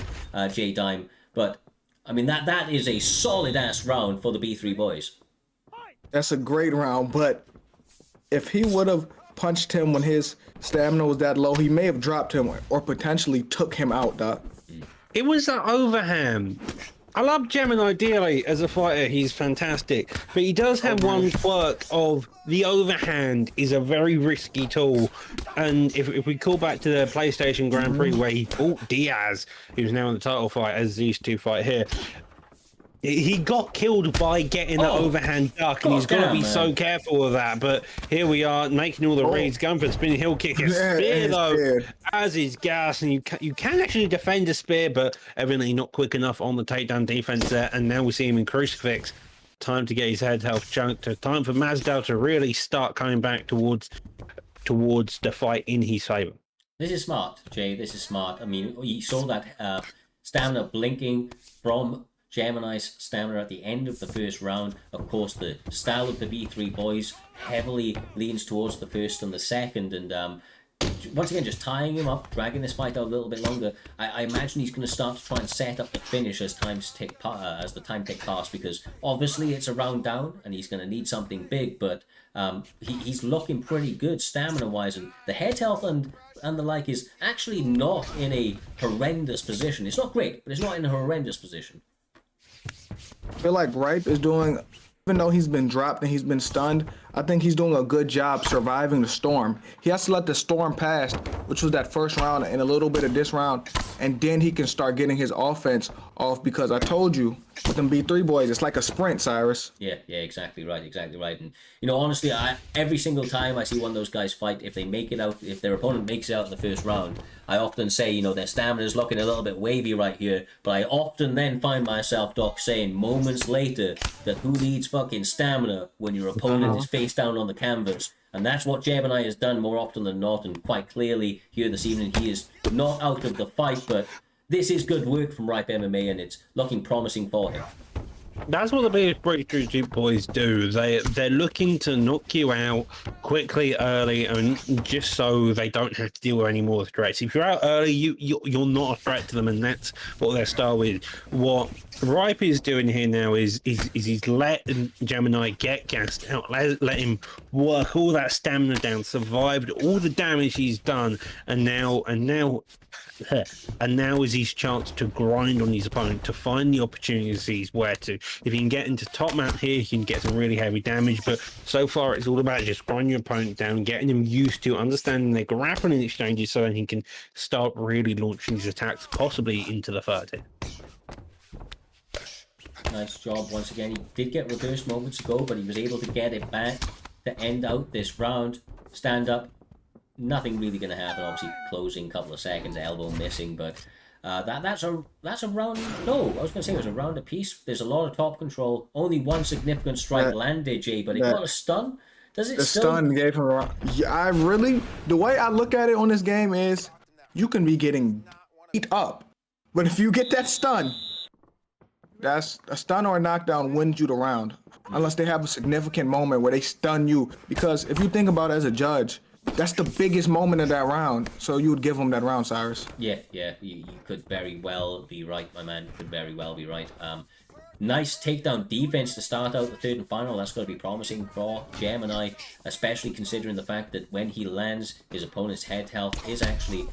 B: J-Dime. But, I mean, that is a solid-ass round for the B3 boys.
C: That's a great round, but if he would have punched him when his stamina was that low, he may have dropped him or potentially took him out, Doc.
A: It was that overhand. I love Gemini dearly as a fighter. He's fantastic. But he does have one quirk of the overhand is a very risky tool. And if we call back to the PlayStation Grand Prix where he fought Diaz, who's now in the title fight as these two fight here, he got killed by getting the overhand duck, and he's got to be so careful of that. But here we are, making all the reads, going for the spinning heel kick. A spear, though, as is gas, and you can actually defend a spear, but evidently not quick enough on the takedown defense there. And now we see him in crucifix. Time to get his head health chunked. Time for Masvidal to really start coming back towards the fight in his favor.
B: This is smart, Jay. This is smart. I mean, you saw that stamina blinking from Gemini's stamina at the end of the first round. Of course, the style of the B3 boys heavily leans towards the first and the second, and once again, just tying him up, dragging this fight out a little bit longer. I imagine he's going to start to try and set up the finish as the time tick past, because obviously it's a round down and he's going to need something big, but he's looking pretty good stamina-wise, and the head health and the like is actually not in a horrendous position. It's not great, but it's not in a horrendous position.
C: I feel like Ripe is doing, even though he's been dropped and he's been stunned, I think he's doing a good job surviving the storm. He has to let the storm pass, which was that first round and a little bit of this round, and then he can start getting his offense off, because I told you, with them B3 boys, it's like a sprint, Cyrus.
B: Yeah, exactly right. And, you know, honestly, every single time I see one of those guys fight, if they make it out, if their opponent makes it out in the first round, I often say, you know, their stamina is looking a little bit wavy right here, but I often then find myself, Doc, saying moments later that who needs fucking stamina when your opponent is face down on the canvas? And that's what Gemini has done more often than not, and quite clearly here this evening he is not out of the fight, but this is good work from Ripe MMA, and it's looking promising for him.
A: That's what the biggest breakthrough boys do. They're looking to knock you out quickly, early, and just so they don't have to deal with any more threats. If you're out early, you're not a threat to them, and that's what their style is. What Ripe is doing here now is he's letting Gemini get gassed out, let him work all that stamina down, survived all the damage he's done, and now is his chance to grind on his opponent, to find the opportunities where to. If he can get into top mount here, he can get some really heavy damage, but so far it's all about just grinding your opponent down, getting him used to understanding their grappling exchanges so that he can start really launching his attacks, possibly into the third hit.
B: Nice job once again. He did get reversed moments ago, but he was able to get it back to end out this round. Stand up. Nothing really going to happen. Obviously, closing, couple of seconds, elbow missing, but that's a round. No, I was going to say it was a round apiece. There's a lot of top control. Only one significant strike landed, Jay, but it got a stun. Does it? The
C: stun gave him a round. Yeah, the way I look at it on this game is, you can be getting beat up, but if you get that stun, that's a stun or a knockdown wins you the round, unless they have a significant moment where they stun you. Because if you think about it as a judge, that's the biggest moment of that round, so you would give him that round, Cyrus.
B: Yeah, you could very well be right, my man. Could very well be right. Nice takedown defense to start out the third and final. That's going to be promising for Gemini, especially considering the fact that when he lands, his opponent's head health is actually...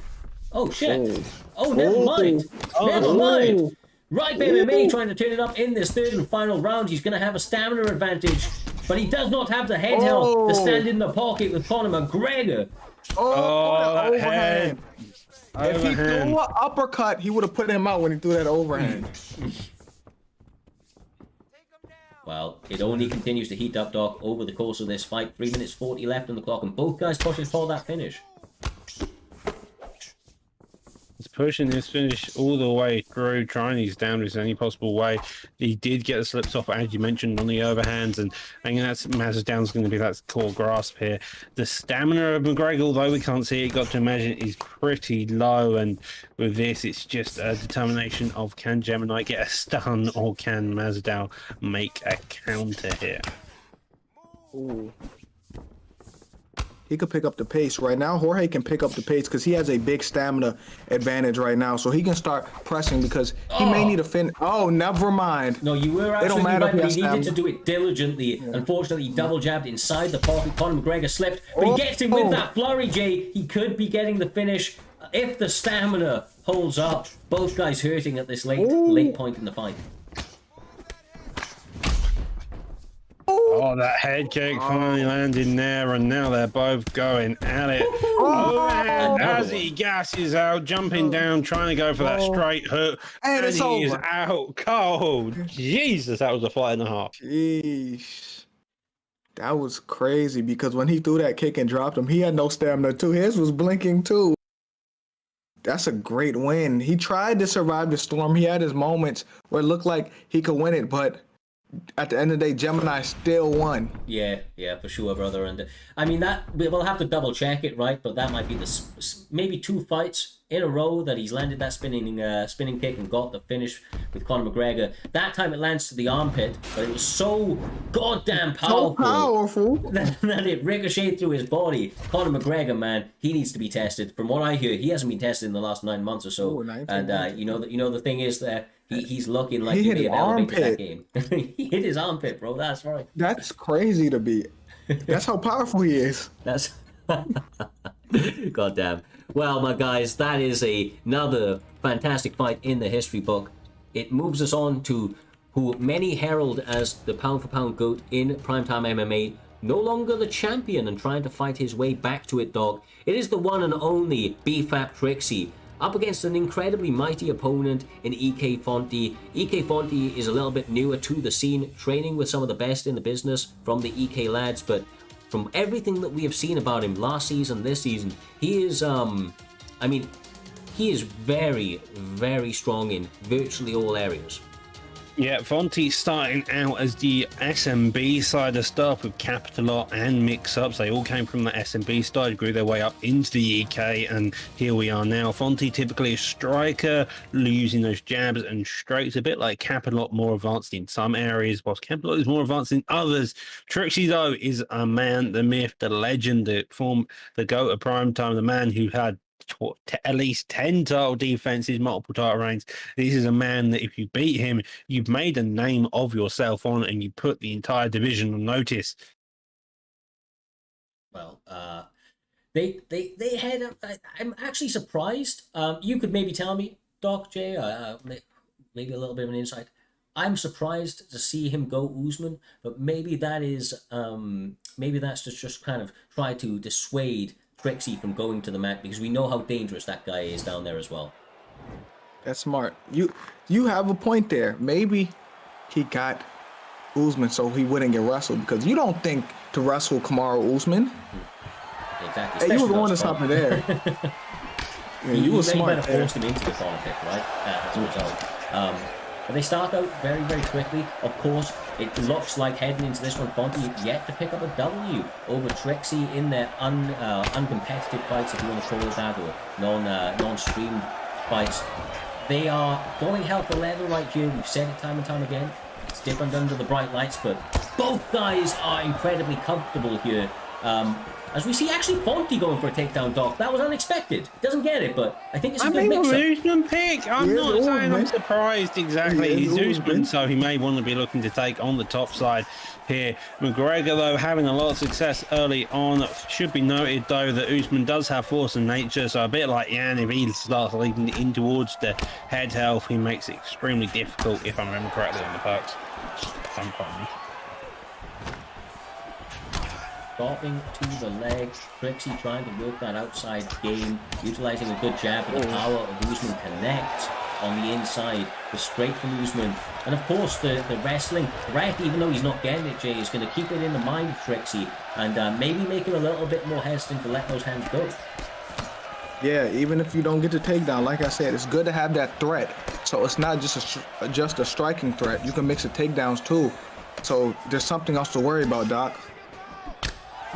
B: Oh, shit. Oh, never mind. Never mind. Ripe MMA trying to turn it up in this third and final round. He's going to have a stamina advantage. but he does not have the head health to stand in the pocket with Conor McGregor.
C: Oh, the
A: that head.
C: If he threw an uppercut, he would have put him out when he threw that overhand.
B: Well, it only continues to heat up, Doc, over the course of this fight. 3 minutes 40 left on the clock, and both guys pushing for that finish.
A: He's pushing this finish all the way through, trying his damnedest any possible way. He did get the slips off, as you mentioned, on the overhands, and I think that's Mazda's going to be that core grasp here. The stamina of McGregor, although we can't see it, got to imagine, is pretty low, and with this, it's just a determination of can Gemini get a stun or can Mazda make a counter here.
C: Ooh. He could pick up the pace right now. Jorge can pick up the pace because he has a big stamina advantage right now. So he can start pressing because he may need a fin. Oh, never mind.
B: No, you were absolutely right, but he needed to do it diligently. Yeah. Unfortunately, he double jabbed inside the pocket. Conor McGregor slipped, but he gets him with that flurry, Jay. He could be getting the finish if the stamina holds up. Both guys hurting at this late point in the fight.
A: Oh, that head kick finally landed there, and now they're both going at it. And as he gasses out, jumping down, trying to go for that straight hook, and he is out cold. Jesus, that was a fight and a half.
C: Jeez. That was crazy because when he threw that kick and dropped him, he had no stamina too. His was blinking too. That's a great win. He tried to survive the storm. He had his moments where it looked like he could win it, but at the end of the day, Gemini still won.
B: Yeah, for sure, brother. And I mean, that we'll have to double check it, right? But that might be the maybe 2 fights in a row that he's landed that spinning kick and got the finish with Conor McGregor. That time it lands to the armpit, but it was so goddamn powerful, that it ricocheted through his body. Conor McGregor, man, he needs to be tested. From what I hear, he hasn't been tested in the last 9 months or so. And you know the thing is that he's looking like he may have elevated that game. He hit his armpit, bro. That's right.
C: That's crazy to be. That's how powerful he is.
B: That's goddamn. Well, my guys, that is another fantastic fight in the history book. It moves us on to who many herald as the pound-for-pound GOAT in Primetime MMA, no longer the champion and trying to fight his way back to it, dog. It is the one and only BFAP Trixie, up against an incredibly mighty opponent in EK Fonte. EK Fonte is a little bit newer to the scene, training with some of the best in the business from the EK lads, but from everything that we have seen about him last season, this season, he is, he is very, very strong in virtually all areas.
A: Yeah, Fonte starting out as the SMB side of stuff with Capital and mix-ups. They all came from the SMB side, grew their way up into the EK, and here we are now. Fonte typically a striker, using those jabs and straights, a bit like Capital, more advanced in some areas, whilst Capital is more advanced in others. Trixie, though, is a man, the myth, the legend, the GOAT of Primetime, the man who had at least 10 title defenses, multiple title reigns. This is a man that if you beat him, you've made a name of yourself on, and you put the entire division on notice.
B: Well, they had. I'm actually surprised. You could maybe tell me, Doc J, maybe a little bit of an insight. I'm surprised to see him go Usman, but maybe that is maybe that's just kind of try to dissuade Trixie from going to the mat, because we know how dangerous that guy is down there as well.
C: That's smart. You have a point there. Maybe he got Usman so he wouldn't get wrestled, because you don't think to wrestle Kamaru Usman.
B: Exactly.
C: Hey, you were going to something there. Yeah, you were smart.
B: You might have forced him into the corner kick, right? As a result. But they start out very, very quickly. Of course, it looks like heading into this one, Fonte yet to pick up a W over Trixie in their uncompetitive fights, if you want to call it that, or non-streamed fights. They are going hell for leather right here. We've said it time and time again. It's different under the bright lights, but both guys are incredibly comfortable here. As we see, actually, Fonte going for a takedown, Doc. That was unexpected. Doesn't get it, but I think it's a good mix-up.
A: Usman pick. I'm not saying I'm surprised exactly. He's Usman, so he may want to be looking to take on the top side here. McGregor, though, having a lot of success early on. Should be noted, though, that Usman does have force in nature, so a bit like Jan, if he starts leading in towards the head health, he makes it extremely difficult, if I remember correctly, on the perks.
B: dropping to the leg. Trixie trying to work that outside game, utilizing a good jab, but the power of Usman connects on the inside. The straight from Usman. And of course, the wrestling threat, even though he's not getting it, Jay, is going to keep it in the mind of Trixie and maybe make him a little bit more hesitant to let those hands go.
C: Yeah, even if you don't get the takedown, like I said, it's good to have that threat. So it's not just a striking threat. You can mix the takedowns too. So there's something else to worry about, Doc.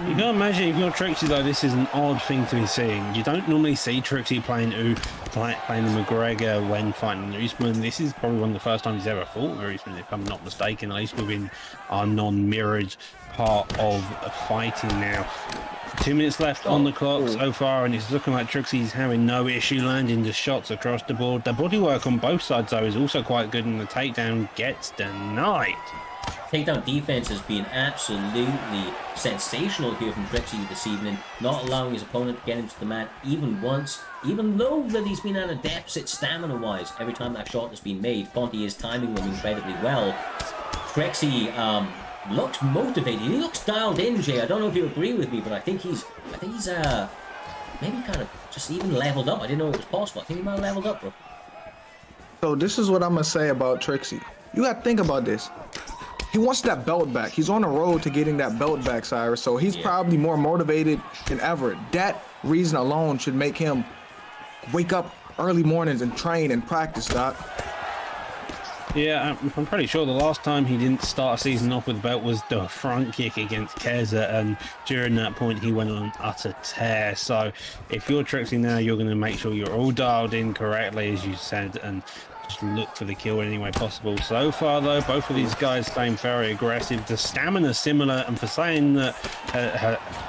A: You can imagine if you're Trixie though, this is an odd thing to be seeing. You don't normally see Trixie playing McGregor when fighting Usman. This is probably one of the first times he's ever fought with Usman, if I'm not mistaken, at least within our non-mirrored part of fighting now. 2 minutes left on the clock so far, and it's looking like Trixie's having no issue landing the shots across the board. The bodywork on both sides, though, is also quite good, and the takedown gets denied.
B: Takedown defense has been absolutely sensational here from Trixie this evening, not allowing his opponent to get into the mat even once, even though that he's been at a deficit stamina-wise. Every time that shot has been made, Fonte is timing them incredibly well. Trixie looks motivated. He looks dialed in, Jay. I don't know if you agree with me, but I think he's maybe kind of just even leveled up. I didn't know it was possible. I think he might have leveled up, bro.
C: So this is what I'm gonna say about Trixie. You gotta think about this. He wants that belt back. He's on the road to getting that belt back, Cyrus. So he's probably more motivated than ever. That reason alone should make him wake up early mornings and train and practice, Doc.
A: Yeah, I'm pretty sure the last time he didn't start a season off with the belt was the front kick against Keza, and during that point he went on an utter tear. So if you're Trixie now, you're going to make sure you're all dialed in correctly, as you said, and just look for the kill in any way possible. So far, though, both of these guys staying very aggressive. The stamina similar, and for saying that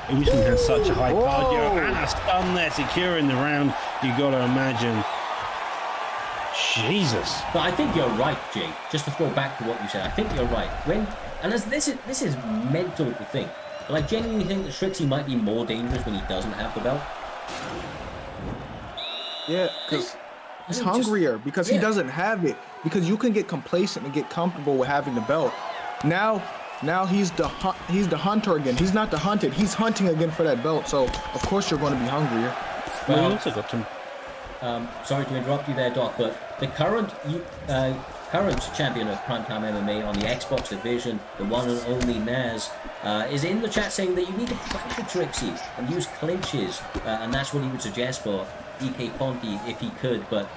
A: Usman has such a high cardio and a stun there securing the round, you got to imagine. Jesus.
B: But I think you're right, Jay. Just to throw back to what you said, I think you're right. This is mental to think. But I genuinely think that Trixie might be more dangerous when he doesn't have the belt.
C: Yeah, because he's hungrier, because he doesn't have it. Because you can get complacent and get comfortable with having the belt. Now he's the hunter again. He's not the hunted. He's hunting again for that belt. So of course you're going to be hungrier.
A: Well, also got to.
B: Sorry to interrupt you there, Doc, but the current champion of Primetime MMA on the Xbox division, the one and only Naz, is in the chat saying that you need to pressure Trixie and use clinches, and that's what he would suggest for EK Fonte if he could. But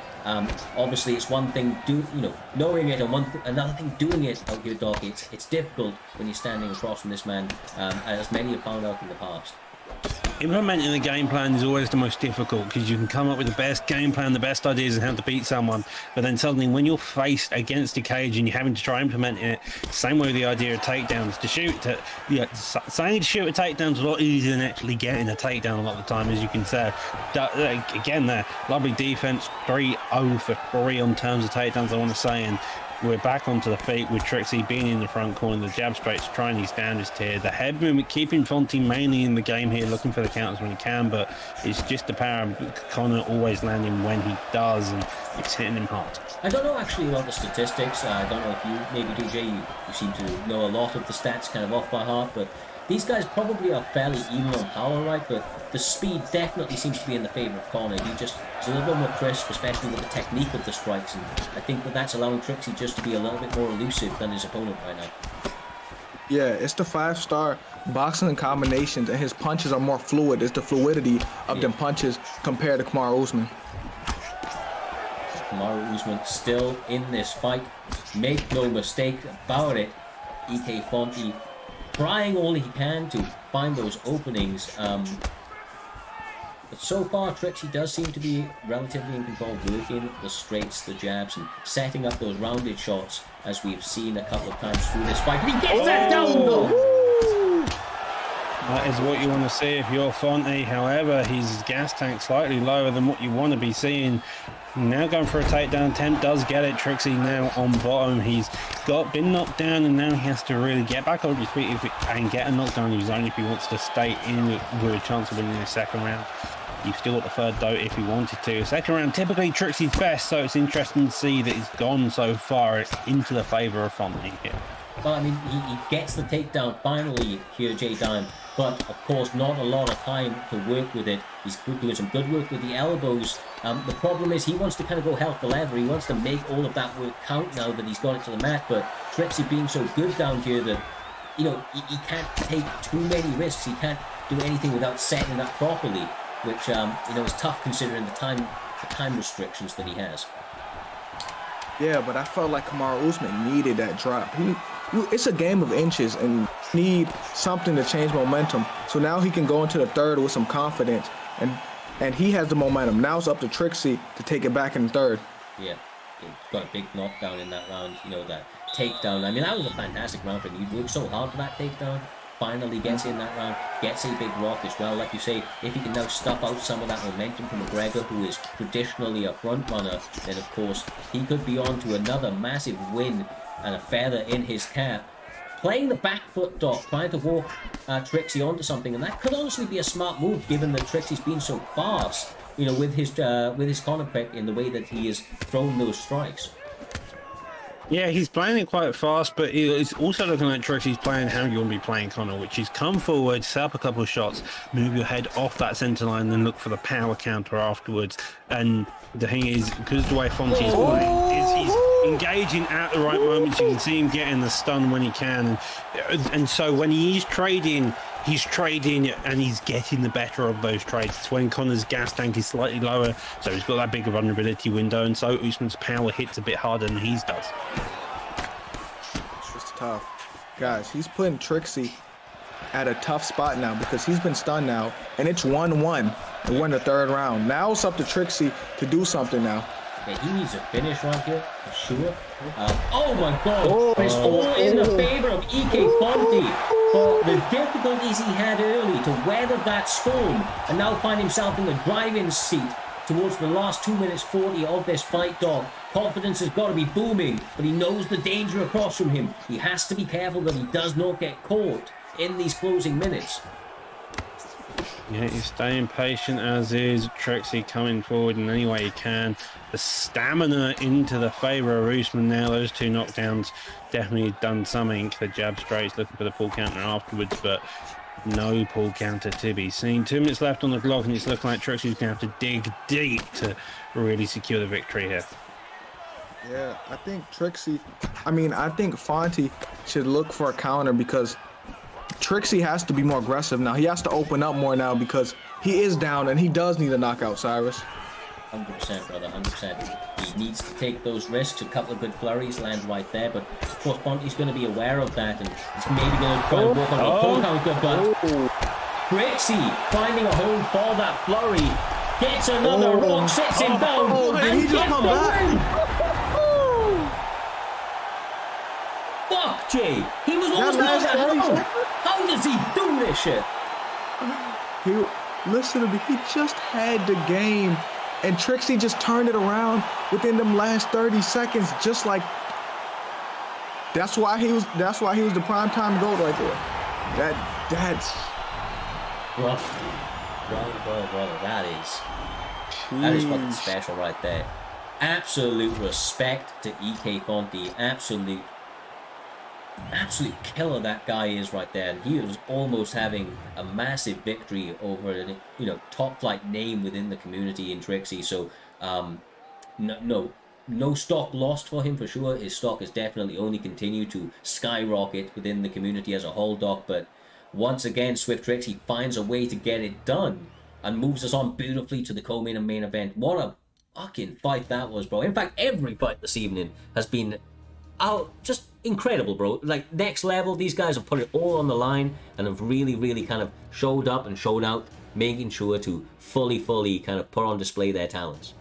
B: obviously, it's one thing knowing it, and another thing doing it out here, Doc. It's difficult when you're standing across from this man, as many have found out in the past.
A: Implementing the game plan is always the most difficult, because you can come up with the best game plan, the best ideas on how to beat someone, but then suddenly when you're faced against a cage and you're having to try implementing it, same way with the idea of takedowns, saying to shoot a takedown is a lot easier than actually getting a takedown a lot of the time, as you can say. Again, there, lovely defense, 3-0 for 3 on terms of takedowns, I want to say, and we're back onto the feet with Trixie being in the front corner, the jab straights trying his damnedest here. The head movement keeping Fonte mainly in the game here, looking for the counters when he can, but it's just the power of Connor always landing when he does, and it's hitting him hard.
B: I don't know actually about the statistics. I don't know if you maybe do, Jay. You seem to know a lot of the stats kind of off by heart, but these guys probably are fairly even on power, right? But the speed definitely seems to be in the favor of Connor. He's a little bit more crisp, especially with the technique of the strikes, and I think that's allowing Trixie just to be a little bit more elusive than his opponent right now.
C: Yeah, it's the 5-star boxing and combinations, and his punches are more fluid. It's the fluidity of them punches compared to Kamaru Usman.
B: Kamaru Usman still in this fight. Make no mistake about it. EK Fonte trying all he can to find those openings. But so far, Trixie does seem to be relatively in control, working the straights, the jabs, and setting up those rounded shots, as we've seen a couple of times through this fight. And he gets that down, though!
A: That is what you want to see if you're Fonte. However, his gas tank slightly lower than what you want to be seeing. Now going for a takedown attempt, does get it. Trixie now on bottom. He's been knocked down, and now he has to really get back on his feet and get a knockdown of his own if he wants to stay in with a chance of winning the second round. You've still got the third though if he wanted to. Second round, typically Trixie's best, so it's interesting to see that he's gone so far into the favour of Fonte here.
B: Well, I mean, he gets the takedown finally here, Jay Dime, but of course, not a lot of time to work with it. He's doing some good work with the elbows. The problem is he wants to kind of go hell for leather. He wants to make all of that work count now that he's got it to the mat, but Trixie being so good down here that, you know, he can't take too many risks. He can't do anything without setting it up properly, which, you know, is tough considering the time restrictions that he has.
C: Yeah, but I felt like Kamaru Usman needed that drop. It's a game of inches and need something to change momentum. So now he can go into the third with some confidence, and he has the momentum. Now it's up to Trixie to take it back in the third.
B: Yeah, he got a big knockdown in that round. You know, that takedown. I mean, that was a fantastic round for him. He worked so hard for that takedown. Finally gets in that round, gets a big rock as well. Like you say, if he can now stuff out some of that momentum from McGregor, who is traditionally a front runner, then of course he could be on to another massive win and a feather in his cap. Playing the back foot, Doc, trying to walk Trixie onto something, and that could honestly be a smart move given that Trixie's been so fast, you know, with his corner pick in the way that he has thrown those strikes.
A: Yeah, he's playing it quite fast, but he's also looking like Trixie's playing how you want to be playing Conor, which is come forward, set up a couple of shots, move your head off that centre line, then look for the power counter afterwards. And the thing is, because the way Fonte is playing, is he's engaging at the right moments. You can see him getting the stun when he can. And so when he's trading and he's getting the better of those trades. It's when Conor's gas tank is slightly lower, so he's got that bigger vulnerability window, and so Usman's power hits a bit harder than his does.
C: It's just tough. Guys, he's putting Trixie at a tough spot now because he's been stunned now, and it's 1-1, and we're in the third round. Now it's up to Trixie to do something now.
B: Yeah, he needs a finish right here, for sure. Oh my god! But it's all in the favor of EK Fonte for the difficulties he had early to weather that storm and now find himself in the driving seat towards the last 2 minutes 40 of this fight, Dog. Confidence has got to be booming, but he knows the danger across from him. He has to be careful that he does not get caught in these closing minutes.
A: Yeah, he's staying patient, as is Trixie coming forward in any way he can. The stamina into the favour of Usman now. Those two knockdowns definitely done something. The jab straight, looking for the pull counter afterwards, but no pull counter to be seen. 2 minutes left on the clock, and it's looking like Trixie's going to have to dig deep to really secure the victory here.
C: Yeah, I think I think Fonte should look for a counter because Trixie has to be more aggressive now. He has to open up more now because he is down and he does need a knockout, Cyrus.
B: 100%, brother, 100%. He needs to take those risks. A couple of good flurries land right there, but of course Fonte's going to be aware of that and he's maybe going to try and work on the pull counter, but Trixie finding a home for that flurry, gets another rock, sits him down, and
C: he just
B: gets
C: come
B: the
C: back?
B: win! Fuck, Jay! He was almost out at home! How does he do this shit?
C: Listen to me, he just had the game, and Trixie just turned it around within them last 30 seconds, just like that's why he was the primetime GOAT right there. That's
B: brother, that is fucking special right there. Absolute respect to EK Fonte. Absolute killer that guy is right there, and he was almost having a massive victory over a top flight name within the community in Trixie. So no stock lost for him for sure. His stock has definitely only continued to skyrocket within the community as a whole, Doc. But once again, Swift Trixie finds a way to get it done and moves us on beautifully to the co-main and main event. What a fucking fight that was, bro. In fact, every fight this evening has been just incredible, bro. Like, next level. These guys have put it all on the line and have really kind of showed up and showed out, making sure to fully kind of put on display their talents.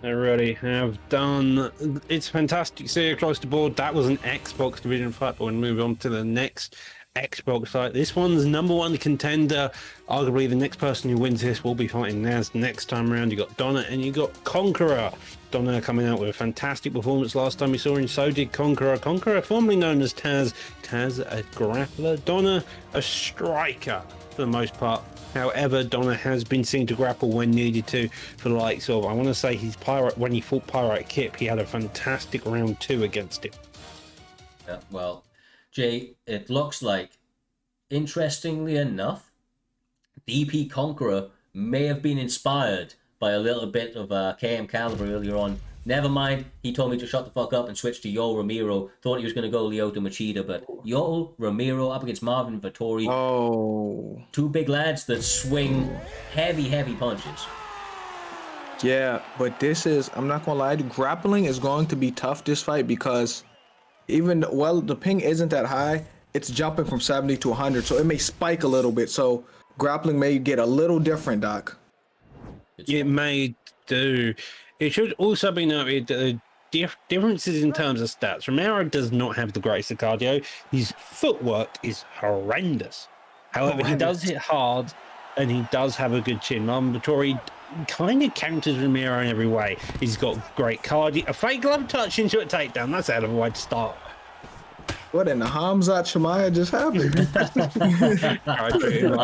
A: They really have done. It's fantastic to see across the board. That was an Xbox division fight, but we'll move on to the next Xbox fight. This one's #1 contender. Arguably the next person who wins this will be fighting Naz next time around. You got Donna and you got Conqueror. Donna coming out with a fantastic performance last time we saw her, and so did Conqueror. Conqueror, formerly known as Taz. Taz, a grappler. Donna, a striker for the most part. However, Donna has been seen to grapple when needed to, for the likes of, I want to say, when he fought Pirate Kip, he had a fantastic round 2 against him.
B: Yeah, well, Jay, it looks like, interestingly enough, DP Conqueror may have been inspired by a little bit of KM Caliber earlier on. Never mind, he told me to shut the fuck up and switch to Yoel Ramiro. Thought he was going to go Lyoto Machida, but Yoel Ramiro up against Marvin Vittori.
C: Oh.
B: Two big lads that swing heavy, heavy punches.
C: Yeah, but this is, I'm not gonna lie, grappling is going to be tough this fight because even, well, the ping isn't that high. It's jumping from 70 to 100, so it may spike a little bit. So grappling may get a little different, Doc.
A: It may do. It should also be noted that the differences in terms of stats. Romero does not have the greatest of cardio. His footwork is horrendous. However, he does hit hard, and he does have a good chin. Marvin Vittori kind of counters Romero in every way. He's got great cardio. A fake glove touch into a takedown. That's out of a way to start.
C: What in the Hamzat Shemaiah just happened?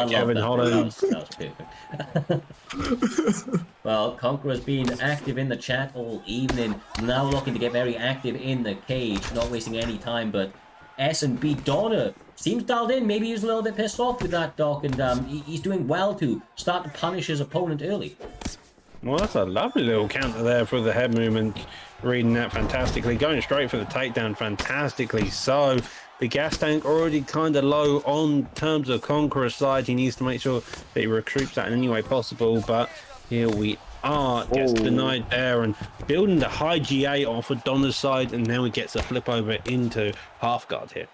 A: Kevin Holland.
B: That was perfect. Well, Conqueror's been active in the chat all evening. Now looking to get very active in the cage. Not wasting any time, but S&B Donner seems dialed in. Maybe he's a little bit pissed off with that, Doc, and he's doing well to start to punish his opponent early.
A: Well, that's a lovely little counter there for the head movement. Reading that fantastically. Going straight for the takedown fantastically. So the gas tank already kind of low on terms of Conqueror's side. He needs to make sure that he recruits that in any way possible. But here we are. Gets denied there and building the high GA off of Donna's side. And now he gets a flip over into half guard here.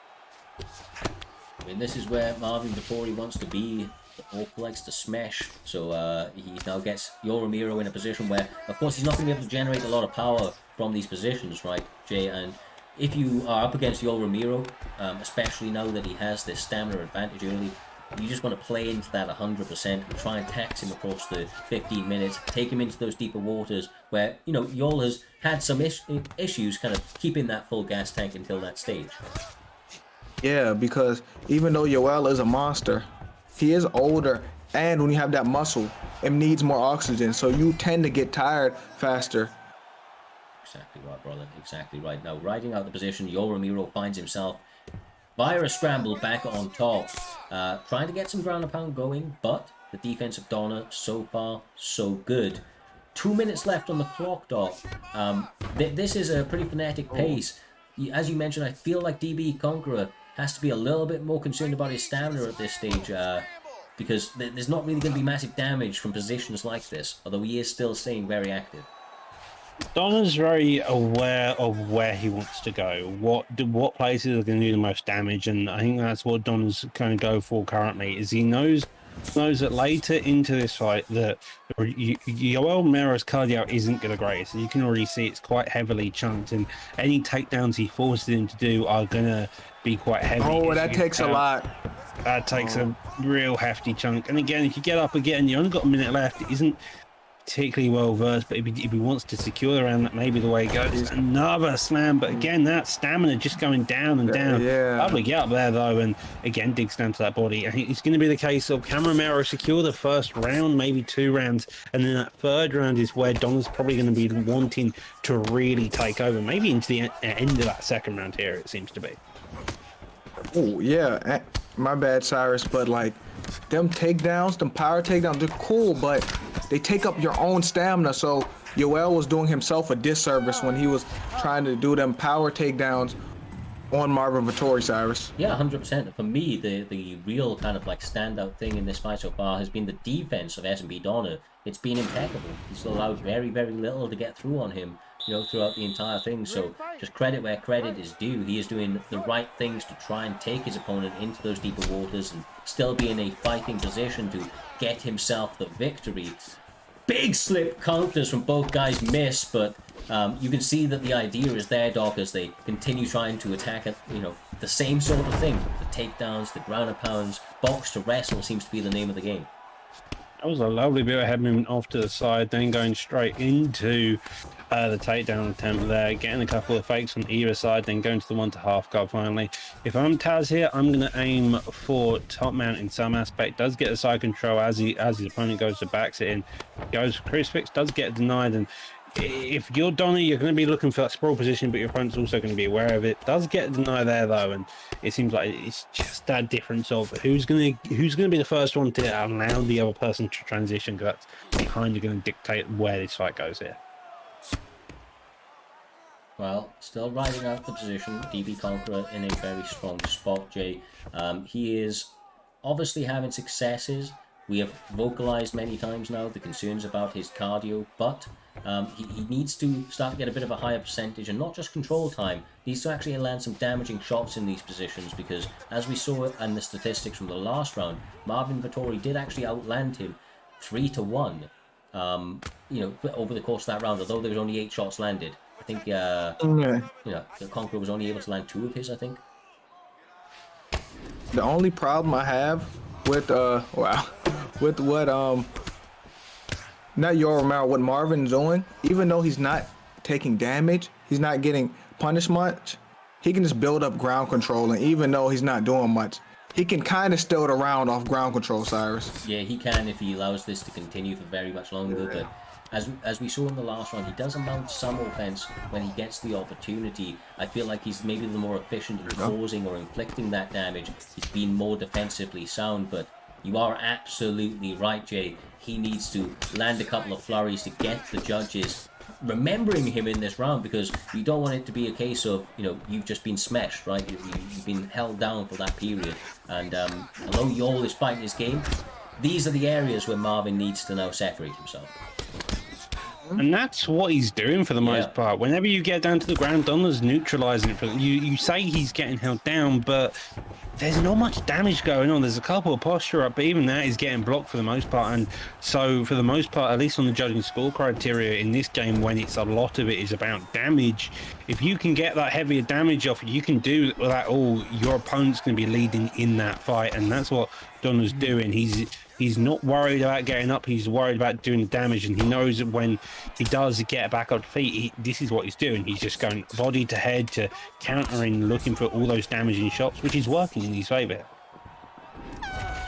B: I mean, this is where Marvin Vittori wants to be. Orc likes to smash, so he now gets Yoel Ramiro in a position where, of course, he's not going to be able to generate a lot of power from these positions, right, Jay? And if you are up against Yoel Ramiro, especially now that he has this stamina advantage early, you just want to play into that 100% and try and tax him across the 15 minutes, take him into those deeper waters where, you know, Yoel has had some issues kind of keeping that full gas tank until that stage.
C: Yeah, because even though Yoel is a monster, he is older, and when you have that muscle, it needs more oxygen, so you tend to get tired faster.
B: Exactly right, brother. Exactly right. Now, riding out the position, Yoel Ramiro finds himself via a scramble back on top, trying to get some ground and pound going, but the defense of Donner, so far, so good. 2 minutes left on the clock, Doc. This is a pretty frenetic pace. As you mentioned, I feel like DB Conqueror has to be a little bit more concerned about his stamina at this stage, because there's not really going to be massive damage from positions like this, although he is still staying very active.
A: Donna's very aware of where he wants to go, what places are going to do the most damage, and I think that's what Donna's going to go for currently. Is he knows that later into this fight that Yoel Romero's cardio isn't going to great. So you can already see it's quite heavily chunked, and any takedowns he forces him to do are going to be quite heavy.
C: Oh, that takes a lot.
A: That takes a real hefty chunk. And again, if you get up again, you only got a minute left. It isn't particularly well versed, but if he wants to secure the round, that may be the way it goes. Another slam, but again, that stamina just going down and down.
C: Yeah.
A: Lovely get up there though, and again digs down to that body. I think it's going to be the case of can Romero secure the first round, maybe 2 rounds, and then that third round is where Don's probably going to be wanting to really take over, maybe into the end of that second round here. It seems to be.
C: Oh yeah, my bad, Cyrus, but like them takedowns, them power takedowns, they're cool, but they take up your own stamina. So Yoel was doing himself a disservice when he was trying to do them power takedowns on Marvin Vittori, Cyrus.
B: Yeah, 100%. For me, the real kind of like standout thing in this fight so far has been the defense of S&B Donner. It's been impeccable. He's allowed very, very little to get through on him, you know, throughout the entire thing. So just credit where credit is due. He is doing the right things to try and take his opponent into those deeper waters and still be in a fighting position to get himself the victory. Big slip counters from both guys miss, but you can see that the idea is there, Doc, as they continue trying to attack it, you know, the same sort of thing. The takedowns, the ground and pounds, box to wrestle seems to be the name of the game.
A: That was a lovely bit of head movement off to the side, then going straight into the takedown attempt there, getting a couple of fakes on either side, then going to the one to half guard finally. If I'm Taz here, I'm going to aim for top mount in some aspect. Does get the side control as his opponent goes to backs it in. Goes for crucifix, does get denied, and if you're Donny, you're going to be looking for that sprawl position, but your opponent's also going to be aware of it. Does get a deny there though, and it seems like it's just that difference of who's going to be the first one to allow the other person to transition, because that's kind of going to dictate where this fight goes here.
B: Well, still riding out the position. DB Conqueror in a very strong spot, Jay. He is obviously having successes. We have vocalized many times now the concerns about his cardio, but he needs to start to get a bit of a higher percentage, and not just control time. He needs to actually land some damaging shots in these positions, because as we saw in the statistics from the last round, Marvin Vettori did actually outland him 3-1. You know, over the course of that round, although there was only 8 shots landed. I think, you know, the Conqueror was only able to land 2 of his, I think.
C: The only problem I have with with what not your Romero, what Marvin's doing, even though he's not taking damage, he's not getting punished much, he can just build up ground control, and even though he's not doing much, he can kind of steal the round off ground control, Cyrus.
B: Yeah, he can if he allows this to continue for very much longer, but as we saw in the last round, he does amount some offense when he gets the opportunity. I feel like he's maybe the more efficient in causing or inflicting that damage. He's been more defensively sound, but you are absolutely right, Jay. He needs to land a couple of flurries to get the judges remembering him in this round, because you don't want it to be a case of, you know, you've just been smashed, right? You've been held down for that period. And although Yol is fighting his game, these are the areas where Marvin needs to now separate himself.
A: And that's what he's doing for the most part. Whenever you get down to the ground, Donna's neutralizing it. For you say he's getting held down, but there's not much damage going on. There's a couple of posture up, but even that is getting blocked for the most part. And so for the most part, at least on the judging score criteria in this game, when it's a lot of it is about damage, if you can get that heavier damage off, you can do that all. Your opponent's going to be leading in that fight, and that's what Donna's doing. He's not worried about getting up. He's worried about doing the damage, and he knows that when he does get back on feet, this is what he's doing. He's just going body to head to countering, looking for all those damaging shots, which is working in his favour.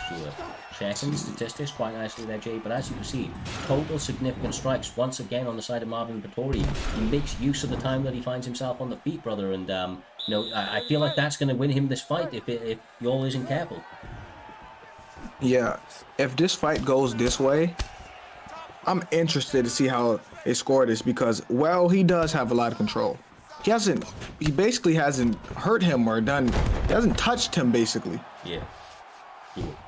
B: Sure. Checking statistics quite nicely there, Jay, but as you can see, total significant strikes once again on the side of Marvin Vettori. He makes use of the time that he finds himself on the feet, brother, and you know, I feel like that's going to win him this fight if Yol isn't careful.
C: Yeah, if this fight goes this way, I'm interested to see how they score this, because, well, he does have a lot of control. He basically hasn't hurt him or he hasn't touched him, basically.
B: Yeah.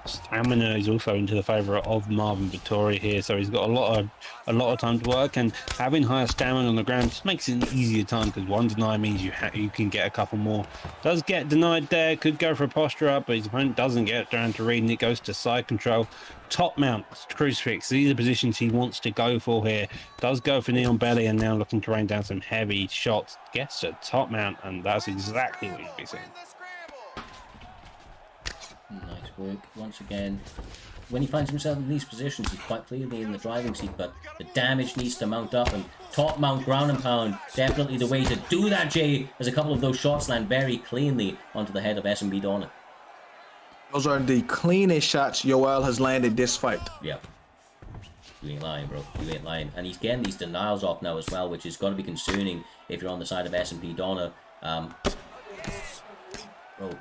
A: Stamina is also into the favour of Marvin Vettori here, so he's got a lot of time to work, and having higher stamina on the ground just makes it an easier time, because one deny means you can get a couple more. Does get denied there, could go for a posture up, but his opponent doesn't get around to reading it, goes to side control. Top mount, crucifix, these are positions he wants to go for here. Does go for knee on belly, and now looking to rain down some heavy shots. Gets a top mount, and that's exactly what you'd be seeing.
B: Nice work once again. When he finds himself in these positions, he's quite clearly in the driving seat, but the damage needs to mount up, and top mount ground and pound, definitely the way to do that, Jay, as a couple of those shots land very cleanly onto the head of SMB Donna.
C: Those are the cleanest shots Yoel has landed this fight.
B: Yeah. You ain't lying, bro. You ain't lying. And he's getting these denials off now as well, which is got to be concerning if you're on the side of SMP Donna. Bro.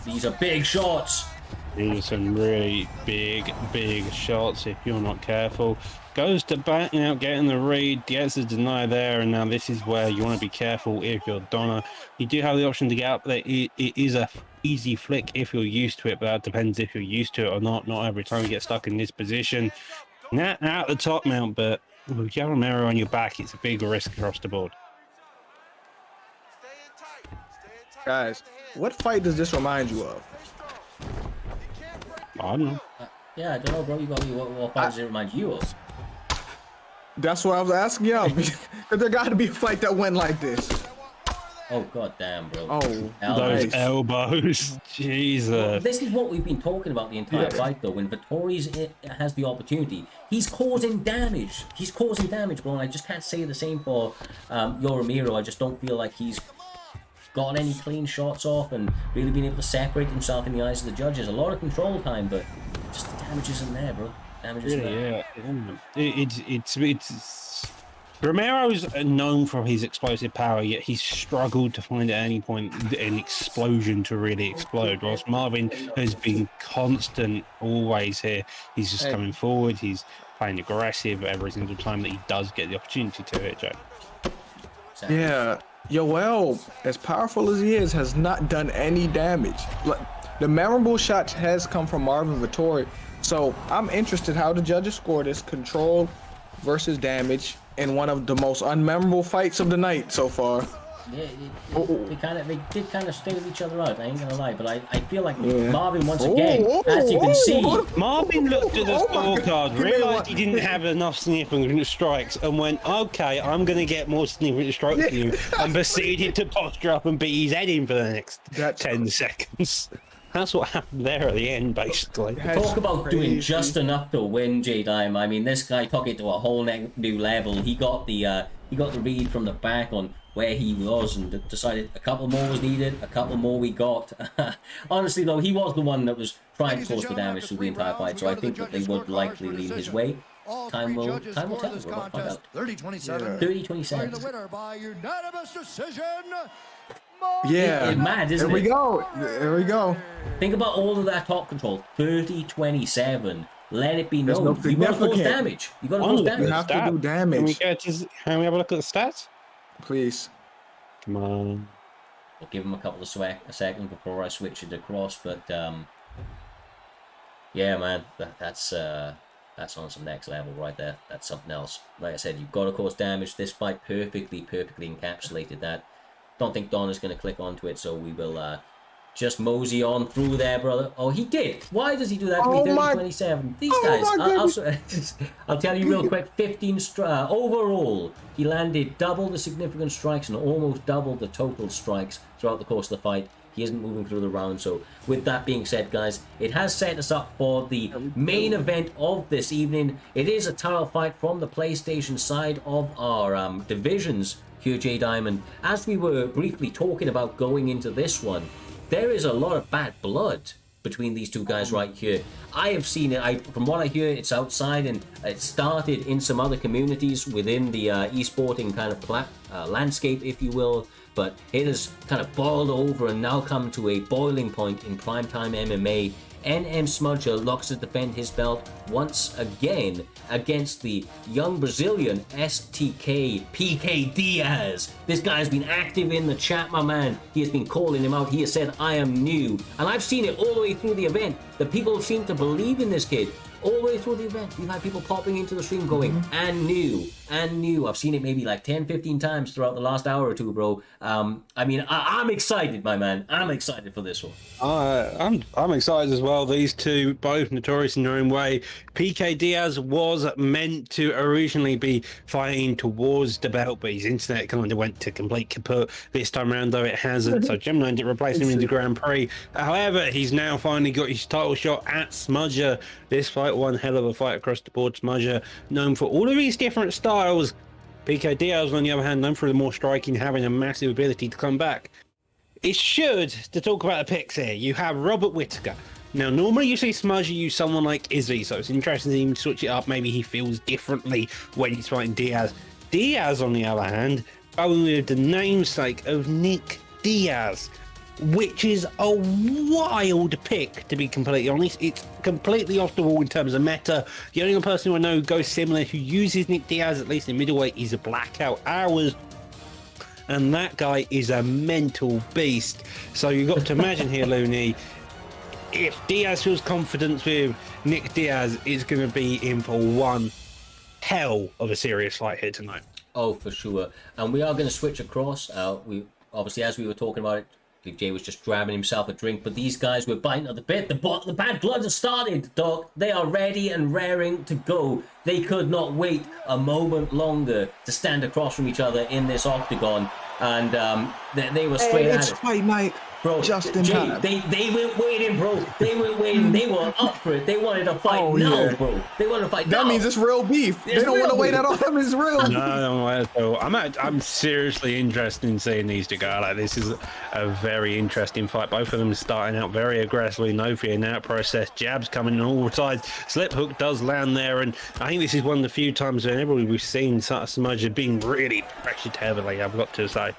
B: These are big shots.
A: These are some really big shots if you're not careful. Goes to back now, getting the read, gets a deny there, and now this is where you want to be careful if you're Donna. You do have the option to get up there. It is a easy flick if you're used to it, but that depends if you're used to it or not. Not every time you get stuck in this position. Now at the top mount, but with Romero on your back, it's a big risk across the board.
C: Guys, what fight does this remind you of?
A: I don't know.
B: Yeah, I don't know, bro. You got me. What fight does it remind you of?
C: That's what I was asking y'all, because there got to be a fight that went like this.
B: Oh, god damn, bro.
C: Oh,
A: those elbows. Jesus.
B: Well, this is what we've been talking about the entire fight, though. When Vettori has the opportunity, he's causing damage. He's causing damage, bro. And I just can't say the same for Yoramiro. I just don't feel like he's gotten any clean shots off and really been able to separate himself in the eyes of the judges. A lot of control time, but just the damage isn't there, bro. Damage isn't there.
A: Yeah. It's Romero's known for his explosive power, yet he's struggled to find at any point an explosion to really explode. Whilst Marvin has been constant, always here. He's just coming forward. He's playing aggressive every single time that he does get the opportunity to hit, Joe.
C: Yeah, Yoel, as powerful as he is, has not done any damage. The memorable shot has come from Marvin Vittori. So I'm interested how the judges score this control versus damage in one of the most unmemorable fights of the night so far.
B: Yeah, they did kind of stay with each other out. I ain't gonna lie, but I feel like Marvin once again, as you can see,
A: Marvin looked at the scorecard, realised he didn't have enough significant strikes, and went, "Okay, I'm gonna get more significant strikes than you," and proceeded to posture up and beat his head in for the next 10 seconds. That's what happened there at the end, basically.
B: Talk about doing just enough to win, J-Dime. I mean, this guy took it to a whole new level. He got the read from the back on where he was and decided a couple more was needed, a couple more we got. Honestly, though, he was the one that was trying to cause the damage through the entire fight, so I think that they would likely lean his way. Time will tell. We're about to find out. 30-27. 30-27.
D: The winner by unanimous decision.
C: Yeah,
B: it's mad, isn't it?
C: There we go.
B: Think about all of that top control. 30-27. Let it be known.
C: No
B: You got to cause damage. You got to cause damage.
C: You have to do damage.
A: Can we have a look at the stats?
C: Please.
A: Come on.
B: We'll give him a couple of seconds before I switch it across, but yeah, man, that's on some next level right there. That's something else. Like I said, you've got to cause damage. This fight perfectly encapsulated that. Don't think Don is going to click onto it, so we will just mosey on through there, brother. Oh, he did. Why does he do that to me? 30-27. These guys. I'll tell you real quick. 15 overall. He landed double the significant strikes and almost double the total strikes throughout the course of the fight. He isn't moving through the round. So with that being said, guys, it has set us up for the main event of this evening. It is a title fight from the PlayStation side of our divisions here, J Diamond. As we were briefly talking about going into this one, there is a lot of bad blood between these two guys right here. I have seen it. From what I hear, it's outside and it started in some other communities within the esporting kind of landscape, if you will. But it has kind of boiled over and now come to a boiling point in Primetime MMA. NM Smudger looks to defend his belt once again against the young Brazilian STK PK Diaz. This guy's been active in the chat, my man. He has been calling him out. He has said, I am new. And I've seen it all the way through the event. The people seem to believe in this kid. All the way through the event, we've had people popping into the stream going, and new. I've seen it maybe like 10, 15 times throughout the last hour or two, bro. I mean, I'm excited, my man. I'm excited for this one.
A: I'm excited as well. These two, both notorious in their own way. PK Diaz was meant to originally be fighting towards the belt, but his internet kind of went to complete kaput this time around, though it hasn't. So Gemini did replace him in the Grand Prix. However, he's now finally got his title shot at Smudger. This fight, one hell of a fight across the board. Smudger, known for all of these different styles. PK Diaz, on the other hand, known for the more striking, having a massive ability to come back. It should, to talk about the picks here, you have Robert Whittaker. Now, normally you see Smudger use someone like Izzy, so it's interesting to even switch it up. Maybe he feels differently when he's fighting Diaz. Diaz, on the other hand, going with the namesake of Nick Diaz, which is a wild pick, to be completely honest. It's completely off the wall in terms of meta. The only person who I know goes similar who uses Nick Diaz, at least in middleweight, is a Blackout Hours. And that guy is a mental beast. So you've got to imagine here, Looney, if Diaz feels confidence with Nick Diaz, it's going to be in for one hell of a serious fight here tonight.
B: Oh, for sure. And we are going to switch across. We obviously, as we were talking about it, I believe Jay was just grabbing himself a drink, but these guys were biting at the bit. The bad blood has started, dog. They are ready and raring to go. They could not wait a moment longer to stand across from each other in this octagon, and they were straight at it.
C: It's fight night.
B: Bro,
C: just in
B: Jay,
C: time.
B: they weren't waiting, bro. They weren't waiting. They were up for it. They wanted to fight now,
C: yeah.
B: bro. They wanted to fight
C: That
B: now.
C: means it's real beef.
B: It's
C: They don't want to
B: real
C: wait
B: beef.
C: at all. That means it's real.
A: No, so I'm seriously interested in seeing these two go. Like, this is a very interesting fight. Both of them starting out very aggressively, no fear in that process. Jabs coming on all sides. Slip hook does land there, and I think this is one of the few times whenever we've seen Smudge being really pressured heavily, I've got to say.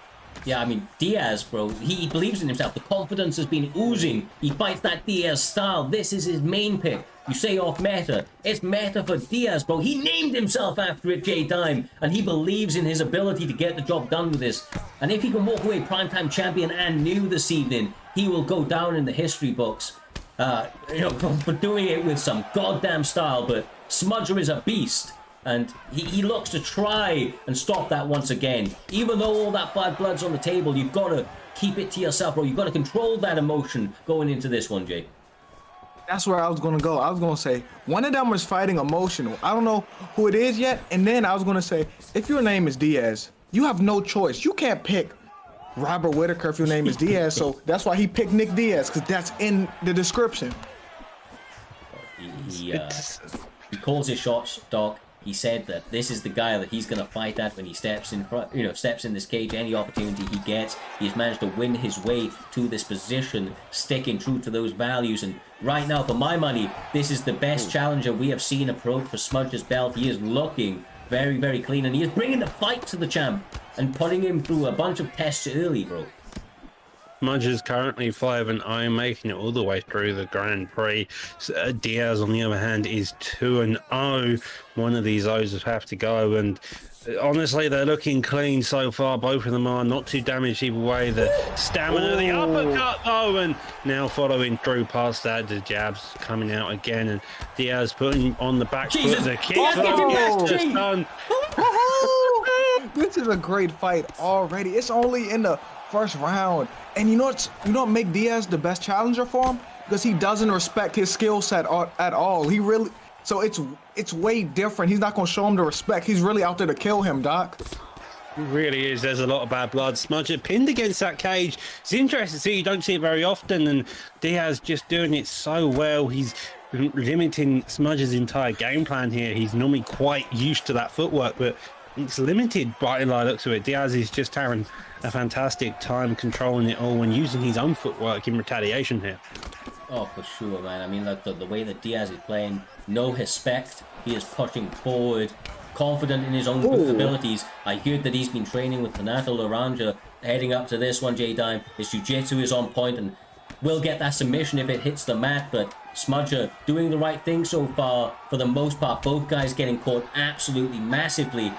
B: Yeah, I mean, Diaz, bro, he believes in himself. The confidence has been oozing. He fights that Diaz style. This is his main pick. You say off meta. It's meta for Diaz, bro. He named himself after it, J-Time, and he believes in his ability to get the job done with this. And if he can walk away Primetime champion and new this evening, he will go down in the history books, for doing it with some goddamn style. But Smudger is a beast. And he looks to try and stop that once again. Even though all that bad blood's on the table, you've got to keep it to yourself, bro. You've got to control that emotion going into this one, Jay.
C: That's where I was going to go. I was going to say, one of them was fighting emotional. I don't know who it is yet. And then I was going to say, if your name is Diaz, you have no choice. You can't pick Robert Whitaker if your name is Diaz. So that's why he picked Nick Diaz, because that's in the description.
B: He calls his shots, Doc. He said that this is the guy that he's going to fight at when he steps in front, steps in this cage. Any opportunity he gets, he's managed to win his way to this position, sticking true to those values. And right now, for my money, this is the best challenger we have seen approach for Smudge's belt. He is looking very, very clean, and he is bringing the fight to the champ and putting him through a bunch of tests early, bro.
A: Smudge is currently 5-0, making it all the way through the Grand Prix. Diaz, on the other hand, is 2-0. One of these O's have to go, and honestly, they're looking clean so far. Both of them are not too damaged either way. The stamina, the uppercut, though, and now following through past that, the jabs coming out again, and Diaz putting on the back foot. The kick, just done.
C: This is a great fight already. It's only in the first round. And you know what make Diaz the best challenger for him? Because he doesn't respect his skill set at all. He really, so it's way different. He's not gonna show him the respect. He's really out there to kill him, Doc.
A: It really is. There's a lot of bad blood. Smudger pinned against that cage. It's interesting to see. You don't see it very often, and Diaz just doing it so well. He's limiting Smudger's entire game plan here. He's normally quite used to that footwork, but it's limited by the looks of it. Diaz is just having a fantastic time controlling it all and using his own footwork in retaliation here.
B: Oh, for sure, man. I mean, like the way that Diaz is playing, no respect. He is pushing forward, confident in his own abilities. I heard that he's been training with Renato Laranja heading up to this one, J-Dime. His jiu-jitsu is on point and will get that submission if it hits the mat, but Smudger doing the right thing so far for the most part. Both guys getting caught absolutely massively.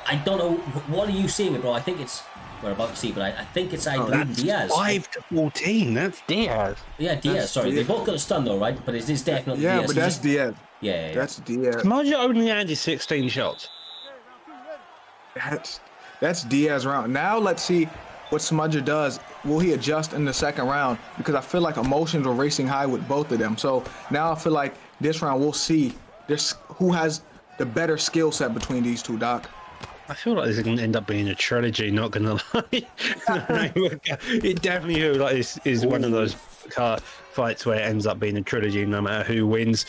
B: I don't know, what are you seeing, bro? I think it's, we're about to see, but I think it's Diaz.
A: 5-14, that's Diaz.
B: Yeah, Diaz, sorry. They both got a stun though, right? But it is definitely Diaz.
C: Yeah, but that's Diaz.
B: Yeah.
C: That's Diaz.
A: Smudger only landed 16 shots.
C: That's Diaz round. Now let's see what Smudger does. Will he adjust in the second round? Because I feel like emotions are racing high with both of them. So now I feel like this round we'll see who has the better skill set between these two, Doc.
A: I feel like this is going to end up being a trilogy, not going to lie. It definitely feels like this is one of those fights where it ends up being a trilogy no matter who wins.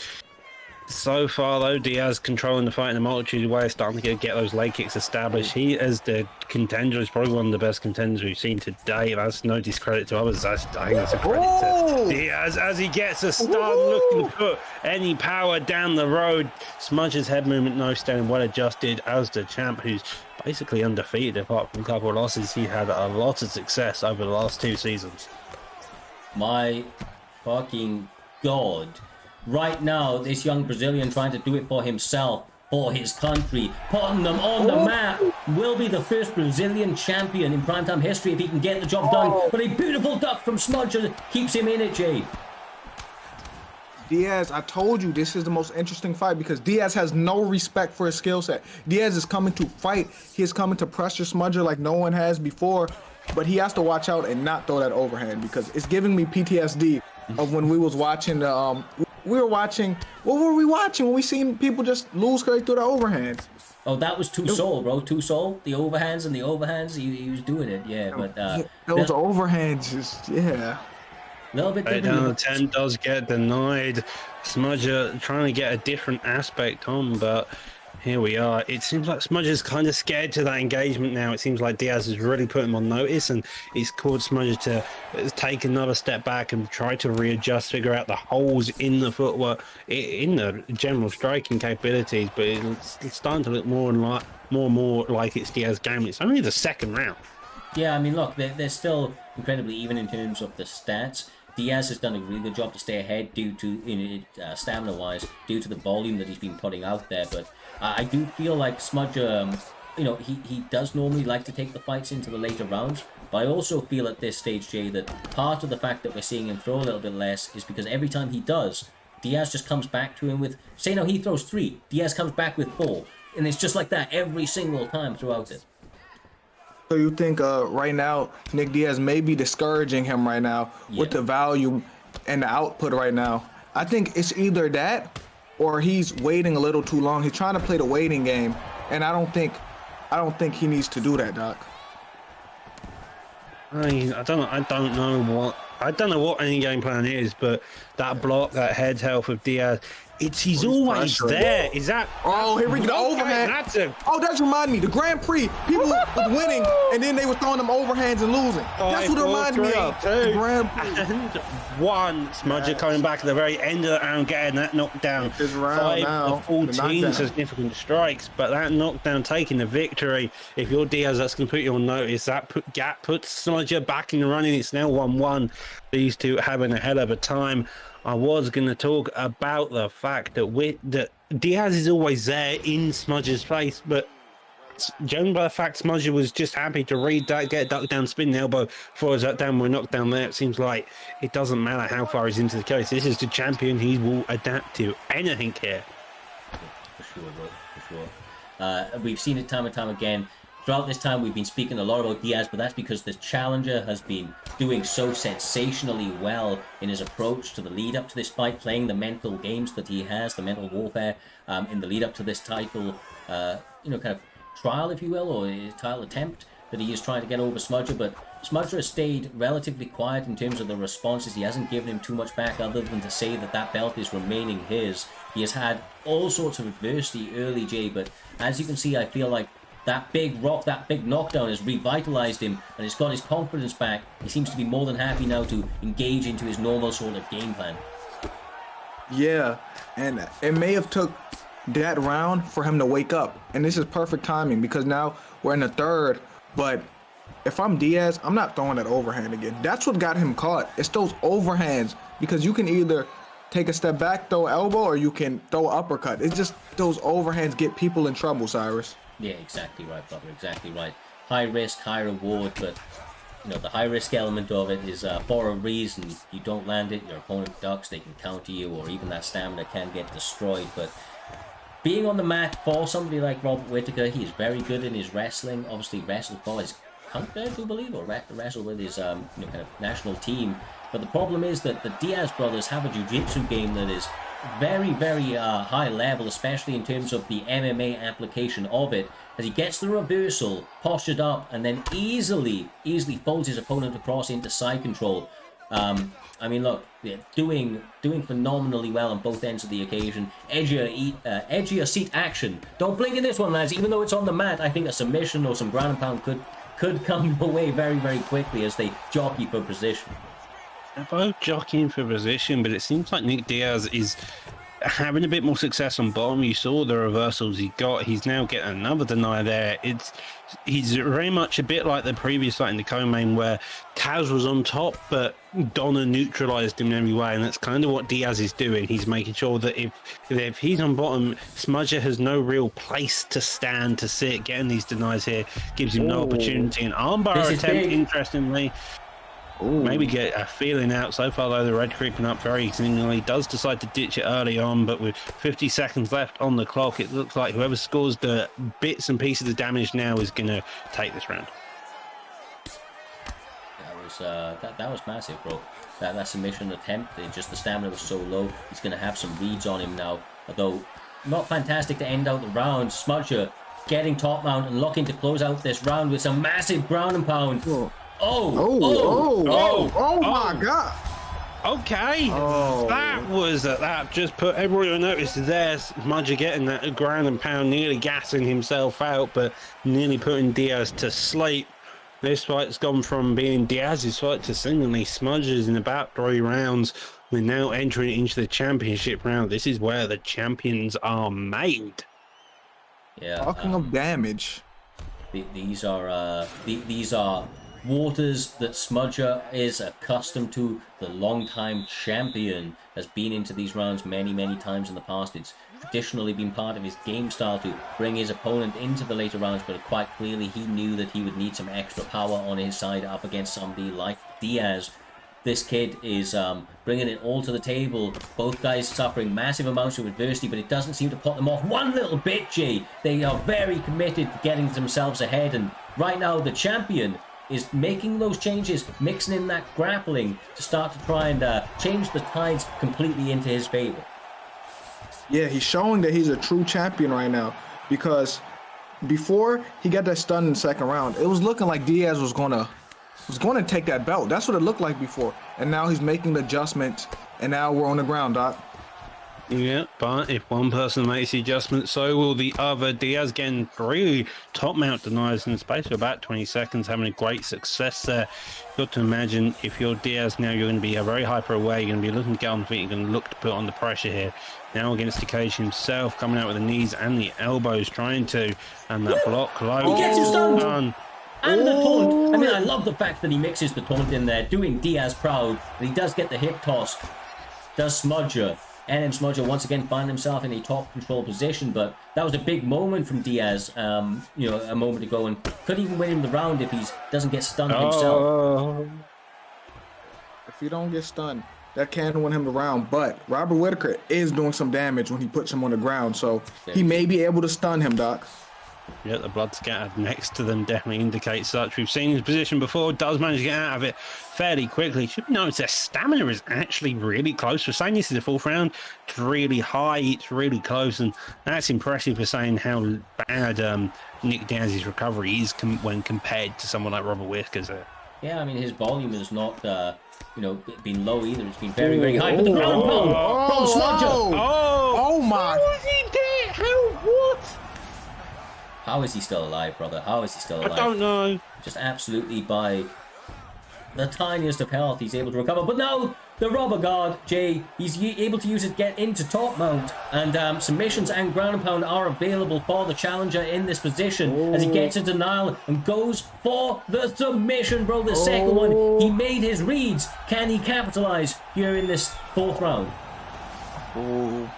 A: So far, though, Diaz controlling the fight in a multitude of ways, starting to get those leg kicks established. He, as the contender, is probably one of the best contenders we've seen today. That's no discredit to others. I think that's a credit to Diaz as he gets a start looking to put any power down the road. Smudge's head movement, no staying well adjusted as the champ, who's basically undefeated apart from a couple of losses. He had a lot of success over the last 2 seasons.
B: My fucking God. Right now, this young Brazilian trying to do it for himself, for his country, putting them on the map, will be the first Brazilian champion in primetime history if he can get the job done. But a beautiful duck from Smudger keeps him in it, Jay.
C: Diaz, I told you this is the most interesting fight because Diaz has no respect for his skill set. Diaz is coming to fight. He is coming to pressure Smudger like no one has before, but he has to watch out and not throw that overhand because it's giving me PTSD of when we was watching the we were watching. What were we watching when we seen people just lose straight through the overhands?
B: Oh, that was Two Soul, bro. Two Soul, the overhands. He was doing it, yeah. But
C: Those overhands, yeah.
B: a little bit
A: Down
B: different.
A: the 10 does get denied. Smudger trying to get a different aspect on, but here we are. It seems like Smudger's kind of scared to that engagement now. It seems like Diaz has really put him on notice, and it's caused Smudger to take another step back and try to readjust, figure out the holes in the footwork, in the general striking capabilities. But it's starting to look more and more like it's Diaz's game. It's only the second round.
B: Yeah, I mean, look, they're still incredibly even in terms of the stats. Diaz has done a really good job to stay ahead due to stamina-wise, due to the volume that he's been putting out there. But I do feel like Smudger, he does normally like to take the fights into the later rounds. But I also feel at this stage, Jay, that part of the fact that we're seeing him throw a little bit less is because every time he does, Diaz just comes back to him with, say now he throws 3, Diaz comes back with 4. And it's just like that every single time throughout it.
C: So you think right now Nick Diaz may be discouraging him right now with the volume and the output right now? I think it's either that or he's waiting a little too long. He's trying to play the waiting game, and I don't think he needs to do that, Doc.
A: I don't know what any game plan is, but that block, that head health of Diaz, he's always there. Is that?
C: Oh, here we go. Overhand. That's reminding me. The Grand Prix, people was winning, and then they were throwing them overhands and losing. That's what it reminded me of. The Grand Prix.
A: And one Smudger coming back at the very end of the round, getting that knockdown.
C: This round
A: 5
C: now,
A: of 14 significant strikes, but that knockdown taking the victory. If you're Diaz, that's going to put you on notice. That puts Smudger back in the running. It's now 1-1. These two having a hell of a time. I was going to talk about the fact that Diaz is always there in Smudger's place, but judging by the fact Smudger was just happy to read that, get a duck down, spin the elbow, throw his downward knock down there, it seems like it doesn't matter how far he's into the case. This is the champion. He will adapt to anything here.
B: For sure, bro. For sure. We've seen it time and time again. Throughout this time, we've been speaking a lot about Diaz, but that's because the challenger has been doing so sensationally well in his approach to the lead up to this fight, playing the mental games that he has, the mental warfare in the lead up to this title, kind of trial, if you will, or a title attempt that he is trying to get over Smudger. But Smudger has stayed relatively quiet in terms of the responses. He hasn't given him too much back other than to say that belt is remaining his. He has had all sorts of adversity early, Jay, but as you can see, I feel like that big rock, that big knockdown has revitalized him and it's got his confidence back. He seems to be more than happy now to engage into his normal sort of game plan.
C: Yeah, and it may have took that round for him to wake up. And this is perfect timing because now we're in the third. But if I'm Diaz, I'm not throwing that overhand again. That's what got him caught. It's those overhands because you can either take a step back, throw elbow, or you can throw uppercut. It's just those overhands get people in trouble, Cyrus.
B: Yeah, exactly right, brother. Exactly right. High risk, high reward, but the high risk element of it is for a reason. You don't land it, your opponent ducks, they can counter you, or even that stamina can get destroyed. But being on the mat for somebody like Robert Whittaker, he is very good in his wrestling. Obviously, wrestled for his country, I do believe, or wrestled with his kind of national team. But the problem is that the Diaz brothers have a jiu-jitsu game that is very, very high level, especially in terms of the MMA application of it, as he gets the reversal, postured up, and then easily folds his opponent across into side control. I mean, look, doing phenomenally well on both ends of the occasion. Edgier seat action. Don't blink in this one, lads. Even though it's on the mat, I think a submission or some ground and pound could come your way very, very quickly as they jockey for position.
A: They're both jockeying for position, but it seems like Nick Diaz is having a bit more success on bottom. You saw the reversals he got. He's now getting another deny there. He's very much a bit like the previous fight in the co-main where Taz was on top, but Donna neutralized him in every way, and that's kind of what Diaz is doing. He's making sure that if he's on bottom, Smudger has no real place to stand, to sit. Getting these denies here gives him no opportunity. An armbar attempt, interestingly. Ooh. Maybe get a feeling out. So far, though, the red creeping up very easily. Does decide to ditch it early on, but with 50 seconds left on the clock, it looks like whoever scores the bits and pieces of damage now is going to take this round.
B: that was massive, bro. That submission attempt, just the stamina was so low. He's going to have some reads on him now, although not fantastic to end out the round. Smudger getting top mount and looking to close out this round with some massive ground and pound.
C: Oh my God.
A: Okay, that just put everyone on notice there. Smudger getting that ground and pound, nearly gassing himself out, but nearly putting Diaz to sleep. This fight's gone from being Diaz's fight to singly Smudger's in about 3 rounds. We're now entering into the championship round. This is where the champions are made.
B: Yeah.
C: Talking of damage,
B: these are waters that Smudger is accustomed to. The long-time champion has been into these rounds many, many times in the past. It's traditionally been part of his game style to bring his opponent into the later rounds, but quite clearly he knew that he would need some extra power on his side up against somebody like Diaz. This kid is bringing it all to the table. Both guys suffering massive amounts of adversity, but it doesn't seem to put them off one little bit, Jay. They are very committed to getting themselves ahead, and right now the champion is making those changes, mixing in that grappling to start to try and change the tides completely into his favor.
C: yeah, he's showing that he's a true champion right now, because before he got that stun in the second round, it was looking like Diaz was gonna take that belt. That's what it looked like before, and now he's making the adjustments, and now we're on the ground, Doc.
A: Yeah, but if one person makes the adjustment, so will the other. Diaz getting 3 top mount denies in the space of about 20 seconds, having a great success there. Got to imagine if you're Diaz now, you're going to be very hyper aware. You're going to be looking to get on the feet. You're going to look to put on the pressure here. Now against Takeishi himself, coming out with the knees and the elbows, trying to, and that block low.
B: He gets him stunned. And the taunt. I mean, I love the fact that he mixes the taunt in there, doing Diaz proud, but he does get the hip toss. Does Smudger. NM Smudger once again find himself in a top control position, but that was a big moment from Diaz, a moment ago, and could even win him the round if he doesn't get stunned himself.
C: If he don't get stunned, that can win him the round, but Robert Whitaker is doing some damage when he puts him on the ground, so he may be able to stun him, Doc.
A: Yeah, the blood scattered next to them definitely indicates such. We've seen his position before, does manage to get out of it fairly quickly. Should notice their stamina is actually really close. We're saying this is the 4th round. It's really high, it's really close, and that's impressive for saying how bad Nick Diaz's recovery is when compared to someone like Robert Whitaker's there.
B: Yeah, I mean, his volume has not, been low either. It's been very, very high. But the ground pound from Smudger.
C: Oh my.
A: What was he doing? What?
B: How is he still alive, brother? How is he still alive?
A: I don't know.
B: Just absolutely by the tiniest of health, he's able to recover. But now, the rubber guard, Jay, he's able to use it to get into top mount. And submissions and ground and pound are available for the challenger in this position as he gets a denial and goes for the submission, bro. The second one, he made his reads. Can he capitalize here in this 4th round?
C: Oh,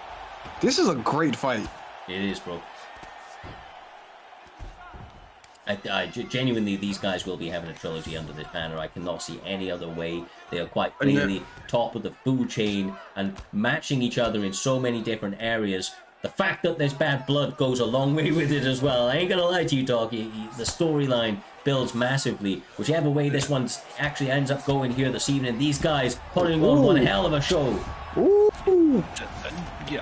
C: this is a great fight.
B: It is, bro. Genuinely, these guys will be having a trilogy under this banner. I cannot see any other way. They are quite clearly top of the food chain and matching each other in so many different areas. The fact that there's bad blood goes a long way with it as well. I ain't gonna lie to you, Doc. The storyline builds massively. Whichever way this one actually ends up going here this evening, these guys putting on one hell of a show.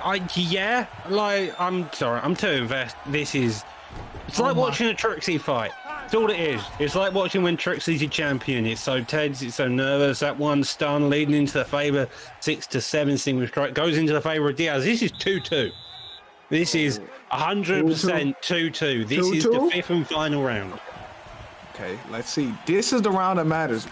A: I'm sorry, I'm too invested. It's like watching a Trixie fight. That's all it is. It's like watching when Trixie's your champion. It's so tense, it's so nervous. That one stun leading into the favour, 6 to 7 single strike, goes into the favour of Diaz. This is 2-2. This is 100% 2-2. This is the 5th and final round.
C: Okay, let's see. This is the round that matters.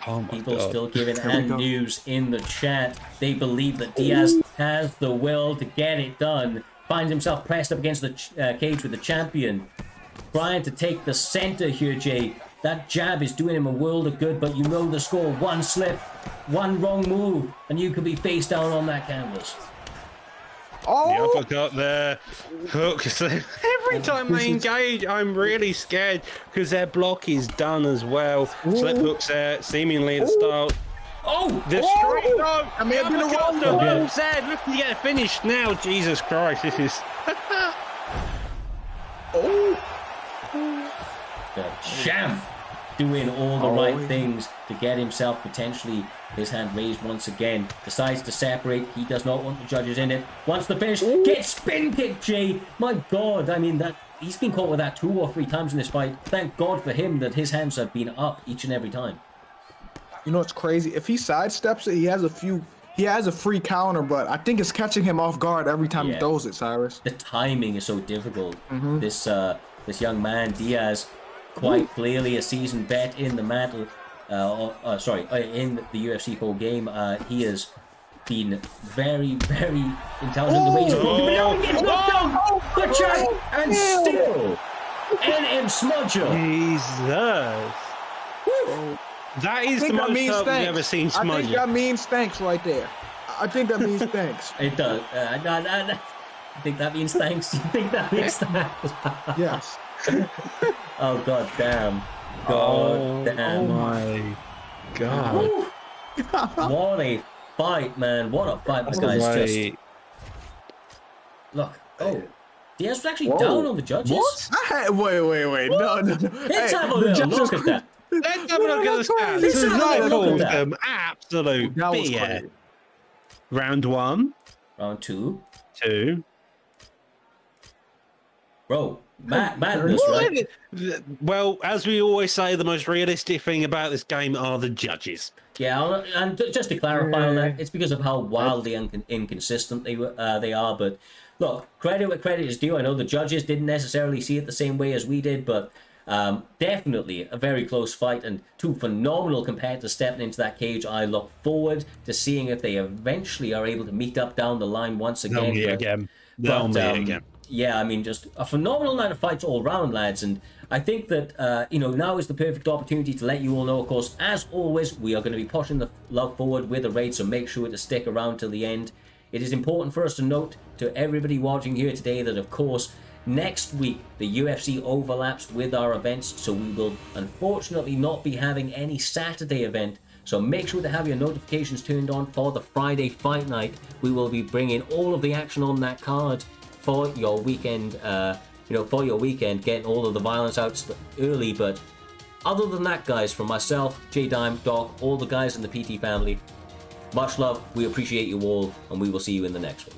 A: Oh my
B: People
A: God.
B: still giving and news in the chat. They believe that Diaz has the will to get it done. Finds himself pressed up against the cage with the champion. Trying to take the center here, Jay. That jab is doing him a world of good, but you know the score. One slip, one wrong move, and you could be face down on that canvas.
C: Oh!
A: The uppercut there. Hook. Every time they engage, I'm really scared because their block is done as well. Slip hooks there, seemingly at the start.
B: Oh!
A: The straight dog!
C: I may have been
A: uppercut,
C: the wrong
A: well
C: one.
A: said. Looking to get it finished now. Jesus Christ, this is...
C: Oh!
B: The champ doing all the right things to get himself potentially his hand raised once again. Decides to separate. He does not want the judges in it. Wants to finish. Gets spin kick, Jay. My God, I mean, that he's been caught with that 2 or 3 times in this fight. Thank God for him that his hands have been up each and every time.
C: You know what's crazy? If he sidesteps it, he has a free counter, but I think it's catching him off guard every time he throws it, Cyrus.
B: The timing is so difficult. This young man, Diaz, quite clearly a seasoned vet in the in the UFC full game. He has been very, very intelligent in the way he's broken, but now he gets knocked down! Butcher! And still, NM Smudger!
A: Jesus. That is the most hurt we've ever seen Smudger.
C: I think that means thanks right there. I think that means thanks.
B: It does. I think that means thanks. You think that means thanks?
C: Yes.
B: Oh, God damn. God damn.
A: Oh, my God.
B: What a fight, man. What a fight. This guy's just... Look. Oh. Diaz was actually down on the judges.
C: What? Wait. No.
B: Let's have a little look at that.
A: Let's have a look at the stats.
B: Let's have a look at
A: them absolute BS. Round 1.
B: Round 2.
A: 2.
B: Bro, madness, right?
A: Well, as we always say, the most realistic thing about this game are the judges.
B: Yeah, and just to clarify on that, it's because of how wildly inconsistent they are. But look, credit where credit is due. I know the judges didn't necessarily see it the same way as we did, but definitely a very close fight and 2 phenomenal competitors stepping into that cage. I look forward to seeing if they eventually are able to meet up down the line once again.
A: They'll meet again.
B: Yeah, I mean, just a phenomenal night of fights all round, lads. And I think that, now is the perfect opportunity to let you all know, of course, as always, we are going to be pushing the love forward with a raid, so make sure to stick around till the end. It is important for us to note to everybody watching here today that, of course, next week, the UFC overlaps with our events, so we will unfortunately not be having any Saturday event. So make sure to have your notifications turned on for the Friday fight night. We will be bringing all of the action on that card for your weekend, getting all of the violence out early. But other than that, guys, from myself, J-Dime, Doc, all the guys in the PT family, much love. We appreciate you all, and we will see you in the next one.